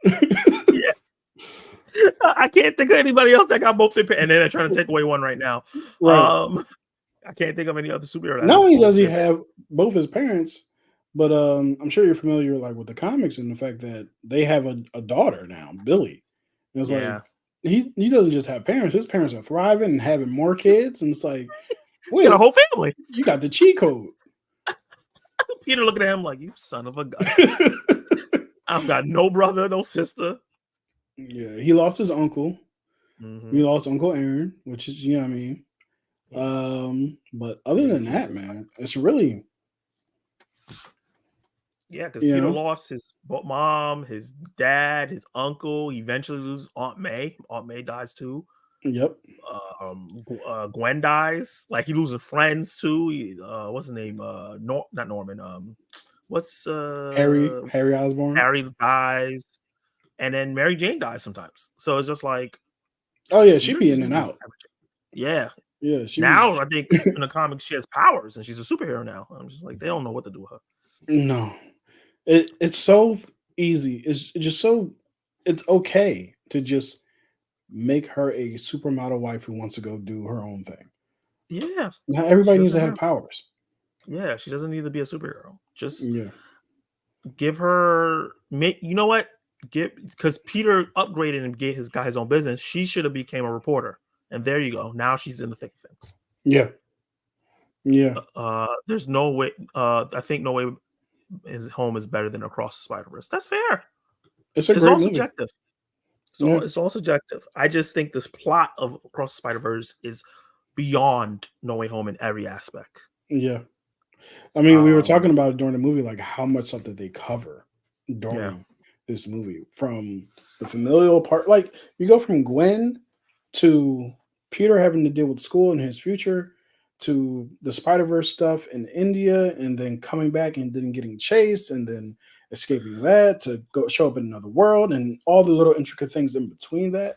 yeah. I can't think of anybody else that got both their and then they're trying to take away one right now. Right. I can't think of any other superhero that Not has only both does he their have both his parents, but I'm sure you're familiar like with the comics and the fact that they have a daughter now, Billy. And it's like yeah. he doesn't just have parents; his parents are thriving and having more kids. And it's like, He got a wait, whole family. you got the cheat code. Peter looking at him like, you son of a gun. I've got no brother, no sister. Yeah, he lost his uncle. Hmm. He lost Uncle Aaron, which is you know what I mean. Yeah. But other Yeah, than he's that, a spider. man, it's really. Yeah, because You Peter know? lost his mom, his dad, his uncle. He eventually loses Aunt May. Aunt May dies too. Yep. Gwen dies. Like he loses friends too. What's his name? Not Norman. What's Harry Osborn. Harry dies, and then Mary Jane dies sometimes. So it's just like Oh yeah, she Peter be just in and needs to out. yeah. Yeah, she be. Now I think in the comics she has powers and she's a superhero now. I'm just like they don't know what to do with her. No, it's so easy. It's just so. It's okay to just make her a supermodel wife who wants to go do her own thing. Yeah, Not she everybody needs to doesn't have have. powers. Yeah, she doesn't need to be a superhero. Just Yeah. give her. Make you know what? Get because Peter upgraded and got his own business. She should have became a reporter, and there you go. Now she's in the thick of things. Yeah. Yeah. There's no way. I think No Way His Home is better than Across the Spider-Verse. That's fair. It's a It's great all movie. subjective. Yeah. It's all subjective. I just think this plot of Across the Spider-Verse is beyond No Way Home in every aspect. Yeah. I mean, we were talking Um, about it during the movie, like how much stuff did they cover yeah, during this movie, from the familial part. Like you go from Gwen to Peter having to deal with school and his future, to the Spider Verse stuff in India, and then coming back and then getting chased, and then escaping that to go show up in another world, and all the little intricate things in between that.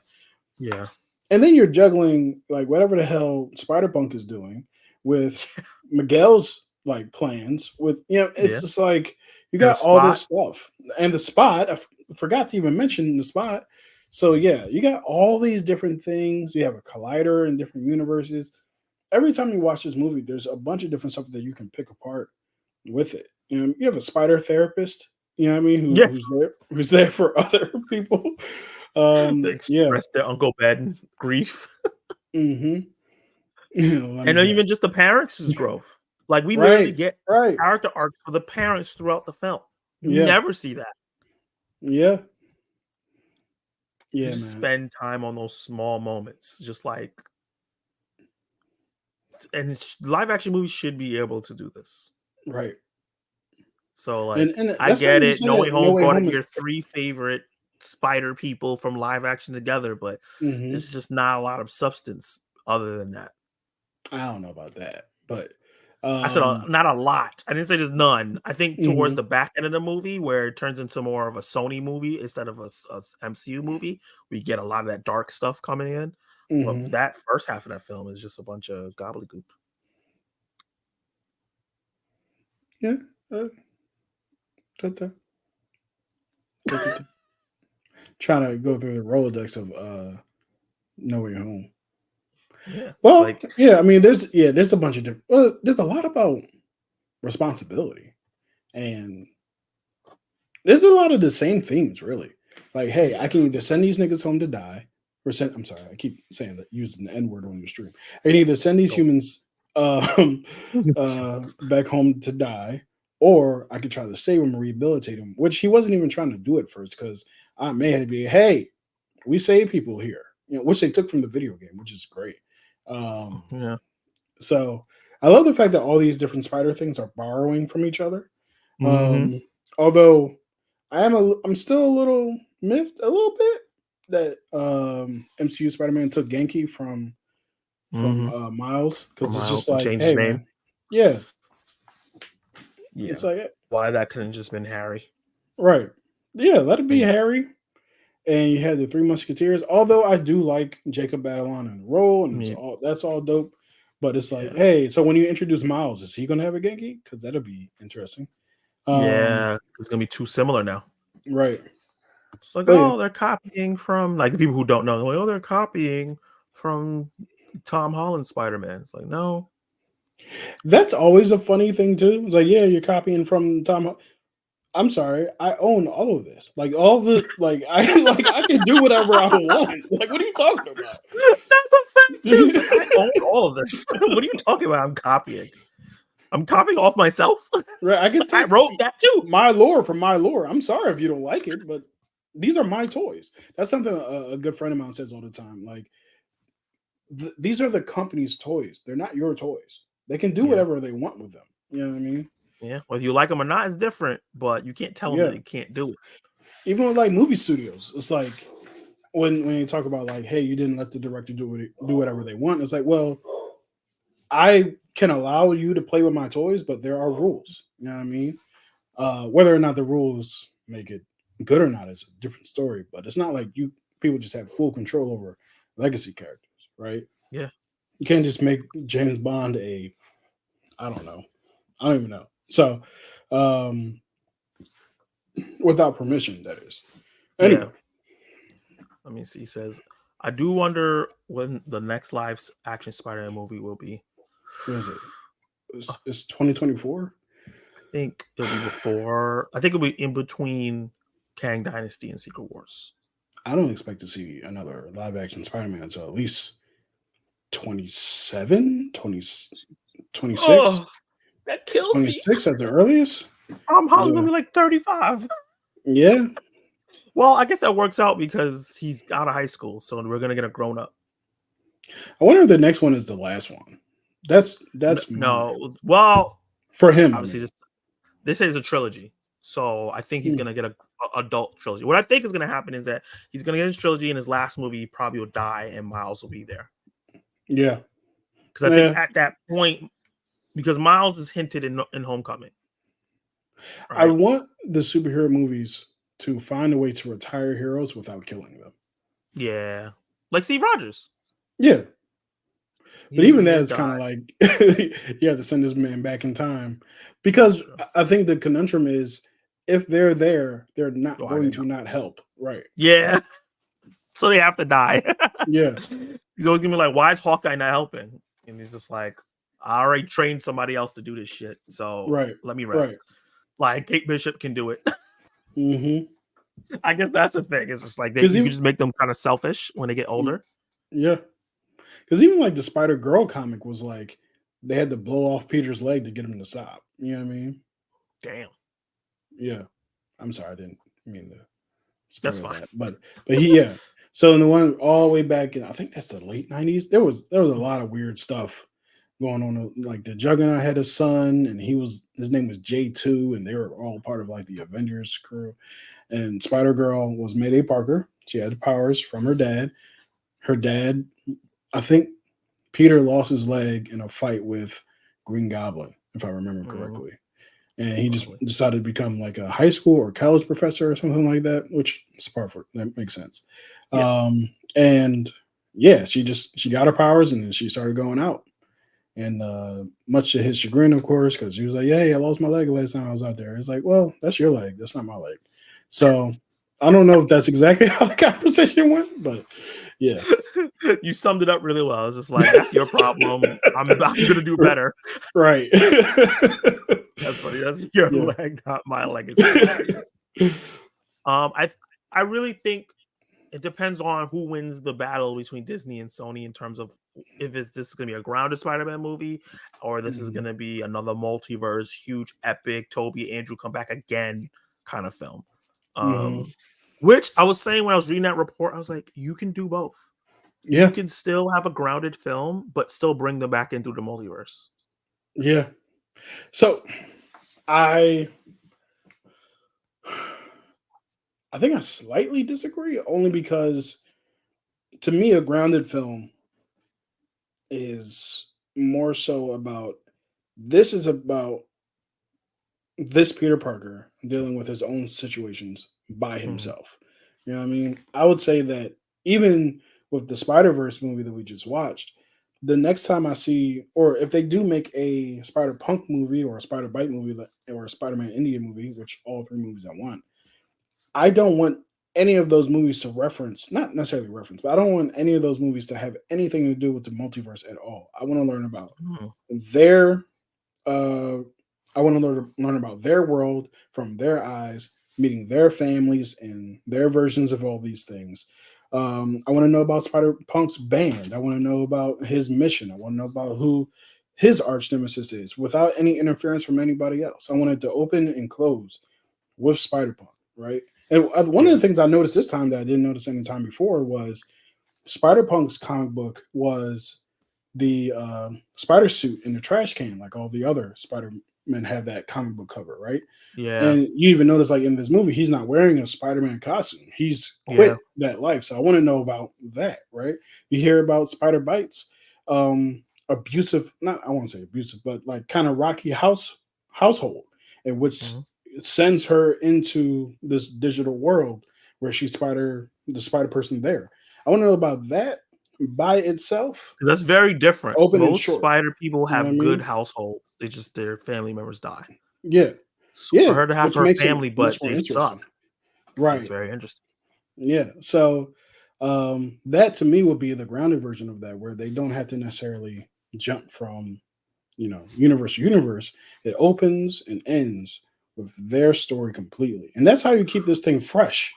yeah, And then you're juggling like whatever the hell Spider Punk is doing with Miguel's like plans. With it's yeah. just like you And a got all spot. this stuff, and the spot. Forgot to even mention the spot. So yeah, you got all these different things. You have a collider in different universes. Every time you watch this movie, there's a bunch of different stuff that you can pick apart with it. You have a spider therapist. You know what I mean? Yeah, Who's there for other people. to Yeah. express their Uncle Ben grief, Mm-hmm. Let and me then guess. even just the parents' growth. Like we literally Right, get right. character arcs for the parents throughout the film. You Yeah, never see that. yeah, You yeah, just man. spend time on those small moments, just like and live action movies should be able to do this. Right. So And like and I that's not get even to it. say No Way that No Home Way brought Home is. your three favorite spider people from live action together, but Mhm. there's just not a lot of substance other than that. I don't know about that, but I said um, not a lot. I didn't say there's none. I think towards mhm, the back end of the movie, where it turns into more of a Sony movie instead of a MCU movie, we get a lot of that dark stuff coming in. But mhm. that first half of that film is just a bunch of gobbledygook. Yeah. Uh, da, da, da, da, da. Trying to go through the Rolodex of No Way Home. Yeah, it's Well, like yeah, I mean, there's a bunch of different. Well, there's a lot about responsibility, and there's a lot of the same themes, really. Like, hey, I yeah, can either send these niggas home to die, or send. I'm sorry, I keep saying that, using the N word on your stream. I can either send these go. humans back home to die, or I could try to save them and rehabilitate them, which he wasn't even trying to do at first because I may have to be, hey, we save people here, which they took from the video game, which is great. Um, Yeah. so I love the fact that all these different spider things are borrowing from each other. Hmm. Um, although I'm still a little miffed a little bit that MCU Spider-Man took Genki from Hmm. Miles, For because it's just Miles and like, change his hey name. man, yeah, it's Yeah. like Why that couldn't just been Harry? right, yeah, let it be And Harry. And you had the Three Musketeers. Although I do like Jacob Batalon in the role, and yeah, that's all dope. But it's like, yeah, hey, so when you introduce Miles, is he gonna have a Genki? Because that'll be interesting. Um, yeah. It's gonna be too similar now. right. It's like, But yeah, oh, they're copying from like the people who don't know. Like, oh, they're copying from Tom Holland's Spider-Man. It's like, no, that's always a funny thing too. It's like, yeah, you're copying from Tom. I'm sorry, I own all of this. Like all the like I like I can do whatever I want. Like, what are you talking about? that's a fact too. It's like I own all of this. What are you talking about? I'm copying. I'm copying off myself. Right, I can I take wrote that too. my lore from my lore. I'm sorry if you don't like it, but these are my toys. That's something a good friend of mine says all the time. Like, these are the company's toys. They're not your toys. They can do Yeah, whatever they want with them. You know what I mean? Yeah, whether you like them or not, it's different. But you can't tell them that Yeah. they can't do it. Even with like movie studios, it's like when you talk about like, hey, you didn't let the director do whatever they want. It's like, well, I can allow you to play with my toys, but there are rules. You know what I mean? Whether or not the rules make it good or not is a different story. But it's not like you people just have full control over legacy characters, right? Yeah, You can't just make James Bond a I don't know. I don't even know. So um without permission, that is. yeah. Anyway, Let me see. He says, I do wonder when the next live action Spider-Man movie will be. what is it? I It's 2024. think it'll be before. I think it'll be in between Kang Dynasty and Secret Wars. I don't expect to see another live action Spider-Man until at least 27, 26, Oh, that kills me. 26 at the earliest. Tom Holland's Yeah. gonna be like 35. Yeah. Well, I guess that works out because he's out of high school, so we're gonna get a grown up. I wonder if the next one is the last one. That's No, well, for him. obviously this is a trilogy, so I think he's gonna get a adult trilogy. What I think is gonna happen is that he's gonna get his trilogy, and his last movie probably will die, and Miles will be there. Yeah. Because I think at that point, because Miles is hinted in Homecoming. I Right? want the superhero movies to find a way to retire heroes without killing them. Yeah, like Steve Rogers. Yeah. But even that is died. kind of like you have to send this man back in time because I think the conundrum is if they're there, they're not going to not help. Right. Yeah. So they have to die. Yeah. He's always gonna be like, why is Hawkeye not helping? And he's just like, I already trained somebody else to do this shit. So let me rest. Right. Like Kate Bishop can do it. Mm-hmm. I guess that's the thing. It's just like you can just make them kind of selfish when they get older. Yeah. Because even like the Spider-Girl comic was like they had to blow off Peter's leg to get him to stop. You know what I mean? Damn. Yeah. I'm sorry, I didn't mean to spoil That's fine. that. But yeah. So in the one all the way back in I think that's the late 90s, there was a lot of weird stuff going on. Like the Juggernaut had a son and his name was J2, and they were all part of like the Avengers crew. And Spider-Girl was Mayday Parker. She had powers from her dad. Her dad, I think Peter lost his leg in a fight with Green Goblin, if I remember correctly. And he just decided to become like a high school or college professor or something like that, which is perfect. That makes sense. Yeah. And yeah, she got her powers and then she started going out. And much to his chagrin, of course, because she was like, "Hey, I lost my leg last time I was out there." It's like, well, that's your leg. That's not my leg. So I don't know if that's exactly how the conversation went, but yeah. You summed it up really well. It's just like, that's your problem. I'm going to do better. Right. That's funny. That's your leg, not my leg. I really think it depends on who wins the battle between Disney and Sony in terms of if this is going to be a grounded Spider-Man movie or this is going to be another multiverse, huge, epic, Toby, Andrew come back again kind of film. Which I was saying when I was reading that report, I was like, you can do both. Yeah. You can still have a grounded film, but still bring them back into the multiverse. Yeah. So I think I slightly disagree, only because to me, a grounded film is more so about this Peter Parker dealing with his own situations by himself. You know what I mean? I would say that even with the Spiderverse movie that we just watched, the next time I see, or if they do make a Spider-Punk movie or a Spider-Bite movie or a Spider-Man India movie, which all three movies I want, I don't want any of those movies to not necessarily reference, but I don't want any of those movies to have anything to do with the multiverse at all. I want to learn about their I want to learn about their world from their eyes, meeting their families and their versions of all these things. I want to know about Spider-Punk's band. I want to know about his mission. I want to know about who his arch nemesis is without any interference from anybody else. I wanted to open and close with Spider-Punk, right? And one of the things I noticed this time that I didn't notice any time before was Spider-Punk's comic book was the spider suit in the trash can, like all the other have that comic book cover, right? Yeah. And you even notice, like in this movie, he's not wearing a Spider-Man costume. He's Yeah. quit that life. So I want to know about that, right? You hear about spider bites, abusive, not I won't say abusive, but like kind of rocky household, and which Mhm. sends her into this digital world where she's the spider person there. I want to know about that by itself, That's very different. open and Most short. spider people You know what I have good mean? households. They just their family members die. Yeah, So for yeah, her to have which her makes it family, much but more they interesting, suck, it's right? very interesting. Yeah. So that to me would be the grounded version of that, where they don't have to necessarily jump from universe to universe. It opens and ends with their story completely, and that's how you keep this thing fresh.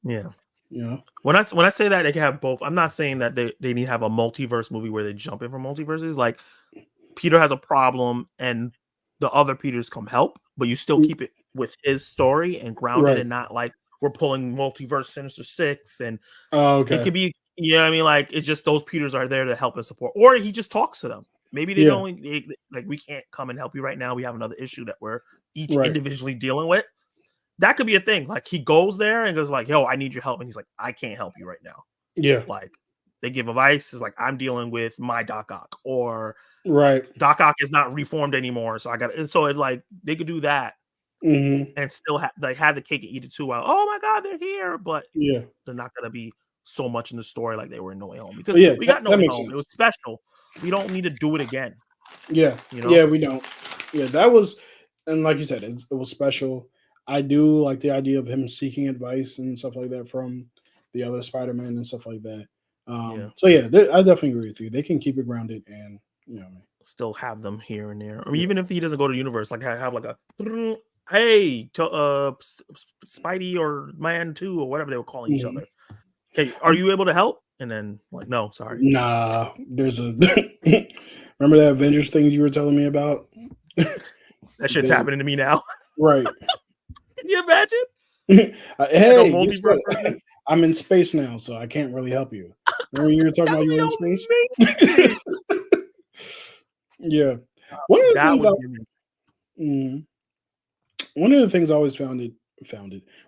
Yeah. You know. When I say that they can have both, I'm not saying that they need to have a multiverse movie where they jump in from multiverses. Like Peter has a problem and the other Peters come help, but you still Mm, keep it with his story and grounded right. and not like we're pulling multiverse Sinister Six and Oh, it okay. could be, you know what I mean? Like it's just those Peters are there to help and support, or he just talks to them. Maybe they Yeah. don't like we can't come and help you right now. We have another issue that we're each Right. individually dealing with. That could be a thing. Like he goes there and goes like, "Yo, I need your help," and he's like, "I can't help you right now." Yeah. Like they give advice. Is like I'm dealing with my Doc Ock, or Right. Doc Ock is not reformed anymore, so I got. And so it like they could do that Hmm. and still have the cake and eat it too. While oh my god, they're here, but Yeah. they're not gonna be so much in the story like they were in No Way Home because But yeah, we got No that Way makes Home. It sense. was special. We don't need to do it again. Yeah. You know? Yeah. We don't. Yeah. That was, and like you said, it was special. I do like the idea of him seeking advice and stuff like that from the other Spider-Man and stuff like that. Yeah. So yeah, I definitely agree with you. They can keep it grounded and Still have them here and there. I mean, yeah. even if he doesn't go to the universe, like have like a hey, Spidey or Man 2 or whatever they were calling each Mhm. other. Okay, are you able to help? And then like, no, sorry. Nah, there's a remember that Avengers thing you were telling me about? That shit's They happening to me now. right. Can you imagine? Like a Hey, guess multiverse what? person? I'm in space now, so I can't really help you. Remember you were talking That about you were in would space? be amazing. Yeah. One of the That things would be amazing. mm, one of the things I always founded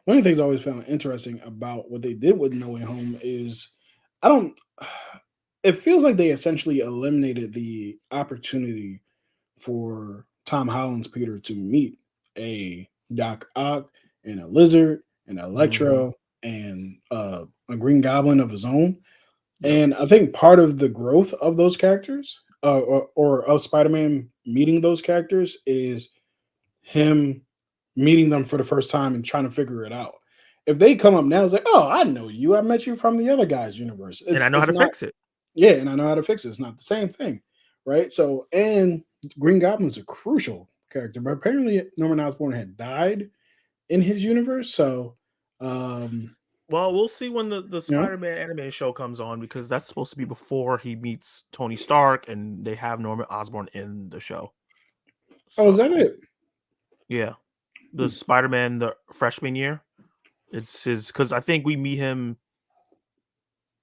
one of the things I always found interesting about what they did with No Way Home is I don't it feels like they essentially eliminated the opportunity for Tom Holland's Peter to meet a Doc Ock and a Lizard and Mhm. Electro and a Green Goblin of his own. Yep. And I think part of the growth of those characters, or of Spider-Man meeting those characters, is him meeting them for the first time and trying to figure it out. If they come up now, it's like, oh, I know you. I met you from the other guy's universe. And I know how It's to not, fix it. yeah, and I know how to fix it. It's not the same thing, right? So, and Green Goblin's a crucial character, but apparently Norman Osborn had died in his universe. So, um, Well, we'll see when the you know, Spider-Man animated show comes on because that's supposed to be before he meets Tony Stark and they have Norman Osborn in the show. oh, is that So it? yeah, the Hmm. Spider-Man the freshman year. It's his because I think we meet him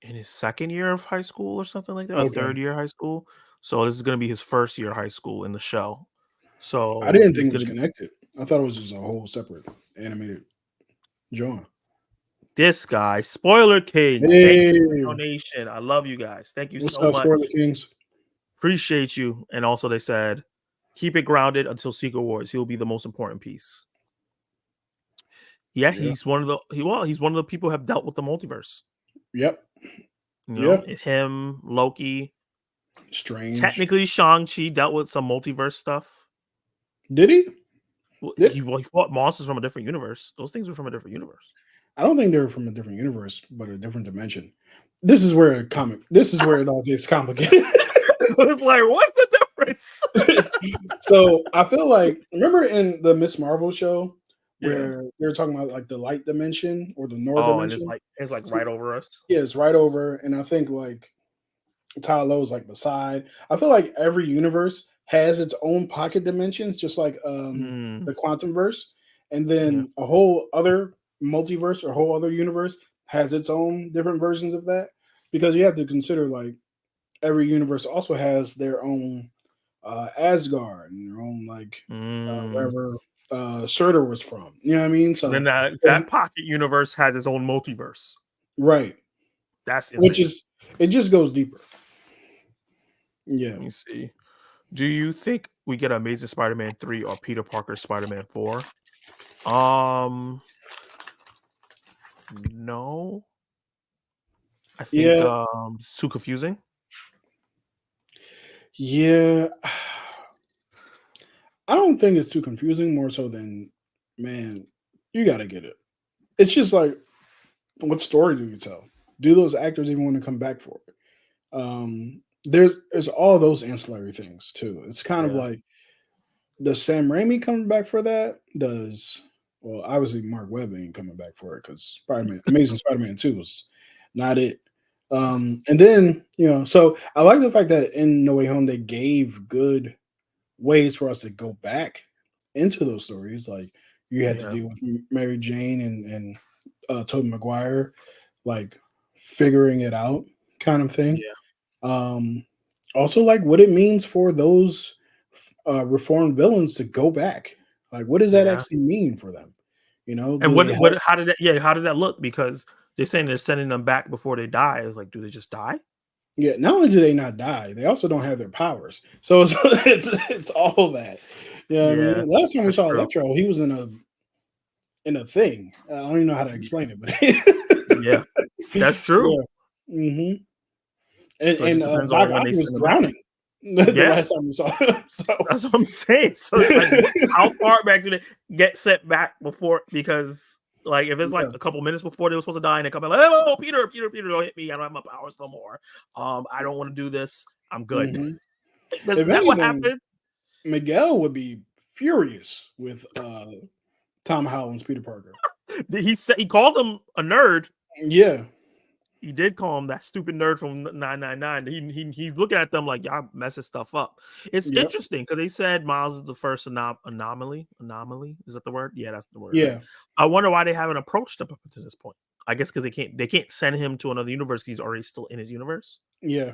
in his second year of high school or something like that, or Okay, third year of high school. So this is gonna be his first year of high school in the show. I So didn't he's think it was gonna be connected. I thought it was just a whole separate animated drawing. this guy, Spoiler Kings. Thank you for the Hey, donation. I love you guys. Thank you what's so up, much. Spoiler Kings? Appreciate you. And also they said, keep it grounded until Secret Wars. He'll be the most important piece. Yeah, Yeah. he's one of the he's one of the people who have dealt with the multiverse. Yep. You Yeah. know, him, Loki, Strange. technically Shang-Chi dealt with some multiverse stuff. Did he? Did He fought monsters from a different universe. Those things were from a different universe. I don't think they're from a different universe, but a different dimension. This is where this is where it all gets complicated. It's like, what's the difference? So I feel like remember in the Miss Marvel show Yeah. where they were talking about like the light dimension or the Nor Oh, and dimension. it's like So right over us. yeah, it's right over, and I think like Lowe's like beside. I feel like every universe has its own pocket dimensions, just like Mm, the quantum verse, and yeah. then a whole other multiverse or whole other universe has its own different versions of that. Because you have to consider like every universe also has their own Asgard and your own like Mm. wherever Surtur was from. You know what I mean? And then So that pocket universe has its own multiverse. right, That's which insane. is it just goes deeper. Yeah, Let me see. Do you think we get Amazing Spider-Man 3 or Peter Parker Spider-Man 4? No. I think yeah, it's too confusing. yeah. I don't think it's too confusing. More so than man, you got to get it. It's just like, what story do you tell? Do those actors even want to come back for it? There's all those ancillary things too. It's kind of Yeah. like, does Sam Raimi coming back for that? Does well, obviously Mark Webb ain't coming back for it because Amazing Spider-Man 2 was not it. And then so I like the fact that in No Way Home they gave good ways for us to go back into those stories. Like you had to Yeah. deal with Mary Jane and Tobey Maguire, like figuring it out kind of thing. Yeah. Um, Also, like what it means for those reformed villains to go back. Like, what does that Yeah. actually mean for them? And Do they help? how did that look? Because they're saying they're sending them back before they die. It's like, do they just die? Yeah, not only do they not die, they also don't have their powers. So it's all that. You know what I Yeah, mean? Last time we that's saw true. Electro, he was in a thing. I don't even know how to explain it, but Yeah, that's true. yeah. hmm And, So it just and depends Doc on when Ock they was send them back. drowning the Yeah, last time we saw him. So that's what I'm saying. So it's like, how far back do they get sent back before? Because like, if it's like yeah. a couple minutes before they were supposed to die, and they come in like, oh, Peter, don't hit me. I don't have my powers no more. I don't want to do this. I'm good. hmm Is If that what anything, happened? Miguel would be furious with Tom Holland's Peter Parker. He called him a nerd. Yeah. He did call him that stupid nerd from 999. He's looking at them like y'all messing stuff up. It's Yep. interesting because they said Miles is the first anomaly. Anomaly, is that the word? Yeah, that's the word, right? Yeah. I wonder why they haven't approached him up to this point. I guess because they can't send him to another universe. He's already still in his universe. Yeah.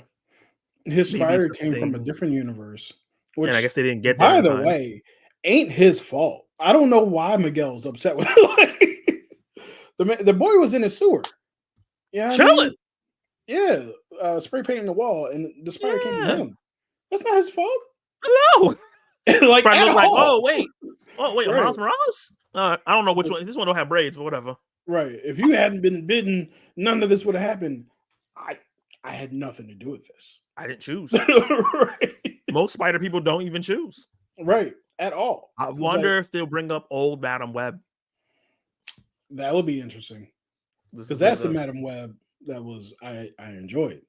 His Maybe it's spider a came from a thing, different universe, and I which, guess they didn't get there by in the time. way, ain't his fault. I don't know why Miguel's upset with it. The boy was in his sewer. You know what I mean? Chilling. Yeah. Spray painting the wall, and the spider came from Yeah. him. That's not his fault. No. Like Trying to at look like, all. oh wait, a Right. Miles Morales. I don't know which one. This one don't have braids, but whatever. Right. If you hadn't been bitten, none of this would have happened. I I had nothing to do with this. I didn't choose. Right. Most spider people don't even choose. Right. At all. I It's like wonder if they'll bring up old Madam Web. that would be interesting. This Because is like that's the the Madam Web that was I enjoyed.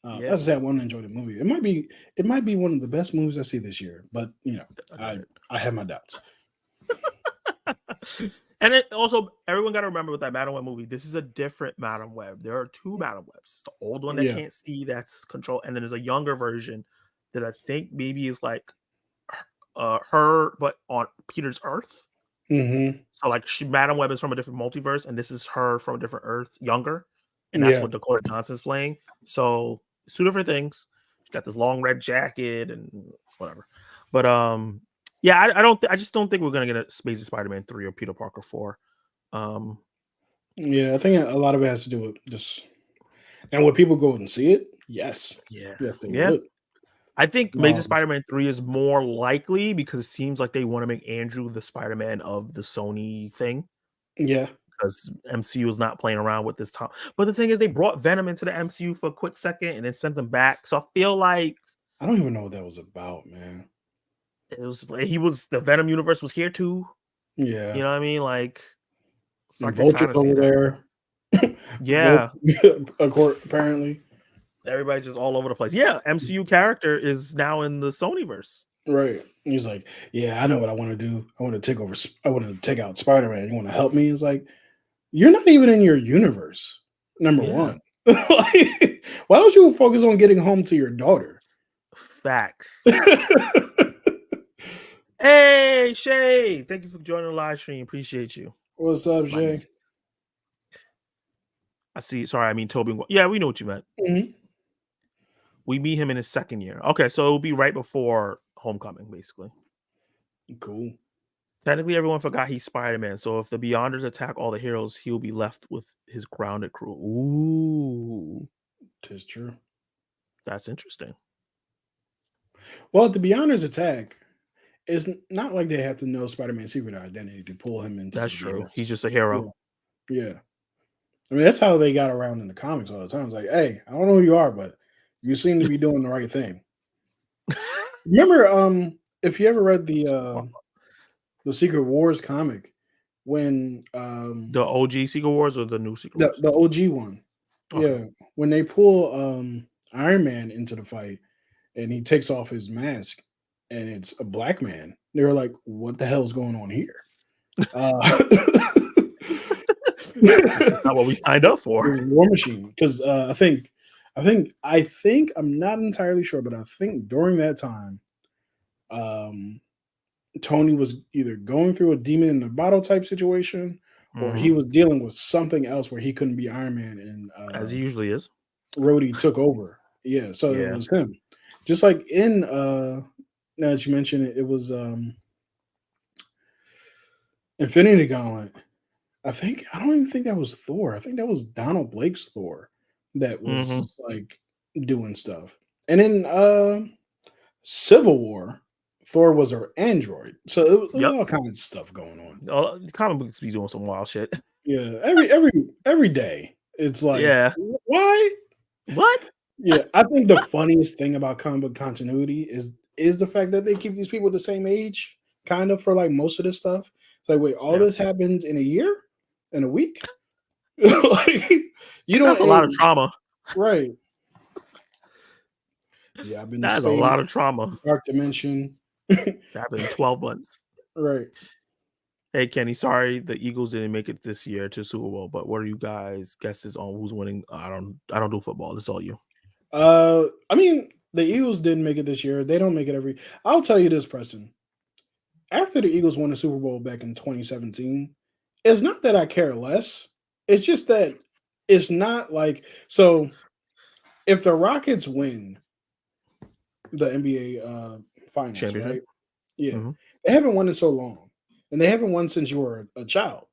yeah. That's to say I want to enjoy the movie. It might be one of the best movies I see this year, but I got I it. I have my doubts. And it also everyone got to remember with that Madam Web movie. This is a different Madam Web. There are two Madam Webs. It's the old one that Yeah. can't see, that's control, and then there's a younger version that I think maybe is like her, but on Peter's Earth. hmm So like Madam Web is from a different multiverse, and this is her from a different Earth, younger, and that's Yeah. what Dakota Johnson's playing. So it's two different things. She got this long red jacket and whatever. But yeah, I just don't think we're gonna get a Amazing Spider-Man 3 or Peter Parker 4. Um, Yeah. I think a lot of it has to do with just and would people go and see it? Yes. yeah, Yes, they yeah. would. I think Amazing Um, Spider-Man 3 is more likely because it seems like they want to make Andrew the Spider-Man of the Sony thing. yeah. Because MCU is not playing around with this time. But the thing is, they brought Venom into the MCU for a quick second and then sent him back. So I feel like I don't even know what that was about, man. it was like the Venom universe was here too. You Yeah. know what I mean? Like, so I And could Vulture's kind of see over that. there. Yeah, Apparently. everybody's just all over the place. Yeah, MCU character is now in the Sonyverse. Right. He's like, yeah, I know what I want to do. I want to take over. I want to take out Spider-Man. You want to help me? It's like, you're not even in your universe. Number Yeah, one. Like, why don't you focus on getting home to your daughter? facts. Hey, Shay, thank you for joining the live stream. Appreciate you. What's up, My Shay? niece. I see. Sorry, I mean Toby. Yeah, we know what you meant. Mhm. We meet him in his second year. Okay, so it'll be right before Homecoming, basically. Cool. Technically, everyone forgot he's Spider-Man, so if the Beyonders attack all the heroes, he'll be left with his grounded crew. Ooh. Tis true. That's interesting. Well, the Beyonders attack, it's not like they have to know Spider-Man's secret identity to pull him into That's some true. deals. He's just a hero. Yeah. I mean, that's how they got around in the comics all the time. It's like, hey, I don't know who you are, but you seem to be doing the right thing. Remember, if you ever read the Secret Wars comic, when the OG Secret Wars or the new Secret Wars? The OG one. Okay. Yeah. When they pull Iron Man into the fight and he takes off his mask and it's a black man, they were like, what the hell is going on here? This is not what we signed up for. War Machine. Because I think I'm not entirely sure, but I think during that time, Tony was either going through a demon in a bottle type situation, or he was dealing with something else where he couldn't be Iron Man, and as he usually is. Rhodey took over. Yeah, so it was him. Just like in now that you mention it, it was Infinity Gauntlet. I don't even think that was Thor. I think that was Donald Blake's Thor that was like doing stuff. And in Civil War, Thor was her android. So it was all kinds of stuff going on. Comic books be doing some wild shit. Yeah, every day. It's like, why? What? Yeah, I think the funniest thing about comic book continuity is the fact that they keep these people the same age, kind of, for like most of this stuff. It's like, wait, all this happened in a year? In a week? Like, you don't. That's a lot of trauma, right? Yeah, I've been. That's a lot of trauma. Dark Dimension. That happened in 12 months. Right. Hey Kenny, sorry the Eagles didn't make it this year to Super Bowl, but what are you guys' guesses on who's winning? I don't do football. It's all you. I mean, the Eagles didn't make it this year. They don't make it I'll tell you this, Preston. After the Eagles won the Super Bowl back in 2017, it's not that I care less. It's just that it's not like, so if the Rockets win the NBA finals, right? Yeah. They haven't won in so long. And they haven't won since you were a child.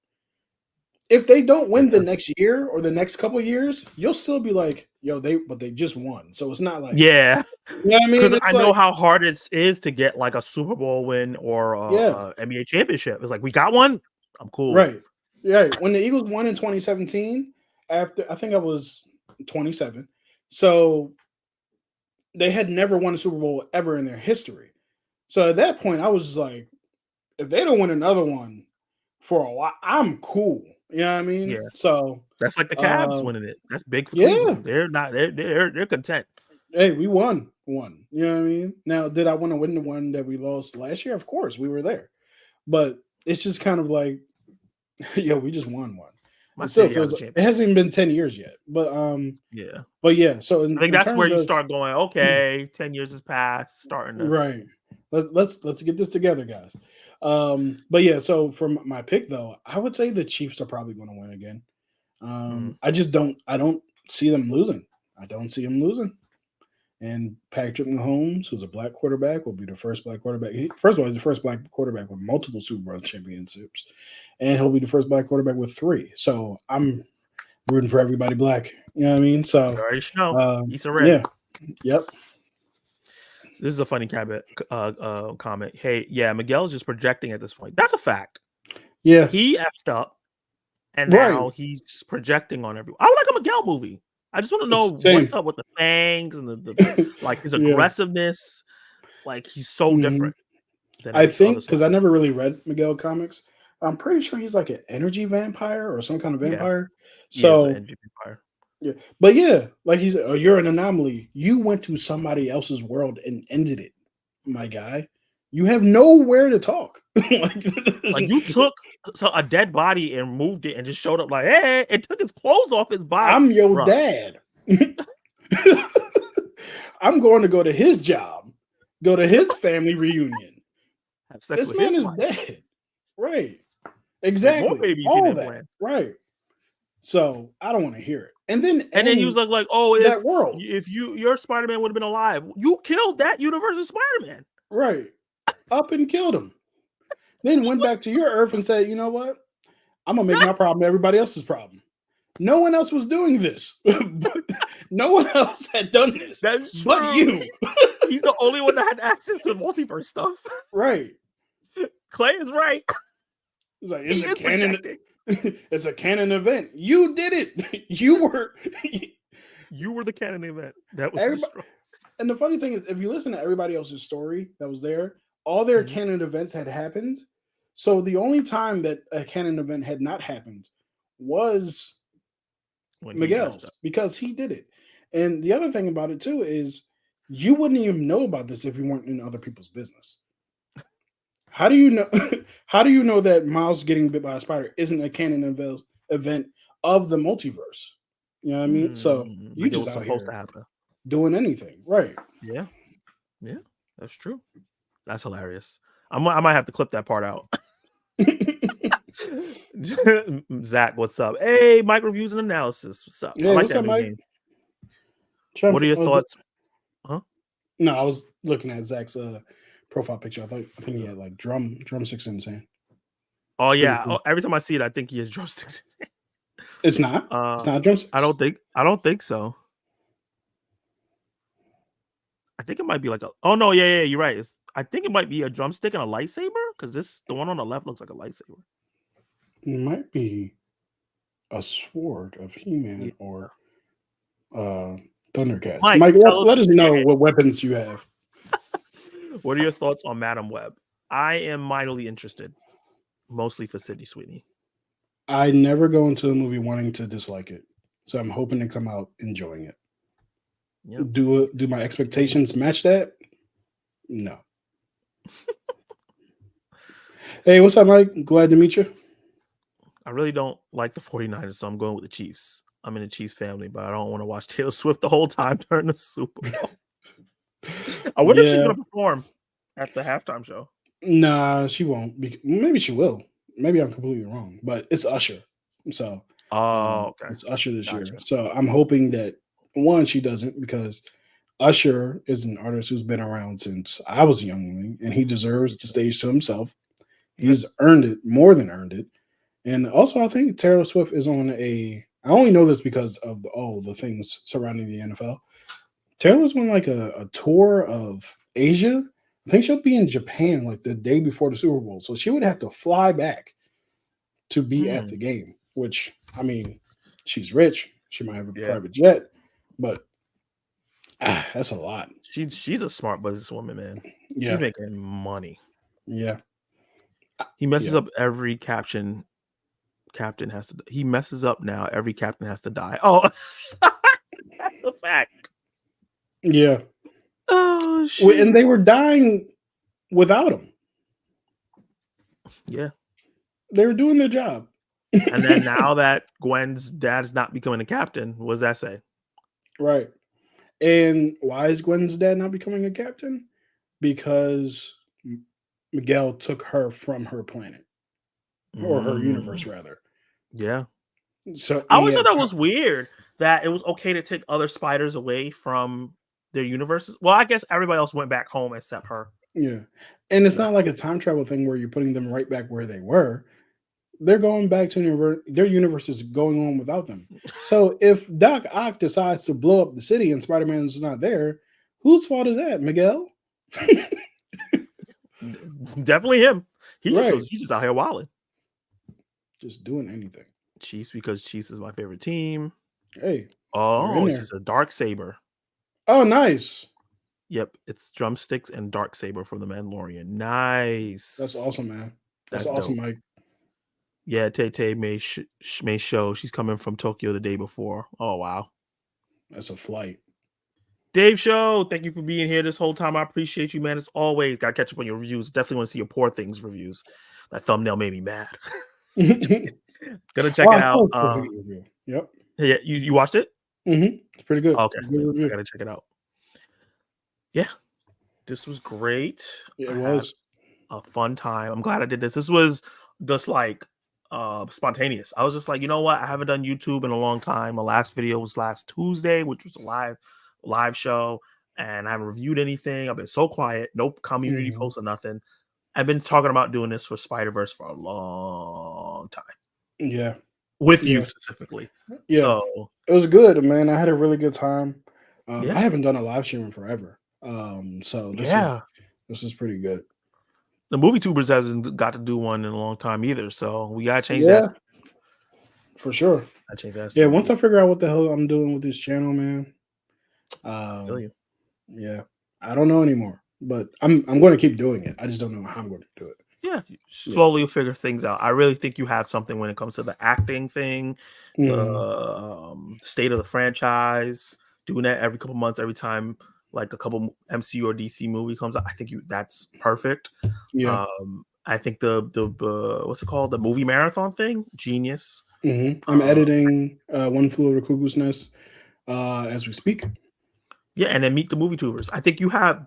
If they don't win the next year or the next couple of years, you'll still be like, yo, they just won. So it's not like, you know what I mean? I know like, how hard it is to get like a Super Bowl win or a NBA championship. It's like, we got one. I'm cool. Right. Yeah. When the Eagles won in 2017, after I think I was 27. So they had never won a Super Bowl ever in their history. So at that point, I was just like, if they don't win another one for a while, I'm cool. You know what I mean? Yeah. So that's like the Cavs winning it. That's big for Cleveland. They're not. They're content. Hey, we won one. You know what I mean? Now, did I want to win the one that we lost last year? Of course, we were there. But it's just kind of like, yo, we just won one. It still feels like, it hasn't even been 10 years yet. But But yeah, so I think that's where you start going, okay, 10 years has passed, starting to right. Let's get this together, guys. But yeah, so for my pick though, I would say the Chiefs are probably going to win again. I don't see them losing. I don't see them losing. And Patrick Mahomes, who's a black quarterback, will be the first black quarterback. First of all, he's the first black quarterback with multiple Super Bowl championships, and he'll be the first black quarterback with 3. So I'm rooting for everybody black. You know what I mean? So Issa Rae. Yeah. Yep. This is a funny comment. Hey, yeah, Miguel's just projecting at this point. That's a fact. Yeah. He effed up, and now he's just projecting on everyone. I would like a Miguel movie. I just want to know what's up with the fangs and the like his aggressiveness. Like, he's so different. I think, because I never really read Miguel comics, I'm pretty sure he's like an energy vampire or some kind of vampire. So, an energy vampire. Yeah, but yeah, like he said, oh, you're an anomaly. You went to somebody else's world and ended it, my guy. You have nowhere to talk. like you took a dead body and moved it and just showed up like, hey, and took his clothes off his body. I'm your dad. I'm going to go to his job, go to his family reunion. This man is dead. Right. Exactly. More babies all that. Right. So I don't want to hear it. And then he was like, oh, that world. If your Spider-Man would have been alive, you killed that universe's Spider-Man. Right. Up and killed him. Then went back to your Earth and said, you know what? I'm gonna make my problem everybody else's problem. No one else was doing this. No one else had done this. That's true. But you. He's the only one that had access to multiverse stuff. Right. Clay is right. It's like He is projecting. It's a canon event. You did it. You were the canon event. That was everybody. And the funny thing is, if you listen to everybody else's story that was there, all their canon events had happened. So the only time that a canon event had not happened was Miguel's, because he did it. And the other thing about it too is you wouldn't even know about this if you weren't in other people's business. How do you know? How do you know that Miles getting bit by a spider isn't a canon event of the multiverse? You know what I mean? So you just out supposed to happen doing anything, right? Yeah, that's true. That's hilarious. I might have to clip that part out. Zach, what's up? Hey, Mike reviews and analysis. What's up? Yeah, I like what's that up, new Mike? game. What are your thoughts? Huh? No, I was looking at Zach's profile picture. I think he had like drumsticks in his hand. Oh yeah. Cool. Every time I see it, I think he has drumsticks. It's not. It's not drumsticks. I don't think so. I think it might be like a. Oh no, yeah, you're right. I think it might be a drumstick and a lightsaber, because the one on the left looks like a lightsaber. It might be a sword of He-Man or Thundercats. Mike, let us know what weapons you have. What are your thoughts on Madam Web? I am mildly interested, mostly for Sydney Sweeney. I never go into a movie wanting to dislike it, so I'm hoping to come out enjoying it. Yep. Do my expectations match that? No. Hey, what's up, Mike? Glad to meet you. I really don't like the 49ers, so I'm going with the Chiefs. I'm in the Chiefs family, but I don't want to watch Taylor Swift the whole time during the Super Bowl. I wonder if she's going to perform at the halftime show. Nah, she won't. Maybe she will. Maybe I'm completely wrong, but it's Usher. So, okay. It's Usher this year. So I'm hoping that, one, she doesn't, because Usher is an artist who's been around since I was a youngling, and he deserves the stage to himself. He's earned it, more than earned it. And also, I think Taylor Swift is on I only know this because of all the things surrounding the NFL. Taylor's on like a tour of Asia. I think she'll be in Japan like the day before the Super Bowl. So she would have to fly back to be at the game, which, I mean, she's rich. She might have a private jet, but that's a lot. She's a smart businesswoman, man. Yeah. She's making money. Yeah. He messes up every captain has to. He messes up now. Every captain has to die. Oh, that's a fact. Yeah. Oh shit! And they were dying without him. Yeah. They were doing their job. And then now that Gwen's dad's not becoming a captain, what does that say? Right. And why is Gwen's dad not becoming a captain? Because Miguel took her from her planet, or her universe, rather. Yeah. So I always thought that was weird, that it was okay to take other spiders away from their universes. Well, I guess everybody else went back home except her. Yeah. And it's not like a time travel thing where you're putting them right back where they were. They're going back to their universe is going on without them. So if Doc Ock decides to blow up the city and Spider-Man's not there, whose fault is that, Miguel? Definitely him. He's just out here wilding. Just doing anything. Chiefs, because Chiefs is my favorite team. Hey. Oh, this is a dark saber. Oh, nice. Yep, it's drumsticks and dark saber from the Mandalorian. Nice. That's awesome, man. That's awesome, Mike. Yeah, Tay may show she's coming from Tokyo the day before. Oh, wow. That's a flight. Dave Show, thank you for being here this whole time. I appreciate you, man. As always, got to catch up on your reviews. Definitely want to see your Poor Things reviews. That thumbnail made me mad. Gonna check it out. Yep. Yeah, you watched it? Mm-hmm. It's pretty good. Okay, I gotta check it out. Yeah, this was great. It was a fun time. I'm glad I did this. This was just like spontaneous. I was just like, you know what? I haven't done YouTube in a long time. My last video was last Tuesday, which was a live show. and I haven't reviewed anything. I've been so quiet, no community Mhm. posts or nothing. I've been talking about doing this for Spiderverse for a long time Yeah, with you yeah, specifically. yeah. So It was good, man. I had a really good time. I yeah, haven't done a live stream in forever. So yeah. this was pretty good. The movie tubers hasn't got to do one in a long time either. So we gotta change that. Yeah, for sure. I change that Yeah, soon. once I figure out what the hell I'm doing with this channel, man. I feel Um, you. yeah, I don't know anymore, but I'm going to keep doing it. I just don't know how I'm going to do it. Yeah, Yeah. slowly you'll figure things out. I really think you have something when it comes to the acting thing, the Mhm. state of the franchise, doing that every couple months, every time like a couple MCU or DC movie comes out. I think you that's perfect. Yeah. I think the what's it called, the movie marathon thing, genius. I'm Uh, editing One Flew Over the Cuckoo's Nest as we speak. yeah, and then meet the movie tubers. I think you have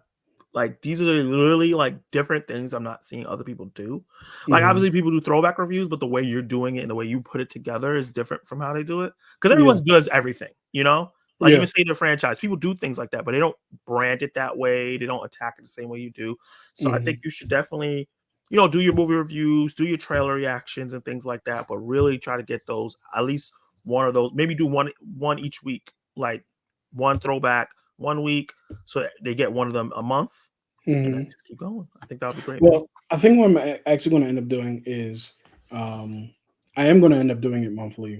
like these are literally like different things I'm not seeing other people do. Like Mhm. obviously people do throwback reviews, but the way you're doing it and the way you put it together is different from how they do it. Because Yeah. everyone does everything, you know? Like Yeah. even say the franchise, people do things like that, but they don't brand it that way. They don't attack it the same way you do. So I think Mhm. you should definitely, do your movie reviews, do your trailer reactions and things like that, but really try to get those at least one of those. Maybe do one each week, like one throwback 1 week, so that they get one of them a month, and then Mhm. just keep going. I think that would be great, man. Well, I think what actually going to end up doing is um, I am going to end up doing it monthly,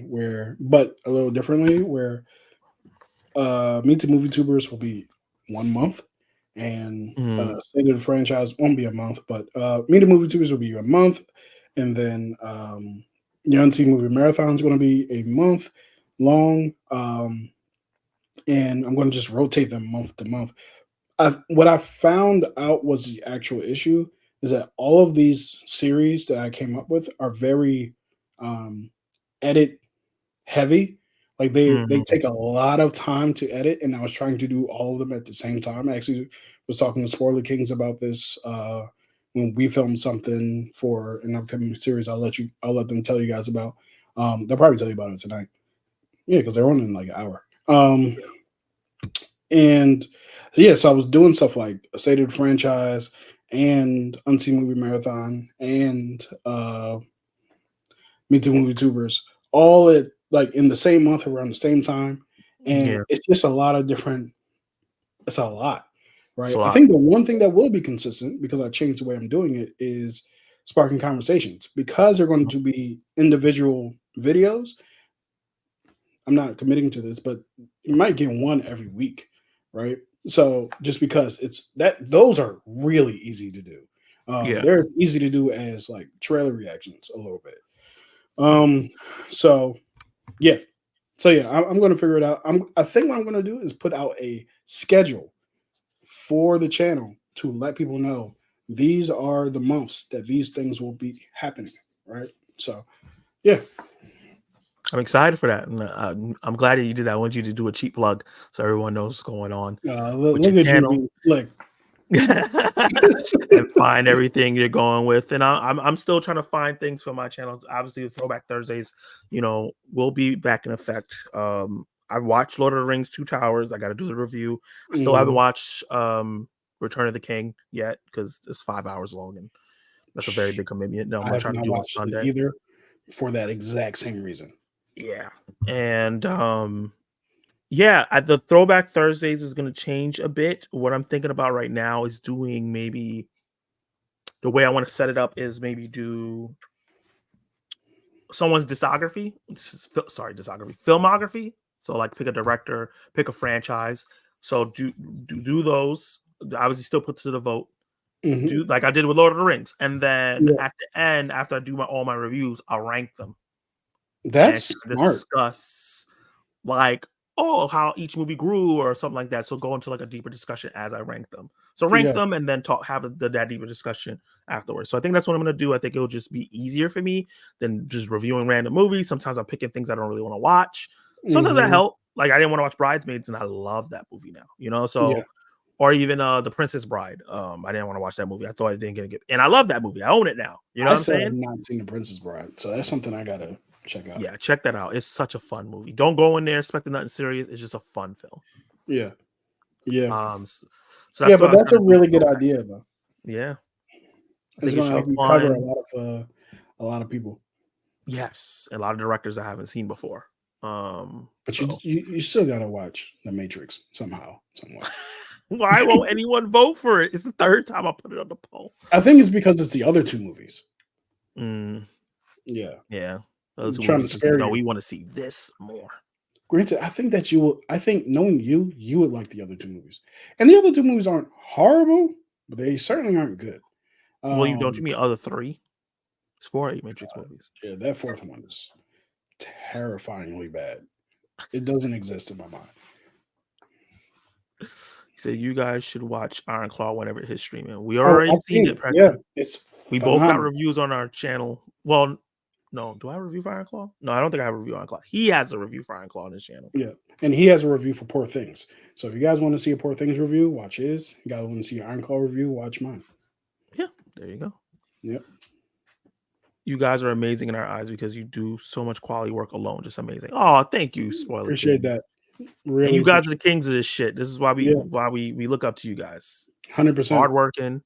but a little differently, where Meet the Movie Tubers will be 1 month, and Mhm. State of the Franchise won't be a month, but Meet the Movie Tubers will be a month, and then Young Teen Movie Marathon is going to be a month long, and I'm going to just rotate them month to month. What I found out was the actual issue is that all of these series that I came up with are very um, edit heavy. Like they Mhm. take a lot of time to edit, and I was trying to do all of them at the same time. I actually was talking to Spoiler Kings about this when we filmed something for an upcoming series. I'll let them tell you guys about. They'll probably tell you about it tonight. Yeah, because they're on in like an hour. And yeah, so I was doing stuff like a State of the Franchise and Unseen Movie Marathon and Me Too Movie Tubers all at like in the same month around the same time. And Yeah, it's just a lot of different, it's a lot, it's a right? I lot. think the one thing that will be consistent because I changed the way I'm doing it is sparking conversations because they're going to be individual videos. I'm not committing to this, but you might get one every week, right? So just because it's that those are really easy to do. Yeah. They're easy to do as like trailer reactions a little bit. Um, so yeah, I'm going to figure it out. I think what I'm going to do is put out a schedule for the channel to let people know these are the months that these things will be happening, right? So yeah, I'm excited for that, and I'm glad that you did that. I want you to do a cheap plug so everyone knows what's going on with your look at you channel. being slick. And find everything you're going with. And I'm still trying to find things for my channel. Obviously, the Throwback Thursdays, will be back in effect. I watched Lord of the Rings: Two Towers. I got to do the review. I still haven't Mhm. watched Return of the King yet because it's 5 hours long, and that's a very big commitment. No, I'm I gonna have try to not do on watched it Sunday. either for that exact same reason. Yeah, and yeah, at the Throwback Thursdays is gonna change a bit. What I'm thinking about right now is doing maybe the way I want to set it up is maybe do someone's discography. Sorry, discography, filmography. So like pick a director, pick a franchise. So do those. Obviously, still put to the vote. Mhm. Do like I did with Lord of the Rings, and then Yeah, at the end, after I do all my reviews, I'll rank them and that's smart. discuss like, oh, how each movie grew or something like that. So go into like a deeper discussion as I rank them. So rank Yeah. them and then have that deeper discussion afterwards. So I think that's what I'm gonna do. I think it'll just be easier for me than just reviewing random movies. Sometimes I'm picking things I don't really want to watch. Sometimes that Mhm. help. Like I didn't want to watch Bridesmaids and I love that movie now, Yeah. So or even The Princess Bride. I didn't want to watch that movie. I thought it didn't get a good and I love that movie. I own it now. You know I what I'm still have saying? not seen The Princess Bride, so that's something I gotta check out. Yeah, check that out. It's such a fun movie. Don't go in there expecting nothing serious. It's just a fun film. Yeah. Yeah. So Yeah, that's what but I'm that's trying a to do. really good idea, though. Yeah, I It's think it gonna should be help you cover fun. a lot of people. Yes, a lot of directors I haven't seen before. But So you still gotta watch The Matrix somehow, some way. why won't anyone vote for it? It's the third time I put it on the poll. I think it's because it's the other two movies. Mm, Yeah, yeah, those I'm two trying to movies just like, spare no, you. we want to see this more. Granted, I think that you will. I think knowing you, you would like the other two movies, and the other two movies aren't horrible, but they certainly aren't good. Well, you don't Um, you mean other three? It's four Matrix movies. yeah, that fourth one is terrifyingly bad. It doesn't exist in my mind. He said you guys should watch Iron Claw whenever it hits streaming. We Oh, already I've seen seen it, it. Yeah, Preston. it's We both got phenomenal. reviews on our channel. Well, no, do I review for Iron Claw? No, I don't think I have a review on Iron Claw. He has a review for Iron Claw on his channel. Yeah, and he has a review for Poor Things. So if you guys want to see a Poor Things review, watch his. You guys want to see an Iron Claw review, watch mine. Yeah, there you go. Yep. You guys are amazing in our eyes because you do so much quality work alone. Just amazing. Oh, thank you, Spoiler Appreciate King. that. And Really you guys are appreciate the kings of this shit. This is why it. Yeah, we look up to you guys. 100%. Hardworking,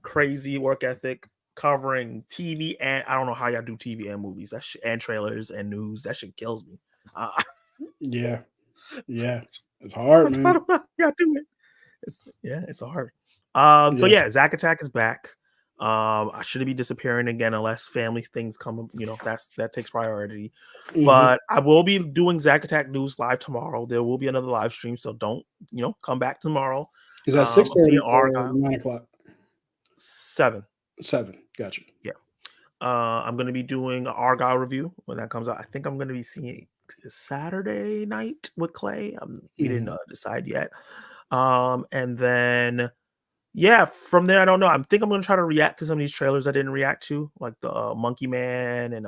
crazy work ethic, covering TV and I don't know how y'all do TV and movies. That shit, and trailers and news. That shit kills me. Yeah, yeah. It's hard, I man. don't know how y'all do it. It's hard. So Yeah. yeah, Zack Attack is back. I shouldn't be disappearing again unless family things come, that takes priority. Hmm. But I will be doing Zack Attack news live tomorrow. There will be another live stream, so don't, come back tomorrow. Is that I'm seeing 6:30 or Argyle 9 o'clock? 7. 7. Gotcha. Yeah. I'm gonna be doing an Argyle review when that comes out. I think I'm gonna be seeing it Saturday night with Clay. We didn't Hmm. decide yet. And then yeah, from there I don't know. I think I'm gonna try to react to some of these trailers I didn't react to, like the Monkey Man and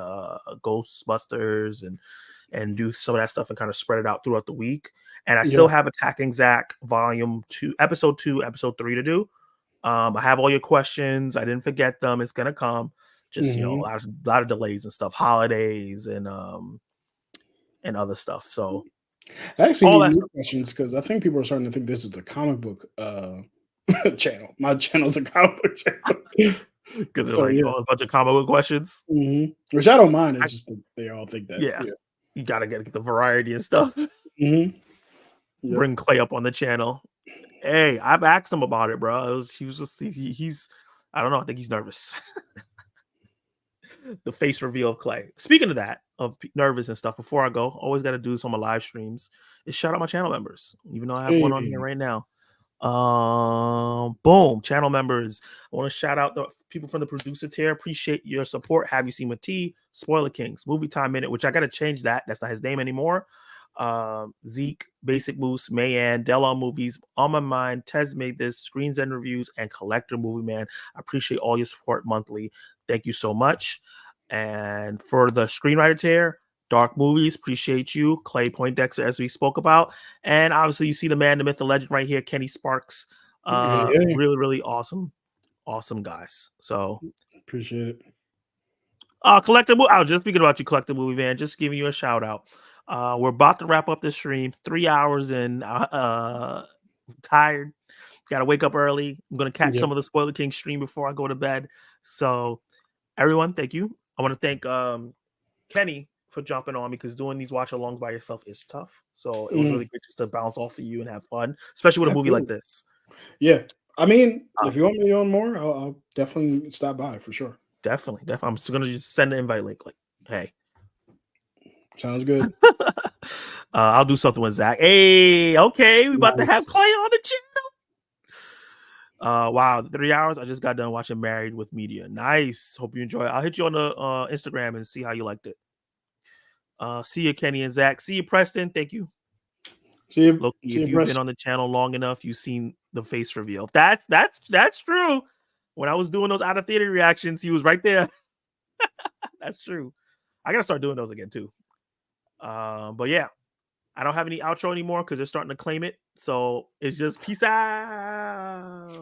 Ghostbusters, and do some of that stuff and kind of spread it out throughout the week. And I Yeah. still have Attacking Zach Volume 2, Episode 2, Episode 3 to do. I have all your questions. I didn't forget them. It's gonna come. Just a Hmm. lot of delays and stuff, holidays and other stuff. So I actually all need that new stuff questions because I think people are starting to think this is a comic book channel. My channel's a comic book channel. because they're So like yeah. a bunch of comic book questions. Which I don't mind. I, It's just that they all think that. yeah, Yeah. you gotta get the variety and stuff. Hmm. Yep. Bring Clay up on the channel. Hey, I've asked him about it, bro. He was just he's I don't know. I think he's nervous. The face reveal of Clay. Speaking of that, of nervous and stuff, before I go, always got to do some of my live streams. Is shout out my channel members, even though I have one on here Hey. right now. Boom, channel members. I want to shout out the people from the producer tier. Appreciate your support. Have you seen with T? Spoiler Kings, Movie Time Minute, which I got to change that. That's not his name anymore. Zeke, Basic Moose, Mayan, Dell on Movies, On My Mind, Tez Made This, Screens and Reviews, and Collector Movie Man. I appreciate all your support monthly. Thank you so much. And for the screenwriter tier, Dark Movies, appreciate you. Clay Poindexter, as we spoke about. And obviously, you see the man, the myth, the legend right here, Kenny Sparks. Hey. Really, really awesome guys. So, Appreciate it. Collective, I was just speaking about you, Collective Movie Van, just giving you a shout out. We're about to wrap up this stream, 3 hours and tired. Got to wake up early. I'm going to catch Yep. some of the Spoiler King stream before I go to bed. So, everyone, thank you. I want to thank Kenny for jumping on because doing these watch alongs by yourself is tough. So it was really great just to bounce off of you and have fun, especially with a movie like Absolutely. this. Yeah. I mean, Uh, if you want me on more, I'll definitely stop by for sure. definitely. I'm just gonna just send an invite link. Like, hey, Sounds good. I'll do something with Zach. Hey, okay, we about to have Nice. Clay on the channel. Wow, 3 hours. I just got done watching Married with Media. Nice. Hope you enjoy it. I'll hit you on the Instagram and see how you liked it. See you, Kenny and Zach. See you, Preston. Thank you. See Loki, if you, you've press. been on the channel long enough, you've seen the face reveal. That's true. When I was doing those out of theater reactions, he was right there. That's true. I gotta start doing those again too. But yeah, I don't have any outro anymore because they're starting to claim it. So it's just peace out.